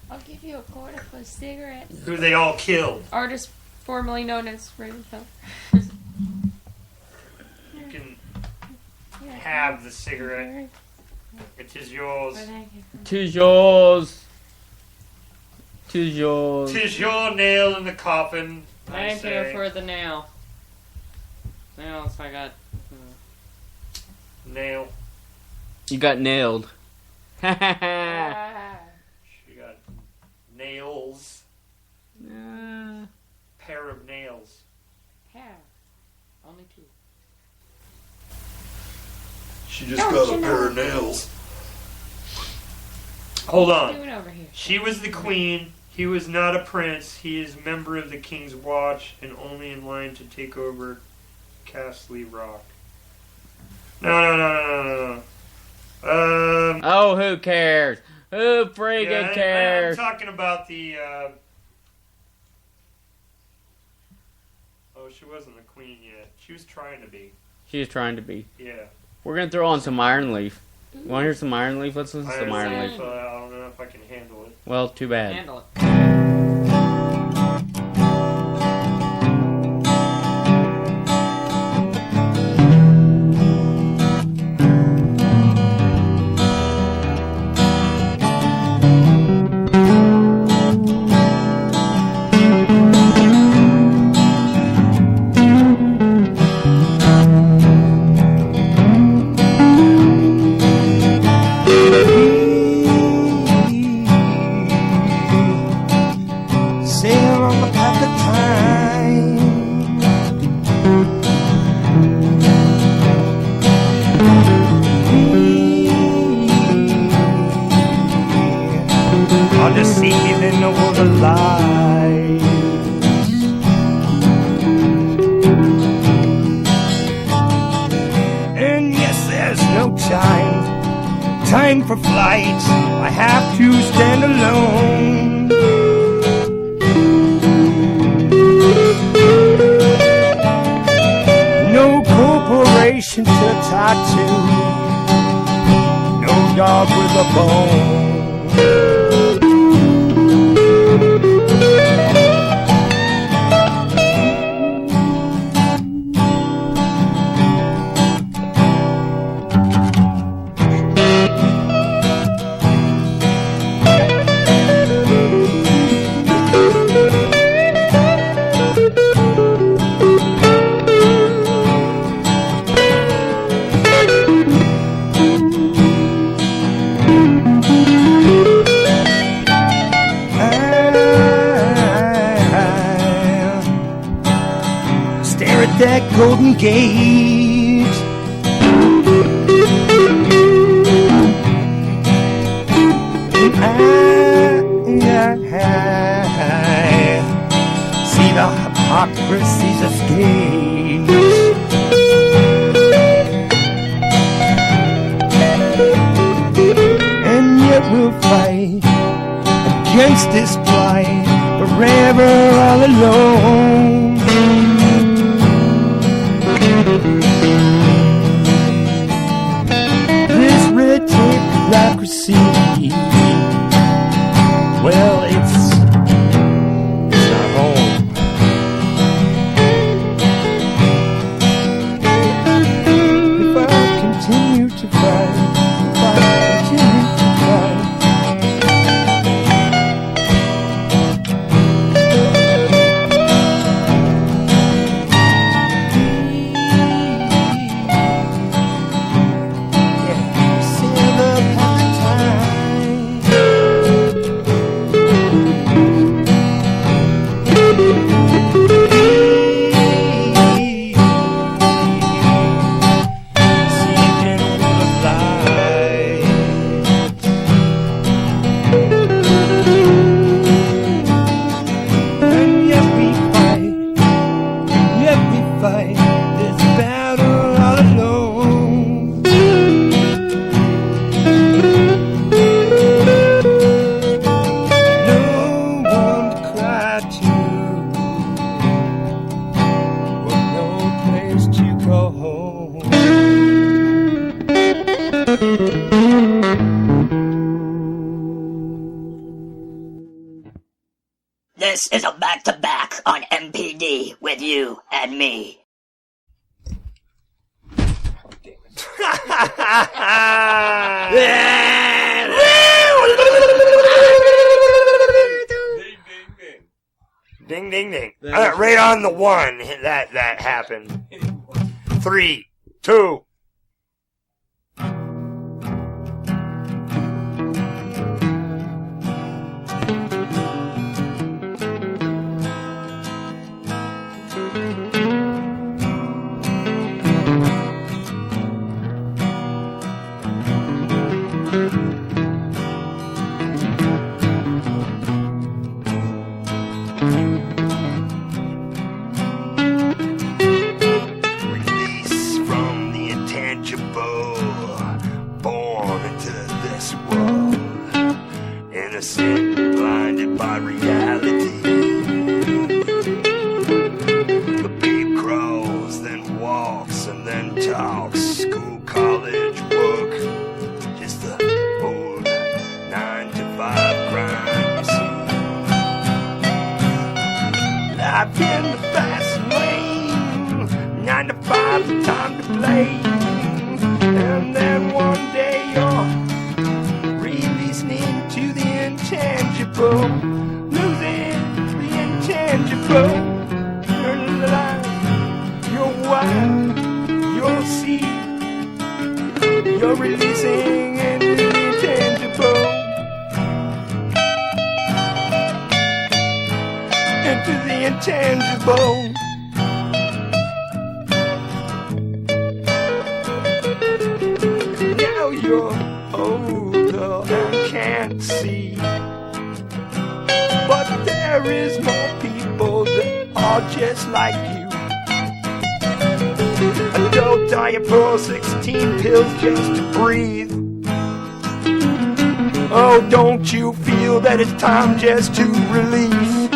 I'll give you a quarter for a cigarette. Who they all killed. Artist formerly known as Ravenfell. You can have the cigarette. It is yours. Tis yours. Tis yours. Tis your nail in the coffin. I Thank say. you for the nail. Nails, I got. Nail. You got nailed. She got nails. Pair of nails. Hair. Only two. She just got a pair of nails. Hold What on. are you doing over here? She was the queen. He was not a prince. He is member of the King's Watch and only in line to take over Castle Rock. No. Oh, who cares? Who friggin' Yeah, I'm cares? talking about the. Oh, she wasn't the queen yet. She was trying to be. She was trying to be. Yeah. We're gonna throw on some Iron Leaf. You wanna hear some Iron Leaf? Let's listen to some Iron Leaf. I don't know if I can handle it. Well, too bad. Handle it. Sail on the path of time. I'll just see it in the world of light. And yes, there's no time for flight. I have to stand alone. No corporation to tattoo. No dog with a bone. Stare at that golden gate. I see the hypocrisies of stage. And yet we'll fight against this plight forever all alone. This red tape bureaucracy, well, it's our home. If I continue to fight, if I continue to fight, see it in a world of light. This is a back-to-back on MPD with you and me. Ding, ding, ding. Right on the one that happened. 3, 2. Release from the intangible, born into this world, innocent, blinded by reality. The babe crawls, then walks, and then talks. School, college, work, just the old 9-to-5 grind, you see. Life in the fast lane, 9 to 5, the time to play. And then one day you're releasing into the intangible, losing the intangible. Your life, your wife, your seed, you're releasing into the intangible, into the intangible. Now you're older and can't see, but there is more people that are just like you. Adult diaper, 16 pills just to breathe. Oh, don't you feel that it's time just to release?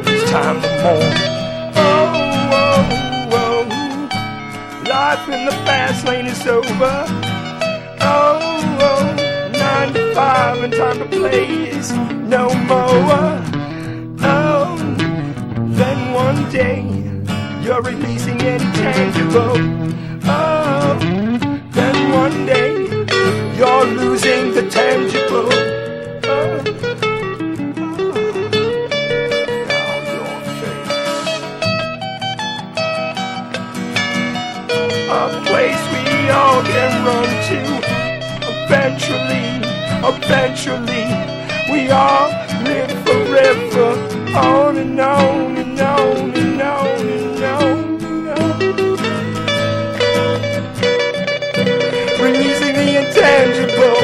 It's time to mourn. Oh, life in the fast lane is over. Oh, 9 to 5 and time to play is no more. Oh, then one day you're releasing intangible. Oh, then one day you're losing the tangible. Oh, your face. A place we all can run to. Eventually, we all live forever. On and on and on and on and on and on. Releasing the intangible.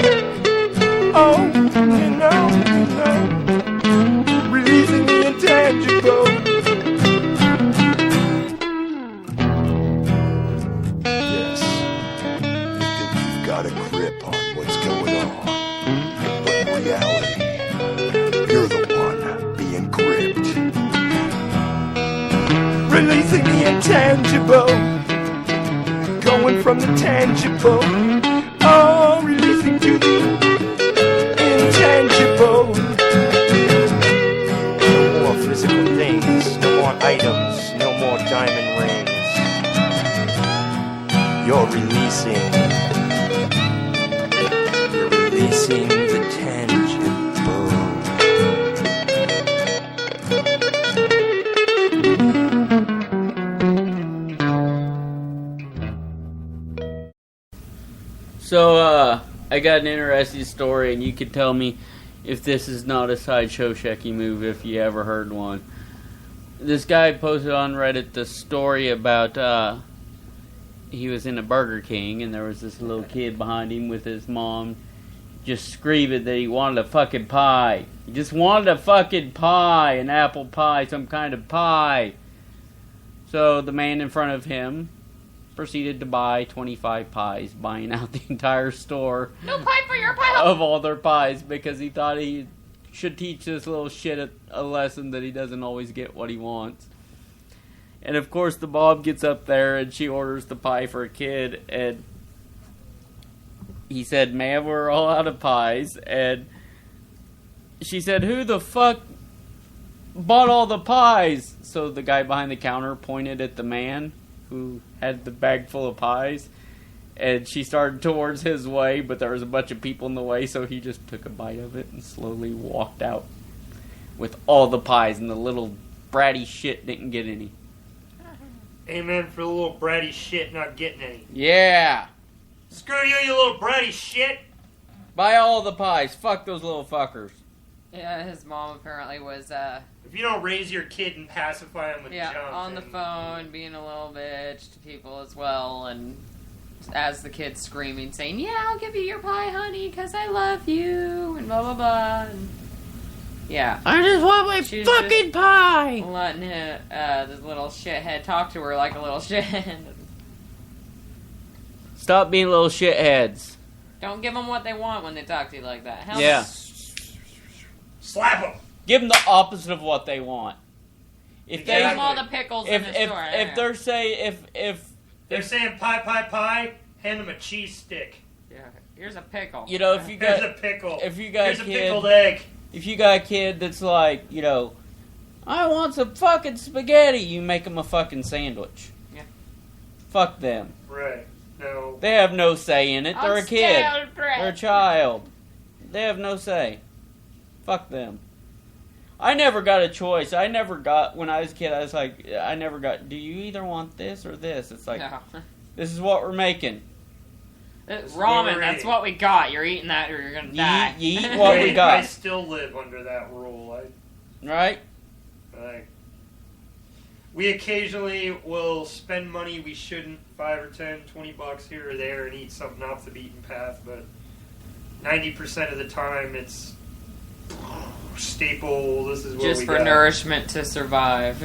Oh, and on and on. Releasing the intangible. Yes, you think you've got a grip on what's going on, but in reality, you're the one being gripped. Releasing the intangible, going from the tangible. Oh, releasing to the intangible. No more physical things, no more items, no more diamond rings. You're releasing the tangible. So, I got an interesting story, and you could tell me if this is not a SideShow Shecky move, if you ever heard one. This guy posted on Reddit the story about, he was in a Burger King, and there was this little kid behind him with his mom just screaming that he wanted a fucking pie. He just wanted a fucking pie, an apple pie, some kind of pie. So the man in front of him proceeded to buy 25 pies, buying out the entire store. No pie for your pie. Of all their pies, because he thought he should teach this little shit a lesson that he doesn't always get what he wants. And of course the mom gets up there and she orders the pie for a kid, and he said, "Ma'am, we're all out of pies." And she said, "Who the fuck bought all the pies. So the guy behind the counter pointed at the man who had the bag full of pies. And she started towards his way, but there was a bunch of people in the way, so he just took a bite of it and slowly walked out with all the pies, and the little bratty shit didn't get any. Amen for the little bratty shit not getting any. Yeah! Screw you, you little bratty shit! Buy all the pies. Fuck those little fuckers. Yeah, his mom apparently was, If you don't raise your kid and pacify him with junk, on the phone, being a little bitch to people as well, and as the kid's screaming, saying, yeah, I'll give you your pie, honey, because I love you, and blah, blah, blah. And yeah. I just want my fucking pie! Letting this little shithead talk to her like a little shithead. Stop being little shitheads. Don't give them what they want when they talk to you like that. Hell Yeah. Slap them! Give them the opposite of what they want. If Give them all the pickles in the store. If they're saying, if they're saying pie, pie, pie, hand them a cheese stick. Yeah, here's a pickle. You know, if you got here's a pickle. If you got here's a a kid, pickled egg. If you got a kid that's like, you know, I want some fucking spaghetti, you make them a fucking sandwich. Yeah. Fuck them. Right. No. They have no say in it. They're a kid. Bread. They're a child. They have no say. Fuck them. I never got a choice. I never got, when I was a kid, I was like, I never got, do you either want this or this? It's like, No. This is what we're making. Ramen, that's what we got. You're eating that or you're gonna die. You eat what we got. I still live under that rule. Right? We occasionally will spend money we shouldn't, $5 or $10, $20 here or there, and eat something off the beaten path, but 90% of the time it's staple, this is what just we for got. nourishment to survive.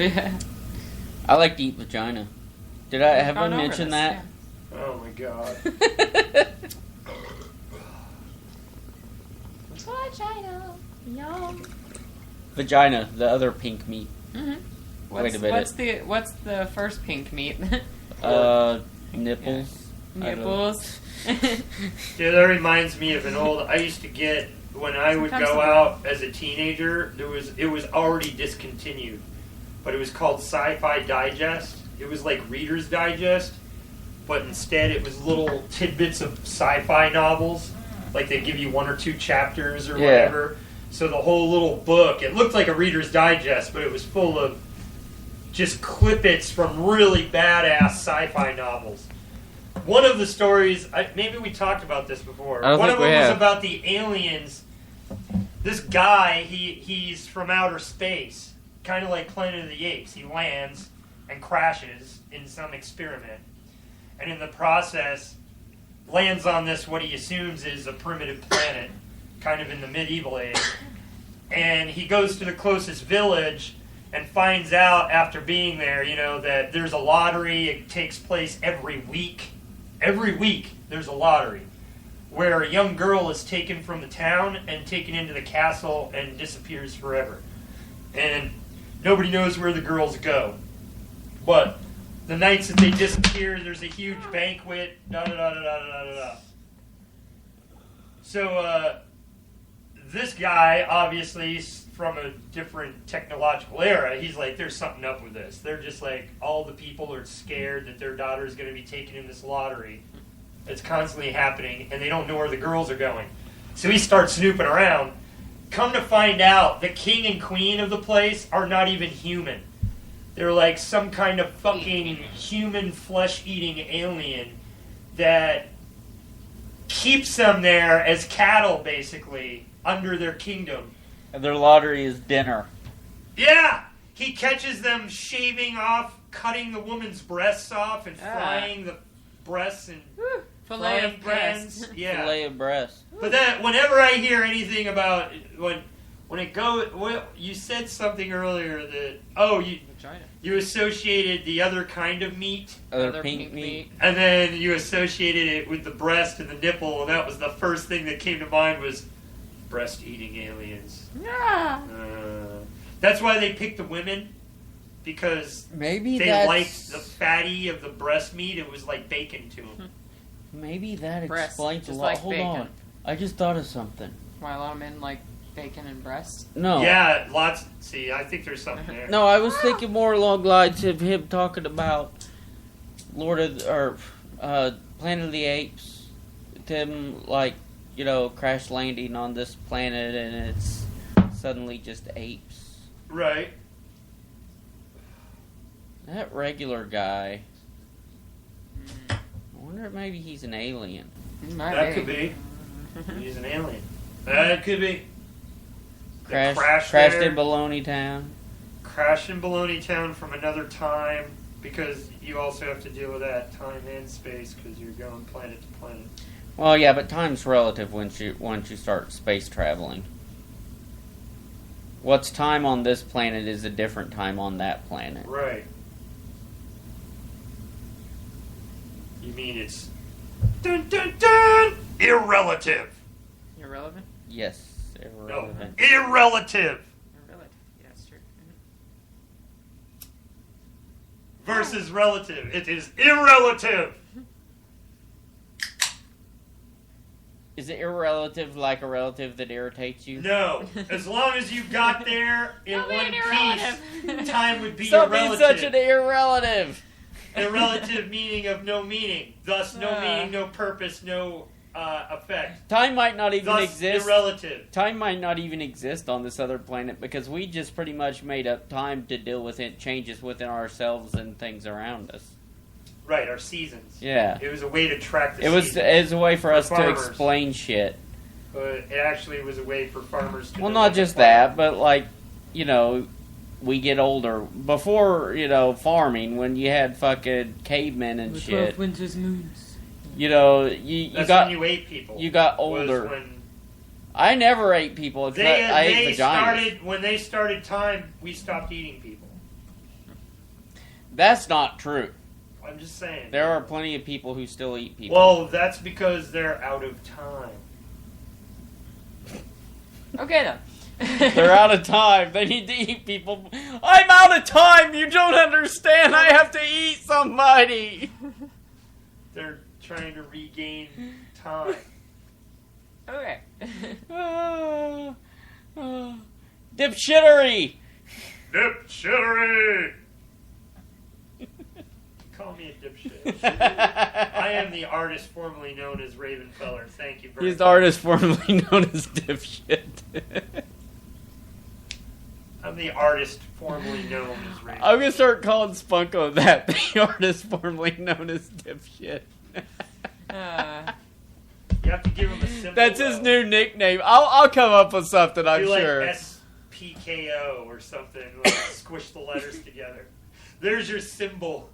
I like to eat vagina. Did I have I Gone over mentioned this, that? Oh my god. Vagina. Yum. Vagina, the other pink meat. Mm-hmm. Wait a minute. What's the first pink meat? Nipples. Nipples. Yeah, that reminds me of an old. I used to get when I would go out as a teenager. It was already discontinued, but it was called Sci-Fi Digest. It was like Reader's Digest, but instead it was little tidbits of sci-fi novels. Like they give you 1 or 2 chapters or whatever. So the whole little book, it looked like a Reader's Digest, but it was full of just clippets from really badass sci-fi novels. One of the stories, maybe we talked about this before. One of them was about the aliens. This guy, he's from outer space, kind of like Planet of the Apes. He lands and crashes in some experiment, and in the process lands on this, what he assumes is a primitive planet, kind of in the medieval age. And he goes to the closest village and finds out after being there, that there's a lottery. It takes place every week. Every week there's a lottery where a young girl is taken from the town and taken into the castle and disappears forever. And nobody knows where the girls go. But the nights that they disappear, there's a huge banquet, da-da-da-da-da-da-da-da. So, this guy, obviously, from a different technological era, he's like, there's something up with this. They're just like, all the people are scared that their daughter is going to be taken in this lottery. It's constantly happening, and they don't know where the girls are going. So he starts snooping around. Come to find out, the king and queen of the place are not even human. They're like some kind of fucking human flesh-eating alien that keeps them there as cattle, basically, under their kingdom. And their lottery is dinner. Yeah! He catches them shaving off, cutting the woman's breasts off, and frying the breasts and Filet of breast. Yeah. Filet of breast. But then, whenever I hear anything about when it goes, you said something earlier that you associated the other kind of meat, other pink meat, and then you associated it with the breast and the nipple, and that was the first thing that came to mind was breast-eating aliens. Yeah. That's why they picked the women, because maybe they liked the fatty of the breast meat. It was like bacon to them. Maybe that Breast, explains a just lot. like Hold bacon. on. I just thought of something. Why a lot of men like Bacon and breast? No. Yeah, lots. See, I think there's something there. No, I was thinking more along the lines of him talking about Planet of the Apes. Them, like, you know, crash landing on this planet and it's suddenly just apes. Right. That regular guy. I wonder if maybe he's an alien. That could be. He's an alien. That could be. Crashed in Baloney Town. Crashed in Baloney Town from another time, because you also have to deal with that time and space because you're going planet to planet. Well, yeah, but time's relative once you start space traveling. What's time on this planet is a different time on that planet. Right. You mean it's dun dun dun irrelative? Irrelevant? Yes, irrelevant. No, irrelative. Irrelative. Yeah, that's true. Versus relative. It is irrelative. Is it irrelative like a relative that irritates you? No. As long as you got there in one piece, time would be Stop irrelative. being such an irrelative. Irrelative meaning of no meaning. Thus, no meaning, no purpose, no effect. Time might not even Thus, exist. Irrelative. Time might not even exist on this other planet because we just pretty much made up time to deal with changes within ourselves and things around us. Right, our seasons. Yeah. It was a way to track the It was a way for us to farmers. explain shit. But it actually was a way for farmers to... Well, know not what just to plant. that, but like, you know, we get older. Before, you know, farming, when you had fucking cavemen and shit. Winter's moons. You know, you That's got... when you ate people. You got was older. when I never ate people. Except I ate vaginas. when they started time, we stopped eating people. That's not true. I'm just saying. There are plenty of people who still eat people. Well, that's because they're out of time. Okay, then. They're out of time. They need to eat people. I'm out of time. You don't understand. I have to eat somebody. They're trying to regain time. Okay. Dipshittery. Dipshittery. Call me a dipshit. I am the artist formerly known as Ravenfeller. Thank you very much. He's the artist formerly known as Dipshit. I'm the artist formerly known as Ravenfeller. I'm going to start calling Spunko that. The artist formerly known as Dipshit. You have to give him a symbol. That's his new nickname. I'll come up with something, I'm Do like sure. SPKO or something. Like squish the letters together. There's your symbol.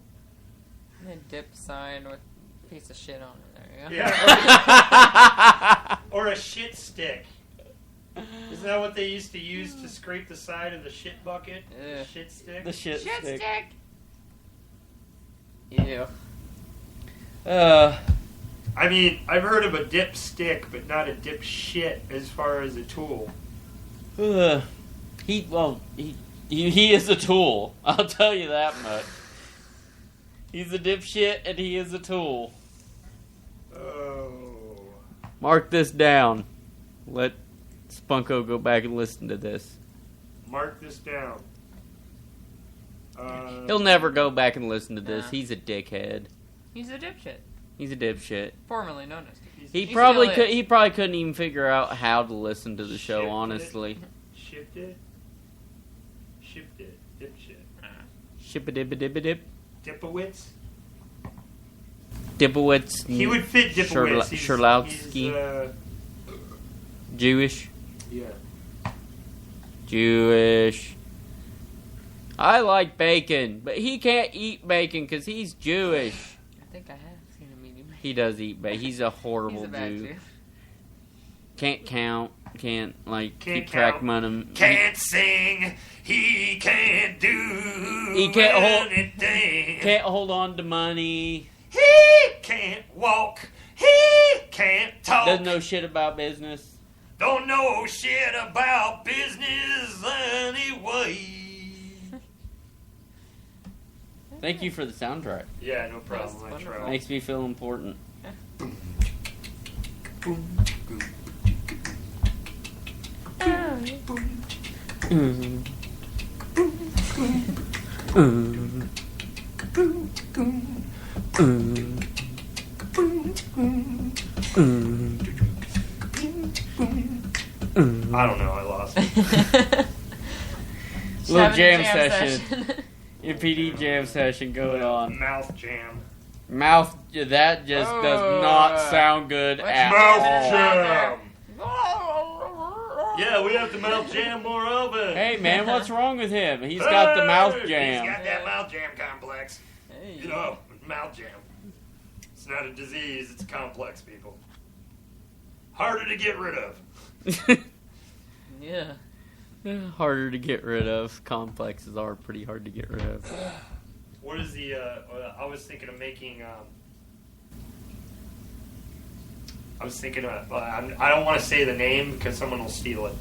And a dip sign with a piece of shit on it. There you go. Yeah. Or a shit stick. Isn't that what they used to use to scrape the side of the shit bucket? The shit stick? The shit stick. Ew. I mean, I've heard of a dip stick, but not a dip shit as far as a tool. He is a tool. I'll tell you that much. He's a dipshit and he is a tool. Oh. Mark this down. Let Spunko go back and listen to this. Mark this down. He'll never go back and listen to this. Nah. He's a dickhead. He's a dipshit. He's a dipshit. Formerly known as. He probably couldn't even figure out how to listen to the show, honestly. Shipped it. Shipped it. Dipshit. Ship-a-dip-a-dip-a-dip. Dipowitz? Dipowitz. He would fit Dipowitz. Sherlowski. Jewish. Yeah. Jewish. I like bacon, but he can't eat bacon because he's Jewish. I think I have seen him eating bacon. He does eat bacon. He's a horrible He's a bad Jew. Jew. Can't count. Can't Can't keep track count. money. Can't sing. He can't do He can't anything. Can't hold on to money. He can't walk. He can't talk. Doesn't know shit about business. Don't know shit about business anyway. Thank you for the soundtrack. Yeah, no problem. I try. Makes me feel important. I don't know. I lost it. Little jam session. MPD jam session going on. Mouth jam. Mouth. That just does not sound good at Mouth all. jam. Yeah, we have to mouth jam more often. Hey man, what's wrong with him? He's got the mouth jam. He's got that mouth jam complex. You know, mouth jam. It's not a disease, it's a complex, people. Harder to get rid of. Yeah. Harder to get rid of. Complexes are pretty hard to get rid of. What is the, I was thinking of making, I don't want to say the name because someone will steal it.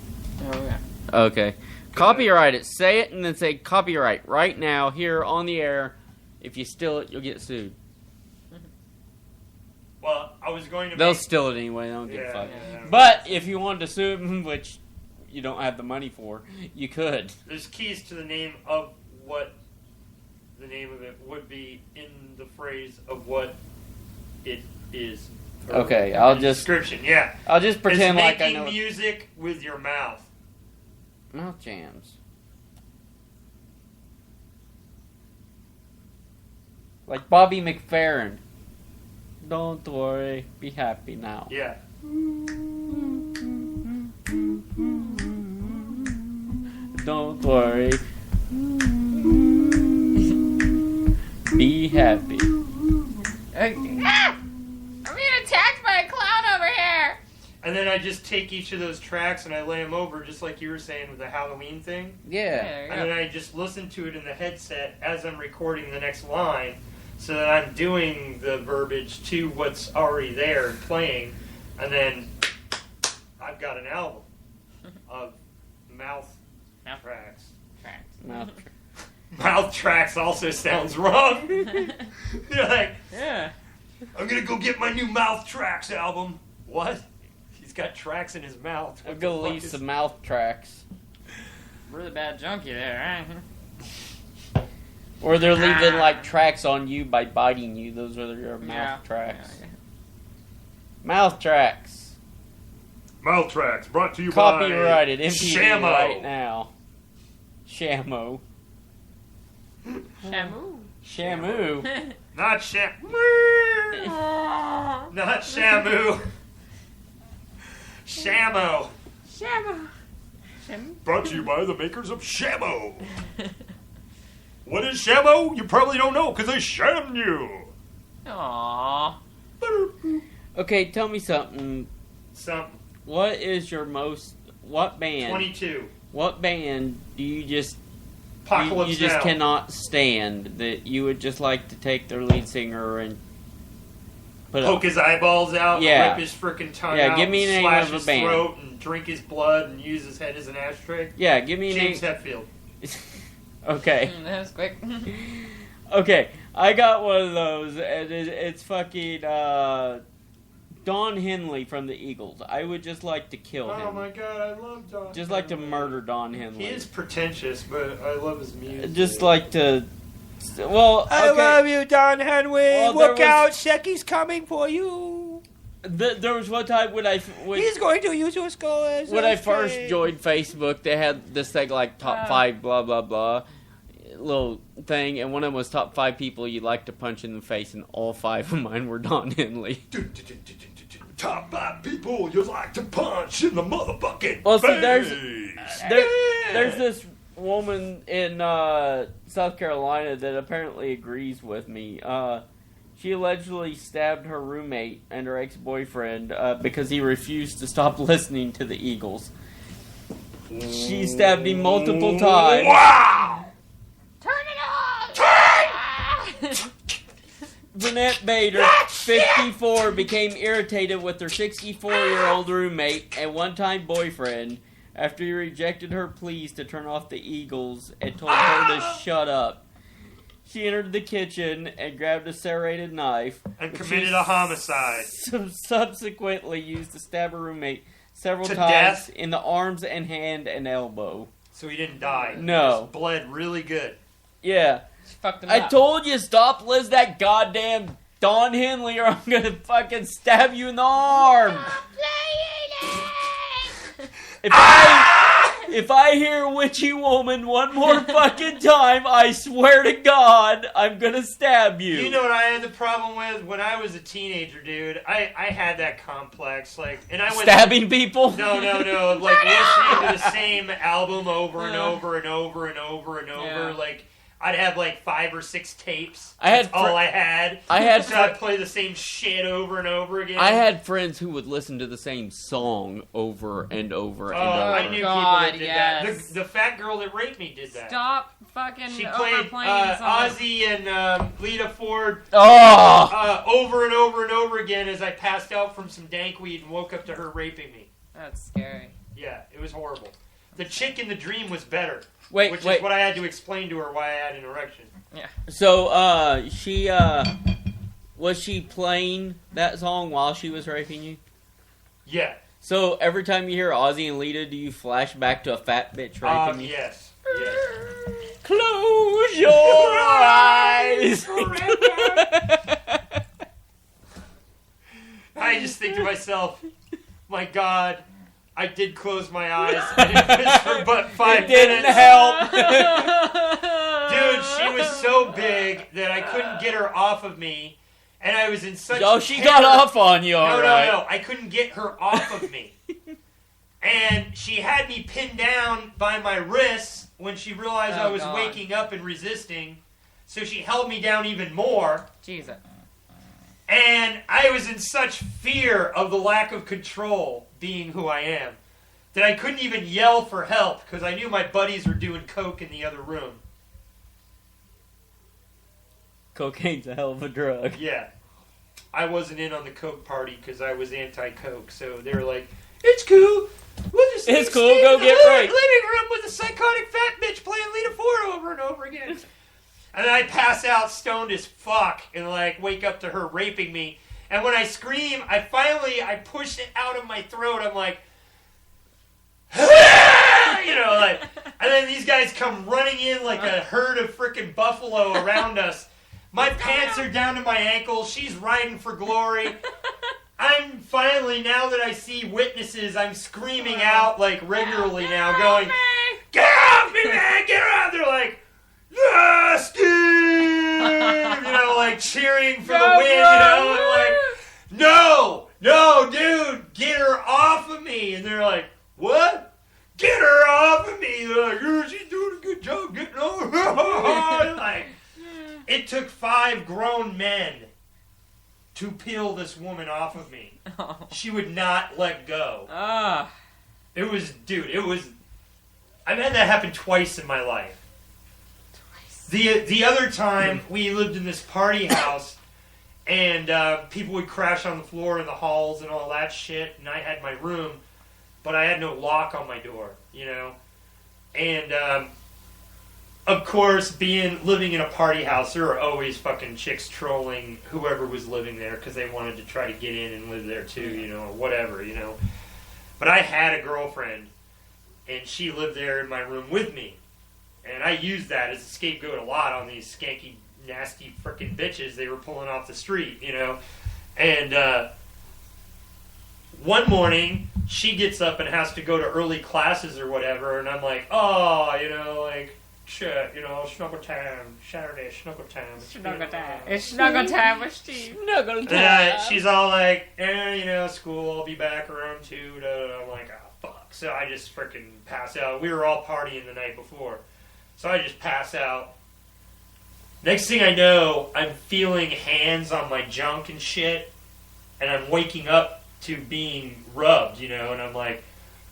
Oh, yeah. Okay. Copyright it. Say it and then say copyright right now here on the air. If you steal it, you'll get sued. Well, I was going to They'll make... steal it anyway. They don't give a fuck. Yeah. But if you wanted to sue them, which you don't have the money for, you could. There's keys to the name of what the name of it would be in the phrase of what it is. Okay, I'll just... Description, yeah. I'll just pretend it's like I know... making music with your mouth. Mouth jams. Like Bobby McFerrin. Don't worry, be happy now. Yeah. Don't worry. Be happy. I'm being attacked by a clown over here. And then I just take each of those tracks and I lay them over, just like you were saying with the Halloween thing. Yeah. And then I just listen to it in the headset as I'm recording the next line, so that I'm doing the verbiage to what's already there and playing. And then I've got an album of mouth tracks. Mouth tracks also sounds wrong. You're like, yeah. I'm gonna go get my new Mouth Tracks album. What? He's got tracks in his mouth. I'm gonna leave some mouth tracks. Really bad junkie there, right? Or they're leaving like tracks on you by biting you. Those are your mouth tracks. Yeah. Mouth tracks. Mouth Tracks brought to you Copyrighted by MPD Shamo. right now. Shamo. Shamu. Shamu. Not Not Shamu. Shamo. Shamu. Brought to you by the makers of Shamo. What is Shamo? You probably don't know because I shammed you. Aww. Okay, tell me something. Something. What is your what band? 22. What band do you just... Apocalypse you just Now. cannot stand that you would just like to take their lead singer and Poke his eyeballs out, Yeah. rip his frickin' tongue Yeah, out, give me a name slash of a his band. throat, and drink his blood, and use his head as an ashtray. Yeah, give me a James name. Hetfield. Okay. That was quick. Okay, I got one of those, and it's fucking Don Henley from the Eagles. I would just like to kill him. Oh my god, I love Don. Just like to murder Don Henley. He is pretentious, but I love his music. Just like to... Well, okay. I love you, Don Henry. Well, Look out, Shecky's coming for you. There was one time when He's going to use your skull as when a I first string. joined Facebook, they had this thing like top 5 blah blah blah little thing, and one of them was top 5 people you'd like to punch in the face, and all 5 of mine were Don Henley. Top 5 people you like to punch in the motherfucking Well, see, face. there's this woman in South Carolina that apparently agrees with me. She allegedly stabbed her roommate and her ex-boyfriend because he refused to stop listening to the Eagles. She stabbed him multiple times. Wow! Turn it on! Jeanette Bader, 54, became irritated with her 64-year-old roommate and one-time boyfriend after he rejected her pleas to turn off the Eagles and told her to shut up. She entered the kitchen and grabbed a serrated knife. And which committed she a homicide. Subsequently used to stab her roommate several To times death? in the arms and hand and elbow. So he didn't die. No. He just bled really good. Yeah. Fucked him I up. told you, stop Liz that goddamn Don Henley or I'm gonna fucking stab you in the arm. If I hear Witchy Woman one more fucking time, I swear to God, I'm gonna stab you. You know what I had the problem with when I was a teenager, dude? I had that complex, like, and I went stabbing people. No, like listening to the same album over and over and over and over and over. Yeah. Like, I'd have like 5 or 6 tapes. I had That's all I had. So I'd play the same shit over and over again. I had friends who would listen to the same song over and over and over. I knew people that did that. The fat girl that raped me did that. Stop fucking She played overplaying songs. Ozzy and Lita Ford over and over and over again as I passed out from some dank weed and woke up to her raping me. That's scary. Yeah, it was horrible. The chick in the dream was better. Wait. Which is what I had to explain to her why I had an erection. Yeah. So, she, was she playing that song while she was raping you? Yeah. So, every time you hear Ozzy and Lita, do you flash back to a fat bitch raping you? Yes. Close your eyes! I just think to myself, my God, I did close my eyes, and it was for but 5 minutes. It didn't help. Dude, she was so big that I couldn't get her off of me, and I was in such she terror. got off on you, alright. No, I couldn't get her off of me. And she had me pinned down by my wrists when she realized I was waking up and resisting, so she held me down even more. Jesus. And I was in such fear of the lack of control, being who I am, that I couldn't even yell for help because I knew my buddies were doing coke in the other room. Cocaine's a hell of a drug. Yeah. I wasn't in on the coke party because I was anti-coke, so they were like, "It's cool. We'll just It's cool, stay go in the get raped." living room with a psychotic fat bitch playing Lita Ford over and over again." And then I pass out stoned as fuck and like wake up to her raping me. And when I scream, I push it out of my throat. I'm like, you know, like, and then these guys come running in like a herd of frickin' buffalo around us. My pants are down to my ankles. She's riding for glory. I'm finally, now that I see witnesses, I'm screaming out like regularly now, going, "Get off me, man! Get her out!" They're like, "Yes, Steve!" You know, like cheering for the win, you know, and like, no, dude, get her off of me. And they're like, "What? Get her off of me." They're like, "Yeah, she's doing a good job getting off." Like, it took 5 grown men to peel this woman off of me. She would not let go. It was, I've had that happen twice in my life. The other time, we lived in this party house, and people would crash on the floor in the halls and all that shit, and I had my room, but I had no lock on my door, you know? And, of course, living in a party house, there were always fucking chicks trolling whoever was living there, because they wanted to try to get in and live there too, you know, or whatever, you know? But I had a girlfriend, and she lived there in my room with me. And I used that as a scapegoat a lot on these skanky, nasty frickin' bitches they were pulling off the street, you know? And one morning, she gets up and has to go to early classes or whatever, and I'm like, oh, you know, like, shit, you know, snuggle time, Saturday, snuggle time. Snuggle time. It's snuggle time with Steve. Snuggle time. And she's all like, you know, school, I'll be back around 2. I'm like, oh, fuck. So I just frickin' pass out. We were all partying the night before. So I just pass out. Next thing I know, I'm feeling hands on my junk and shit, and I'm waking up to being rubbed, you know, and I'm like,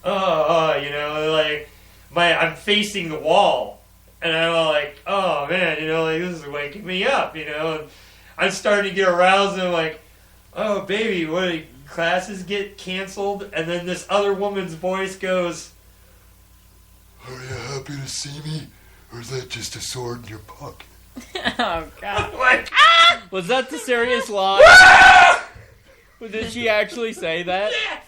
you know, like, I'm facing the wall, and I'm like, oh man, you know, like, this is waking me up, you know, and I'm starting to get aroused, and I'm like, oh baby, what, classes get canceled? And then this other woman's voice goes, "Are you happy to see me? Or is that just a sword in your pocket?" Oh, God. Like, was that the serious line? Did she actually say that? Yes!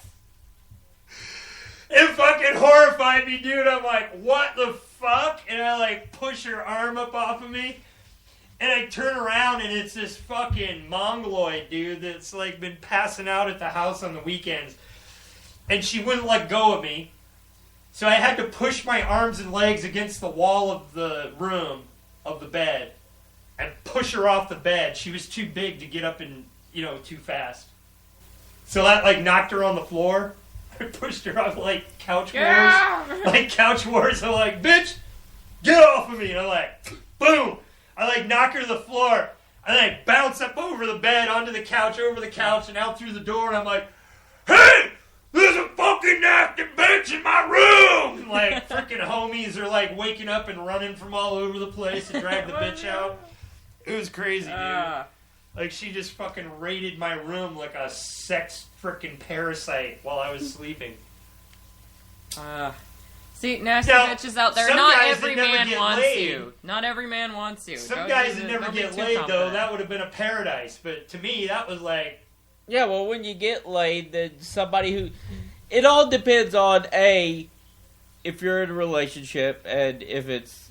It fucking horrified me, dude. I'm like, what the fuck? And I like push her arm up off of me. And I turn around and it's this fucking mongoloid, dude, that's like been passing out at the house on the weekends. And she wouldn't let go of me. So I had to push my arms and legs against the wall of the room, of the bed, and push her off the bed. She was too big to get up and, too fast. So that like knocked her on the floor. I pushed her off like couch wars. Like couch wars. I'm like, bitch, get off of me. And I'm like, boom. I like knock her to the floor. I like bounce up over the bed, onto the couch, over the couch, and out through the door. And I'm like, hey, there's a fucking nasty bitch in my room. And, like freaking homies are like waking up and running from all over the place to drag the bitch out. It was crazy, dude. Like she just fucking raided my room like a sex freaking parasite while I was sleeping. See, nasty bitches out there. Not every man wants laid. you. Not every man wants you. Some guys that never get laid, though, that would have been a paradise. But to me, that was like... Yeah, well, when you get laid, then somebody who... It all depends on, A, if you're in a relationship, and if it's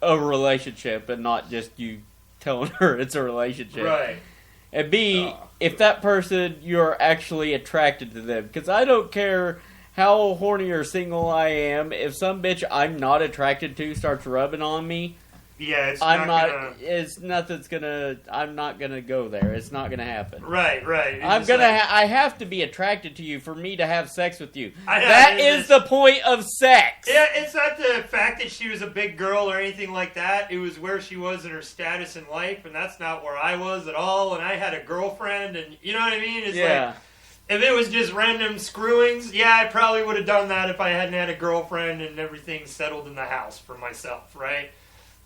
a relationship, and not just you telling her it's a relationship. Right. And B, if that person, you're actually attracted to them. Because I don't care how horny or single I am, if some bitch I'm not attracted to starts rubbing on me, I'm not gonna go there. It's not gonna happen. Right. I have to be attracted to you for me to have sex with you. That is the point of sex. Yeah, it's not the fact that she was a big girl or anything like that. It was where she was in her status in life, and that's not where I was at all. And I had a girlfriend, and you know what I mean? It's like, if it was just random screwings, I probably would have done that if I hadn't had a girlfriend and everything settled in the house for myself, right?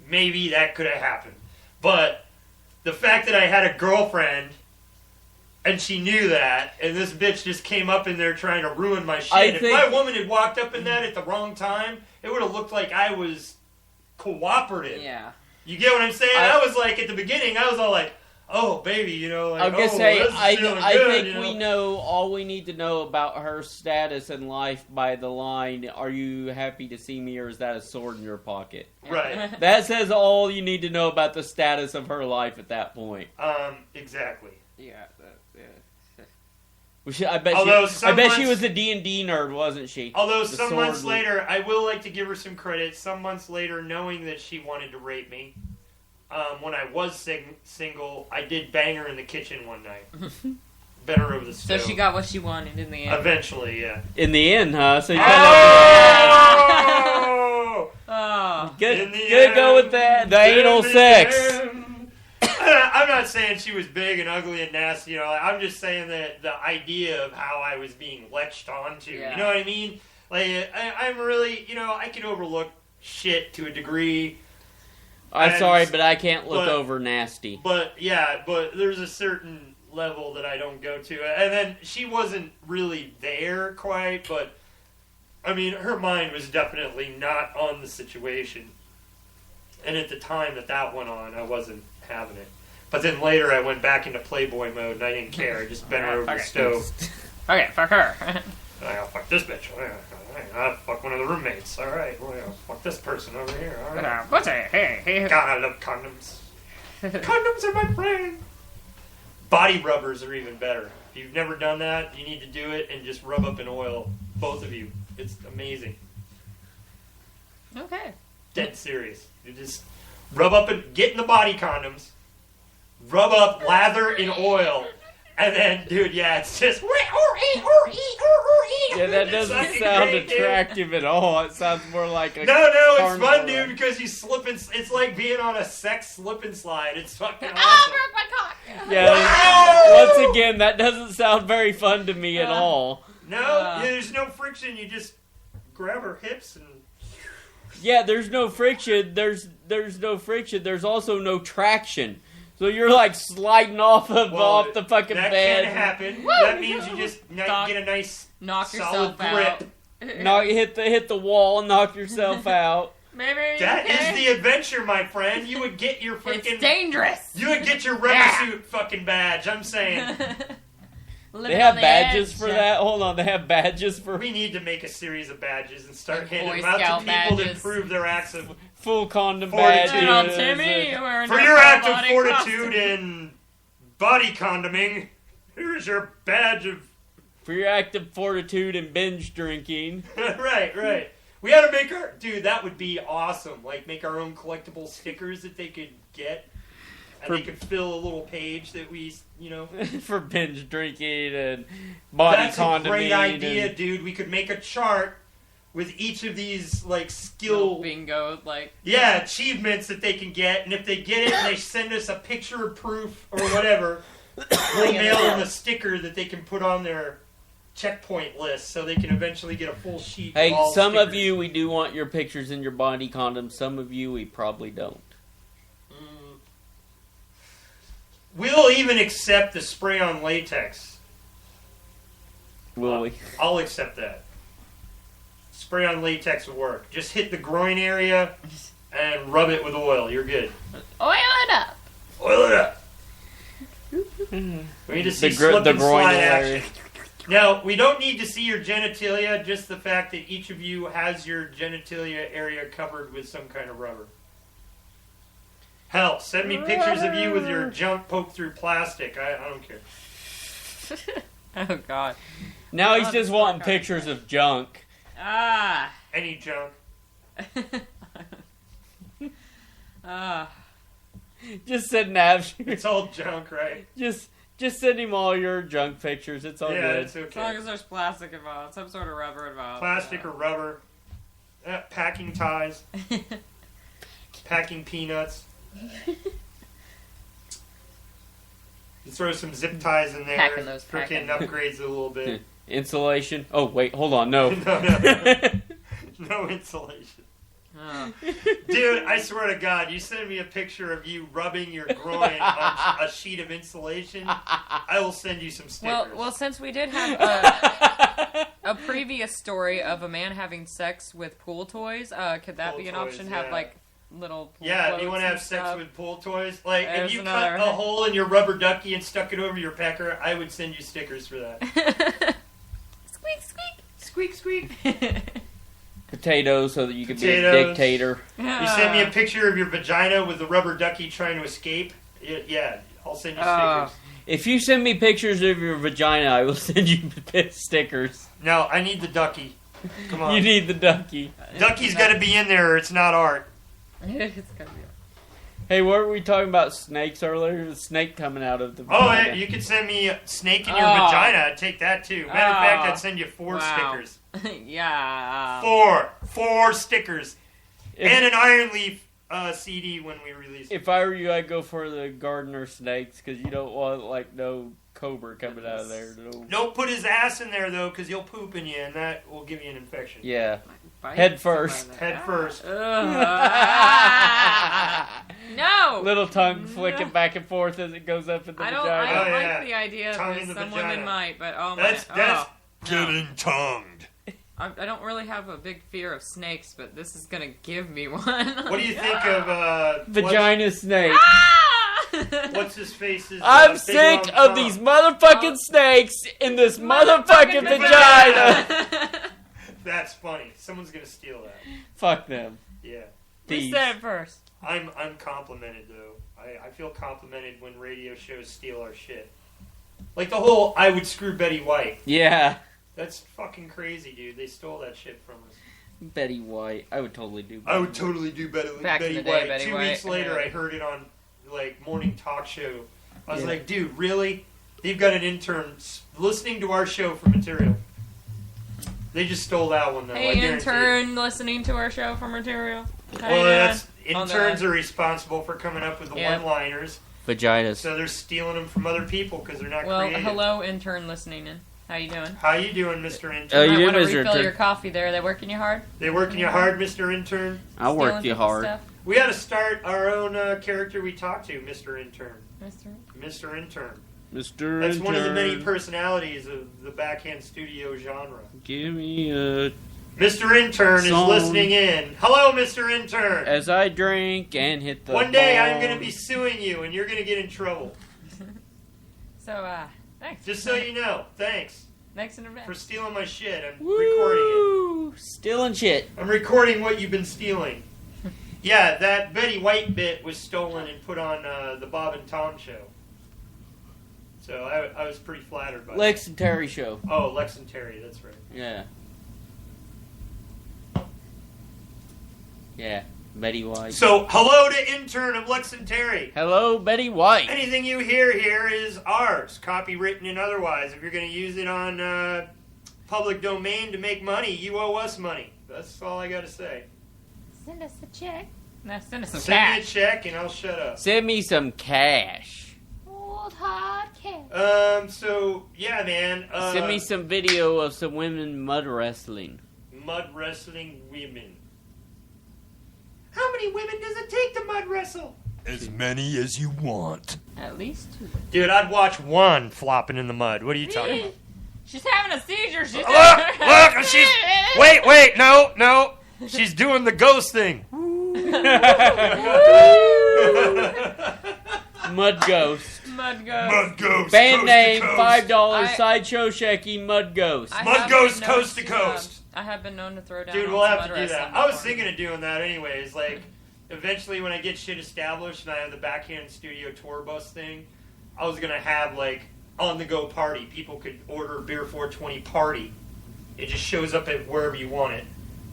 Maybe that could have happened. But the fact that I had a girlfriend and she knew that, and this bitch just came up in there trying to ruin my shit. If my woman had walked up in that at the wrong time, it would have looked like I was cooperative. Yeah. You get what I'm saying? I was like, at the beginning, I was all like, oh, baby, like, I was gonna say, I good, think we know all we need to know about her status in life by the line, are you happy to see me, or is that a sword in your pocket? Right. That says all you need to know about the status of her life at that point. Exactly. Yeah. I bet she was a D&D nerd, wasn't she? Although some months later, I will like to give her some credit, some months later, knowing that she wanted to rape me, when I was single, I did bang her in the kitchen one night. Bent her over the stove. So she got what she wanted in the end. Eventually, yeah. In the end, huh? So you good go with that. The anal sex. I'm not saying she was big and ugly and nasty. I'm just saying that the idea of how I was being leched onto. Yeah. You know what I mean? Like, I'm really, I can overlook shit to a degree. I'm sorry, but I can't look over nasty. But there's a certain level that I don't go to. And then she wasn't really there quite, but I mean, her mind was definitely not on the situation. And at the time that went on, I wasn't having it. But then later I went back into Playboy mode and I didn't care. I just bent her over the stove. Okay, fuck her. I'll fuck this bitch. I'll fuck one of the roommates. Alright, well, fuck this person over here. Alright. God, I love condoms. Condoms are my friend. Body rubbers are even better. If you've never done that, you need to do it and just rub up in oil. Both of you. It's amazing. Okay. Dead serious. You just rub up and get in the body condoms. Rub up, lather in oil. And then, dude, it's just... Yeah, that doesn't sound attractive at all. It sounds more like a... No, it's fun, dude, because you slip and... It's like being on a sex slip and slide. It's fucking awesome. Oh, broke my cock! Yeah, once again, that doesn't sound very fun to me at all. No, there's no friction. You just grab her hips and... Yeah, there's no friction. There's no friction. There's also no traction. So you're like sliding off the fucking that bed. That can happen. That means you just get a nice solid grip. Hit the wall and knock yourself out. Maybe that is the adventure, my friend. You would get your freaking... It's dangerous. You would get your rubber suit fucking badge, I'm saying. Living They have on the badges edge. for that? Hold on, they have badges for... We need to make a series of badges and start Like handing Boy them out Scout to people badges. to prove their acts of full condom fortitude. badges. Little Timmy, you're wearing For a your act of body fortitude costume. in body condoming, here's your badge of... For your act of fortitude and binge drinking. right. We gotta make our... Dude, that would be awesome. Like, make our own collectible stickers that they could get. And they could fill a little page that we, For binge drinking and body That's condoming. a great idea, and... dude. We could make a chart with each of these, like, skill... bingo, like... Yeah, achievements that they can get. And if they get it and they send us a picture of proof or whatever, we'll mail them a sticker that they can put on their checkpoint list so they can eventually get a full sheet Hey, of all some stickers. of you, we do want your pictures in your body condoms. Some of you, we probably don't. We'll even accept the spray-on latex. Will we? I'll accept that. Spray-on latex will work. Just hit the groin area and rub it with oil. You're good. Oil it up. Oil it up. We need to see The slip and groin slide area. action. Now, we don't need to see your genitalia, just the fact that each of you has your genitalia area covered with some kind of rubber. Hell, send me pictures of you with your junk poked through plastic. I don't care. Oh, God. Now he's just wanting pictures of junk. Ah. Any junk. Just send Nabz. It's all junk, right? Just send him all your junk pictures. It's all Yeah, good. it's okay. As long as there's plastic involved, some sort of rubber involved. Plastic or rubber. Packing ties. Packing peanuts. You throw some zip ties in there. Packing those Freaking upgrades it a little bit. Insulation. Oh, wait, hold on. No. No insulation. Oh. Dude, I swear to God, you send me a picture of you rubbing your groin on a sheet of insulation, I will send you some stickers. Well, since we did have a previous story of a man having sex with pool toys, could that Pool be an toys, option? yeah. Have like little pool Yeah, if you floats want to have and sex stuff? with pool toys, like There's if you another- cut a hole in your rubber ducky and stuck it over your pecker, I would send you stickers for that. Squeak, squeak. Squeak, squeak. Potatoes so that you could be a Potatoes. dictator. You send me a picture of your vagina with the rubber ducky trying to escape. Yeah, I'll send you stickers. If you send me pictures of your vagina, I will send you stickers. No, I need the ducky. Come on. You need the ducky. Ducky's got to be in there or it's not art. It's gotta be. Hey, what were we talking about snakes earlier? The snake coming out of the Oh, vagina. yeah, you could send me a snake in your Oh. vagina. I'd take that too. Matter of fact, Oh. I'd send you 4 Wow. stickers. Yeah. 4 stickers. And an Iron Leaf CD when we release it. If I were you, I'd go for the gardener snakes because you don't want no cobra coming out of there. No. Don't put his ass in there though, because he'll poop in you, and that will give you an infection. Yeah. Head first. Head first. No. Little tongue flicking back and forth as it goes up in the I vagina. don't Oh, yeah. like the idea Tongue of in this. the Some vagina. women might, but oh my. That's Getting tongued. I don't really have a big fear of snakes, but this is gonna give me one. What do you think of Vagina snake. What's his face? Is, I'm Big sick Long of Tom. these motherfucking snakes in this motherfucking vagina. That's funny. Someone's gonna steal that. Fuck them. Yeah. Who said it first? I'm complimented though. I feel complimented when radio shows steal our shit. Like the whole "I would screw Betty White." Yeah. That's fucking crazy, dude. They stole that shit from us. Betty White. I would totally do I would totally do Betty Back in White. the day, Betty 2 White, weeks later, yeah. I heard it on like morning talk show. I was Yeah. like, dude, really? They've got an intern listening to our show for material. They just stole that one though. I Hey, guarantee it. intern, listening to our show for material. How Well, you that's doing? On interns the- are responsible for coming up with the Yeah. one-liners. Vaginas. So they're stealing them from other people because they're not Well, creative. hello, intern listening in. How you doing? How you doing, Mr. Intern? Oh, you Might did, want to Mr. refill Intern. your coffee there. They working you hard? They working you hard, Mr. Intern? I'll Stealing work you people's hard. stuff? We got to start our own character we talk to, Mr. Intern. Mr. Mr. Intern. Mr. That's one of the many Intern. personalities of the backhand studio genre. Give me a... Mr. Intern Song. is listening in. Hello, Mr. Intern. As I drink and hit the One day ball. I'm going to be suing you and you're going to get in trouble. So, Thanks. Just so you know, thanks. Thanks in advance. For stealing my shit. I'm recording it. Stealing shit. I'm recording what you've been stealing. Yeah, that Betty White bit was stolen and put on the Bob and Tom show. So I was pretty flattered by that. Lex and Terry show. Oh, Lex and Terry, that's right. Yeah. Yeah, Betty White. So, hello to intern of Lex and Terry. Hello, Betty White. Anything you hear here is ours, copywritten and otherwise. If you're going to use it on public domain to make money, you owe us money. That's all I got to say. Send us a check. No, send us some Send cash. me a check and I'll shut up. Send me some cash. Old hard cash. So, yeah, man. Send me some video of some women mud wrestling. Mud wrestling women. How many women does it take to mud wrestle? As many as you want. At least 2. Dude, I'd watch one flopping in the mud. What are you talking about? She's having a seizure. She's Look, she's... Wait, no. She's doing the ghost thing. Mud Ghost. Mud Ghost. Mud Ghost. Band coast name, to coast. $5, Sideshow Shecky, Mud Ghost. Mud Ghost coast to coast. I have been known to throw down. Dude, on we'll some have mud to do wrestling that. I was before. thinking of doing that anyways. Like, eventually when I get shit established and I have the Backhand Studio tour bus thing, I was going to have, like, on-the-go party. People could order Beer 420 party. It just shows up at wherever you want it.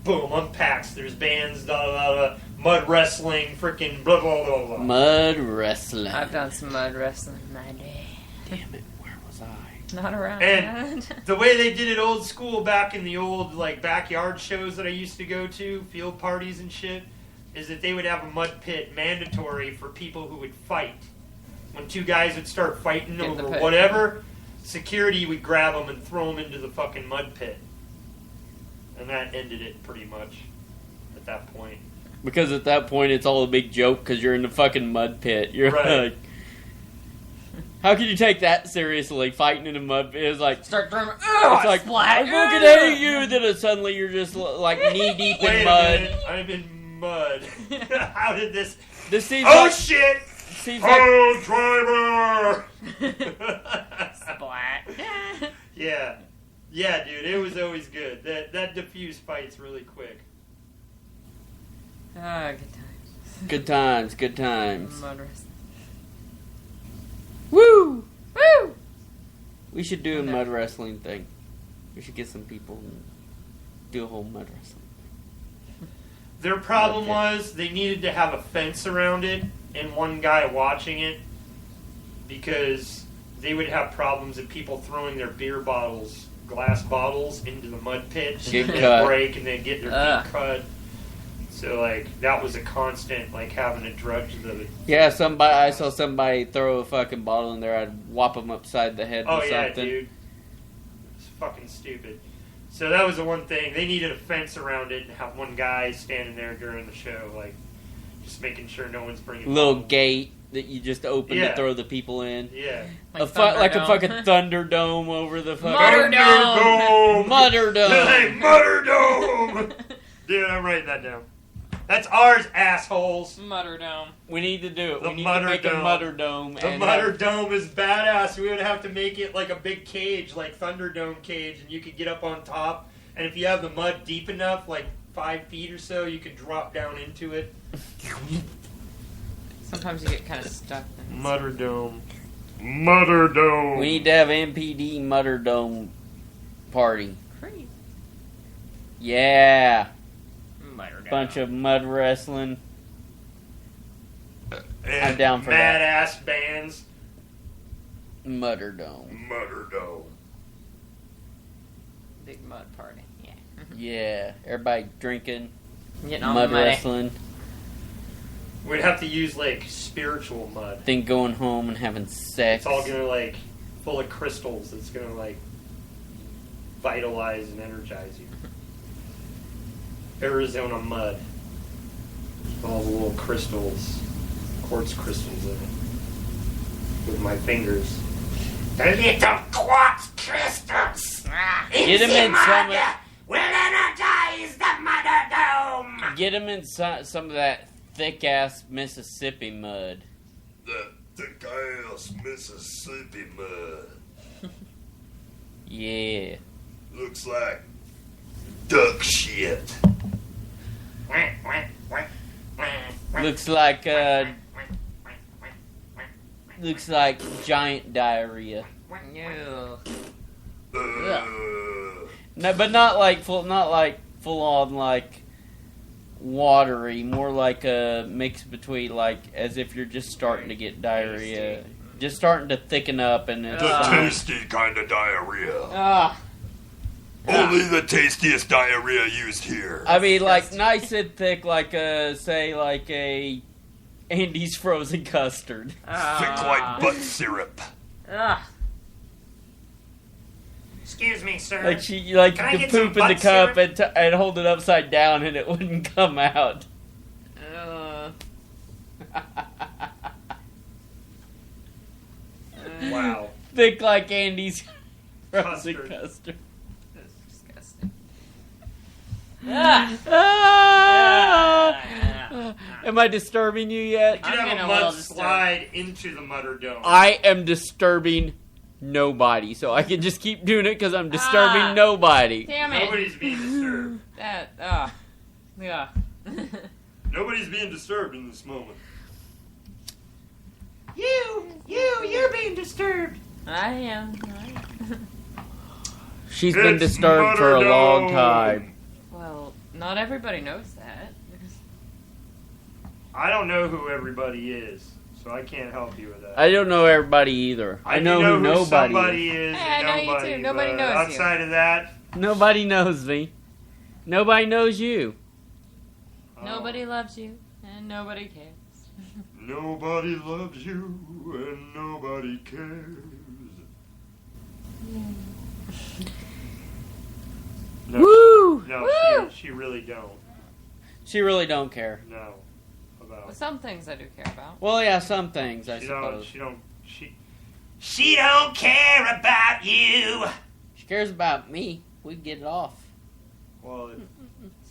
Boom, unpacks. There's bands, mud wrestling, freaking blah, blah, blah, blah. Mud wrestling. I've done some mud wrestling in my day. Damn it, where was I? Not around. And the way they did it old school back in the old, like, backyard shows that I used to go to, field parties and shit, is that they would have a mud pit mandatory for people who would fight. When two guys would start fighting Get in the over pit. whatever, security would grab them and throw them into the fucking mud pit. And that ended it pretty much at that point. Because at that point it's all a big joke because you're in the fucking mud pit. You're Right. like, how can you take that seriously? Fighting in a mud pit is like, Start throwing. it's like, I'm looking at you, then suddenly you're just like knee deep Wait in a mud. minute, I'm in mud. How did this... This seems Oh, like, shit! seems like, Oh, driver! Splat. Yeah. Yeah, dude, it was always good. That diffused fights really quick. Ah, good times. good times, good times. Mud wrestling. Woo! Woo! We should do a mud wrestling thing. We should get some people and do a whole mud wrestling. Their problem Okay. was they needed to have a fence around it and one guy watching it because they would have problems of people throwing their beer bottles, glass bottles, into the mud pit Get and cut. break and then get their Ugh. feet cut. So, like, that was a constant, like, having to drudge the... Yeah, I saw somebody throw a fucking bottle in there. I'd whop them upside the head Oh, with yeah, something. dude. It's fucking stupid. So that was the one thing. They needed a fence around it and have one guy standing there during the show, like, just making sure no one's bringing... Little gate that you just open Yeah. to throw the people in. Yeah. Like a Thunderdome. fucking Thunderdome over the fucking... Mutterdome! Mutterdome! Hey, Mutterdome! Dude, I'm writing that down. That's ours, assholes. Mutterdome. We need to do it. The We need to make a Mutterdome. Mutterdome. The and Mutterdome is badass. We would have to make it like a big cage, like Thunderdome cage, and you could get up on top. And if you have the mud deep enough, like 5 feet or so, you could drop down into it. Sometimes you get kind of stuck. Mutterdome. Mutterdome. We need to have MPD Mutterdome party. Crazy. Yeah. Mutterdome. Bunch of mud wrestling. I'm down for that. Badass bands. Mutterdome. Mutterdome. Big mud party. Yeah. Yeah. Everybody drinking. Getting all Mud muddy. wrestling. We'd have to use, like, spiritual mud. Then going home and having sex. It's all gonna, like, full of crystals. It's gonna, like, vitalize and energize you. Arizona mud. All the little crystals, quartz crystals in it. With my fingers. The little quartz crystals! Get him in some of, Will energize the Mutterdome! get him in some of that thick ass Mississippi mud. That thick ass Mississippi mud. Yeah. Looks like duck shit. Looks like giant diarrhea. No. No, but not like full on like watery. More like a mix between like as if you're just starting to get diarrhea, just starting to thicken up, and it's The tasty kind of diarrhea. Ah. Only the tastiest diarrhea used here. I mean, like nice and thick, like say like a Andy's frozen custard. Thick like butt syrup. Excuse me, sir. Like she like Can I you get could some poop in the butt cup syrup? and hold it upside down and it wouldn't come out. Wow. Thick like Andy's frozen custard. That's disgusting. Am I disturbing you yet? You could have a mud slide into the Mudder Dome. I am disturbing nobody, so I can just keep doing it because I'm disturbing nobody. Damn it. Nobody's being disturbed. Yeah. Nobody's being disturbed in this moment. You're being disturbed. I am. She's been disturbed for a long time. Well, not everybody knows that. I don't know who everybody is, so I can't help you with that. I don't know everybody either. I know who nobody somebody is. is. Hey, I know you nobody, too. Nobody but knows you. outside of that, Nobody knows me. Nobody knows you. Nobody loves you, and nobody cares. Nobody loves you and nobody cares. no, Woo! No, Woo! She really don't. She really don't care. No, about. Well, some things I do care about. Well, yeah, some things, I She suppose. She don't care about you. She cares about me. We get it off. Well, it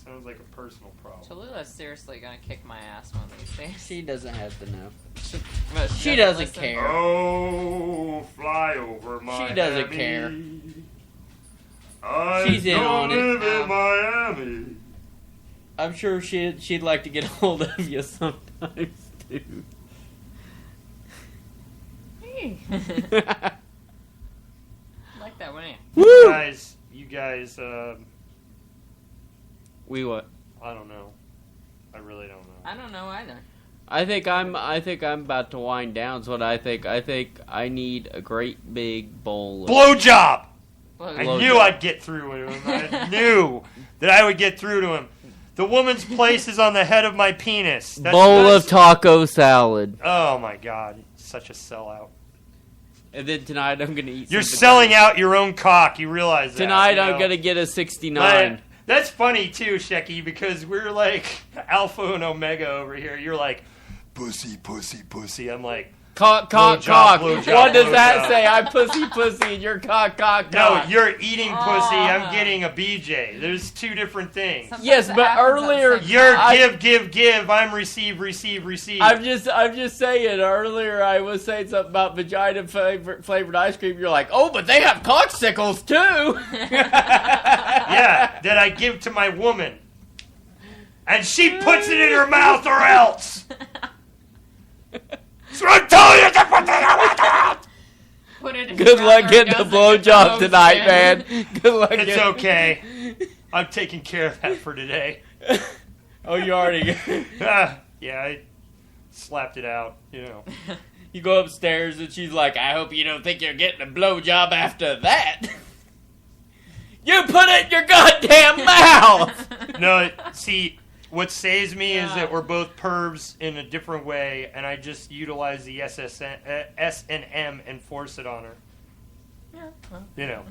sounds like a personal problem. Tallulah's seriously gonna kick my ass one of these days. She doesn't have to know. But She doesn't care. Oh, fly over Miami. She doesn't care. I She's in don't on it. live in Miami. I'm sure she'd like to get a hold of you sometimes too. Like that, wouldn't you? You guys, We what? I don't know. I really don't know. I don't know either. I think I'm about to wind down. So what I think I need a great big bowl of Blowjob! I Blowjob. knew I'd get through to him. I knew that I would get through to him. The woman's place is on the head of my penis. bowl of taco salad. Oh my god, such a sellout. And then tonight I'm gonna eat. You're some selling out your own cock. You realize that? Tonight you know? I'm gonna get a 69. But that's funny too, Shecky, because we're like Alpha and Omega over here. You're like pussy, pussy, pussy. I'm like cock, blowjob, cock. blowjob, What does that blowjob. say? I'm pussy, pussy, and you're cock, cock, No, cock. you're eating pussy. I'm getting a BJ. There's two different things. Yes, but earlier You're give. I'm receive. I'm just saying. Earlier, I was saying something about vagina flavored ice cream. You're like, oh, but they have cocksicles too. Yeah, that I give to my woman, and she puts it in her mouth, or else. So I'm telling you to put it in her mouth. Put it in Good your luck mouth, getting or the it doesn't get blowjob the tonight, most man. in. Good luck. It's okay. I'm taking care of that for today. Oh, you already. Yeah, I slapped it out. You know. You go upstairs and she's like, I hope you don't think you're getting a blowjob after that. You put it in your goddamn mouth! No, see, what saves me is that we're both pervs in a different way, and I just utilize the S and M and force it on her. Yeah. Well. You know.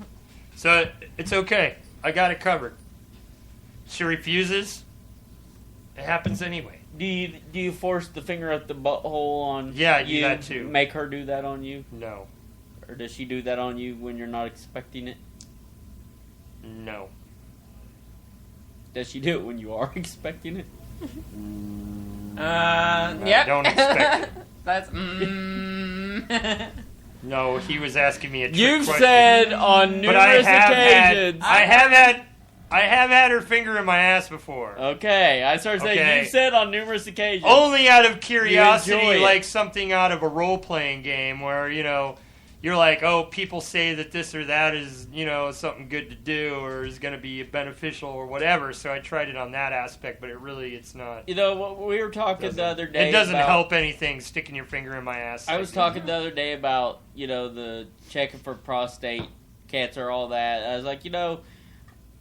So it's okay. I got it covered. She refuses. It happens anyway. Do you force the finger up the butthole on Yeah, I you? do that too. Make her do that on you? No. Or does she do that on you when you're not expecting it? No. Does she do it when you are expecting it? Yep. Don't expect it. That's No, he was asking me a trick You've question. said on numerous occasions. I have had her finger in my ass before. Okay, I started saying you said on numerous occasions. Only out of curiosity, You enjoy it. like something out of a role-playing game where, you're like, oh, people say that this or that is, something good to do or is going to be beneficial or whatever. So I tried it on that aspect, but it's not. What we were talking the other day. It doesn't about, help anything sticking your finger in my ass. I was talking the other day about, the checking for prostate cancer, all that. I was like,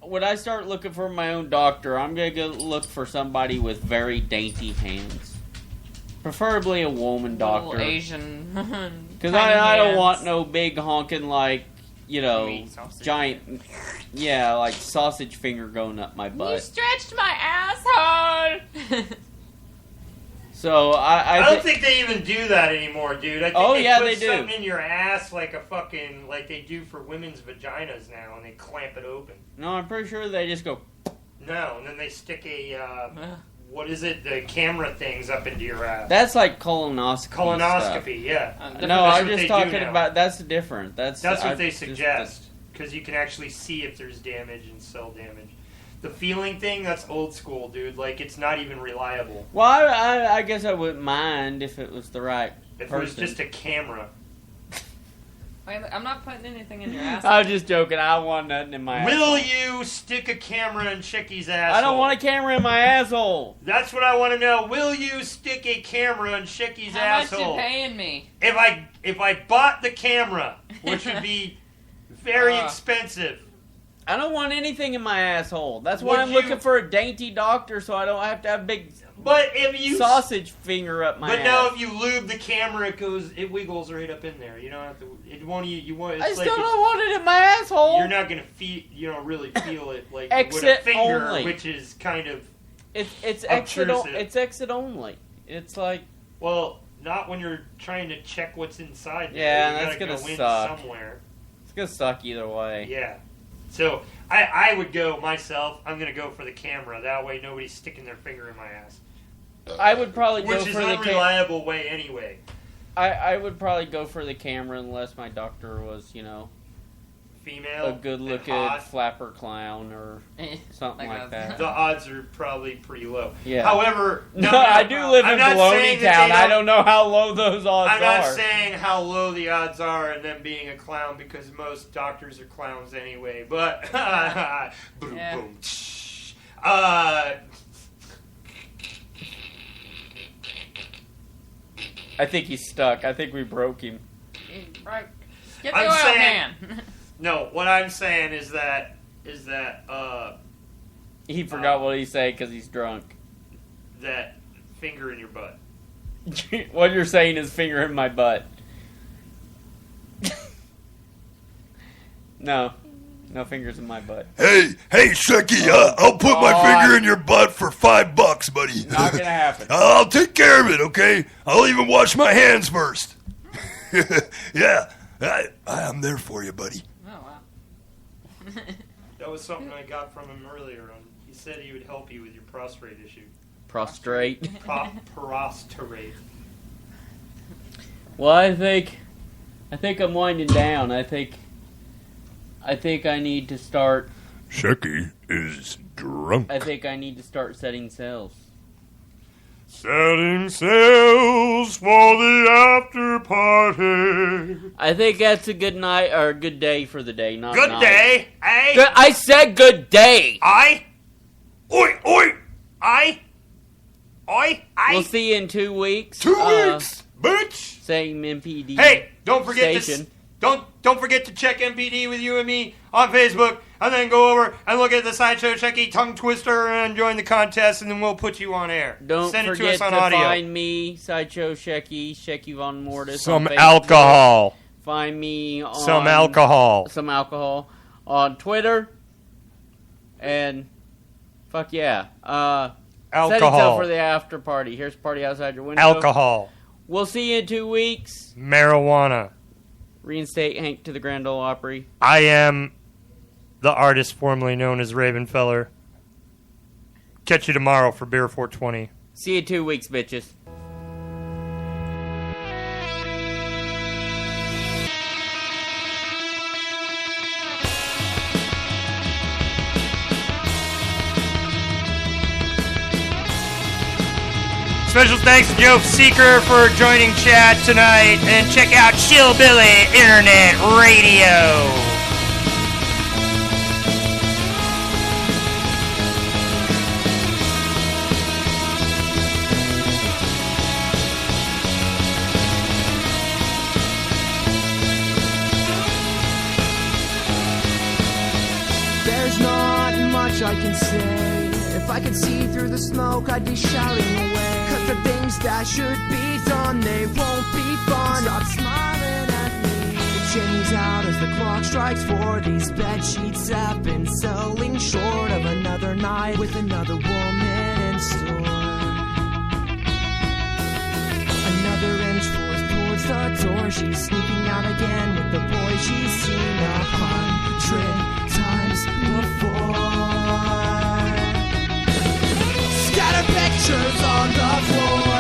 when I start looking for my own doctor, I'm going to go look for somebody with very dainty hands. Preferably a woman doctor. Little Asian. Because I don't want no big honking, giant, like sausage finger going up my butt. You stretched my asshole! So I don't think they even do that anymore, dude. I think they put do. something in your ass like they do for women's vaginas now, and they clamp it open. No, I'm pretty sure they just go. No, and then they stick what is it? The camera things up into your ass. That's like colonoscopy. Colonoscopy, yeah. No, I'm just talking about. That's different. That's what they suggest because you can actually see if there's damage and cell damage. The feeling thing, that's old school, dude. Like, it's not even reliable. Well, I guess I wouldn't mind if it was the right person. It was just a camera. Wait, I'm not putting anything in your ass. I was just joking. I don't want nothing in my Will asshole. you stick a camera in Checky's asshole? I don't want a camera in my asshole. That's what I want to know. Will you stick a camera in Checky's asshole? How much you paying me? If I bought the camera, which would be very expensive. I don't want anything in my asshole. That's why I'm looking for a dainty doctor so I don't have to have big sausage finger up my ass. But now if you lube the camera, it wiggles right up in there. You don't have to. It won't. I still don't want it in my asshole. You're not gonna feel. You don't really feel it like exit with a finger, only. which is kind of. It's exit. It's exit only. It's like. Well, not when you're trying to check what's inside. Yeah, you that's gotta gonna go suck. In somewhere. It's gonna suck either way. Yeah. So I would go myself. I'm gonna go for the camera. That way, nobody's sticking their finger in my ass. I would probably go Which for is the unreliable way anyway. I would probably go for the camera unless my doctor was, female, a good-looking flapper clown or something like that. The odds are probably pretty low. Yeah. However, I do live in Baloney Town. I don't know how low those odds are. I'm not saying how low the odds are in them being a clown because most doctors are clowns anyway. But boom, boom. I think he's stuck. I think we broke him. Right. Get the oil can. No, what I'm saying is that he forgot what he said because he's drunk. That finger in your butt. What you're saying is finger in my butt. No fingers in my butt. Hey, Shecky, I'll put my finger in your butt for $5, buddy. Not gonna happen. I'll take care of it, okay? I'll even wash my hands first. Yeah, I'm there for you, buddy. Oh, wow. That was something I got from him earlier on. He said he would help you with your prostrate issue. Prostrate? Prostrate. Well, I think I'm winding down. I think I need to start. Shecky is drunk. I think I need to start setting sails. Setting sails for the after party. I think that's a good night or a good day for the day. Not good night. Day, eh? Good, I said good day. Oi. We'll see you in 2 weeks. 2 weeks, bitch. Same MPD. Hey, don't forget station. Don't forget to check MPD with you and me on Facebook, and then go over and look at the SideShow Shecky tongue twister and join the contest, and then we'll put you on air. Don't Send it forget to us on audio. Find me, SideShow Shecky Von Mortis. Some on Facebook. alcohol. Find me on Some alcohol on Twitter, and fuck yeah, alcohol. Set itself for the after party. Here's party outside your window. Alcohol. We'll see you in 2 weeks. Marijuana. Reinstate Hank to the Grand Ole Opry. I am the artist formerly known as Ravenfeller. Catch you tomorrow for Beer 420. See you in 2 weeks, bitches. Special thanks to Joe Seeker for joining chat tonight. And check out Chillbilly Internet Radio. There's not much I can say. If I could see through the smoke, I'd be shouting away. Cause the things that should be done, they won't be fun. Stop smiling at me. The chimney's out as the clock strikes 4. These bed sheets have been selling short of another night with another woman in store. Another inch forced towards the door. She's sneaking out again with the boy she's seen 100 times before. Scatter pictures on the floor,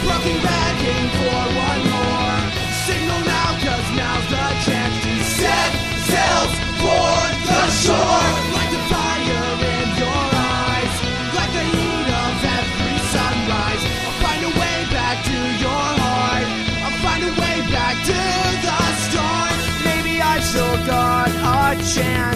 broken begging for one more. Signal now, cause now's the chance to set sails for the shore. Like the fire in your eyes, like the heat of every sunrise. I'll find a way back to your heart, I'll find a way back to the start. Maybe I've still got a chance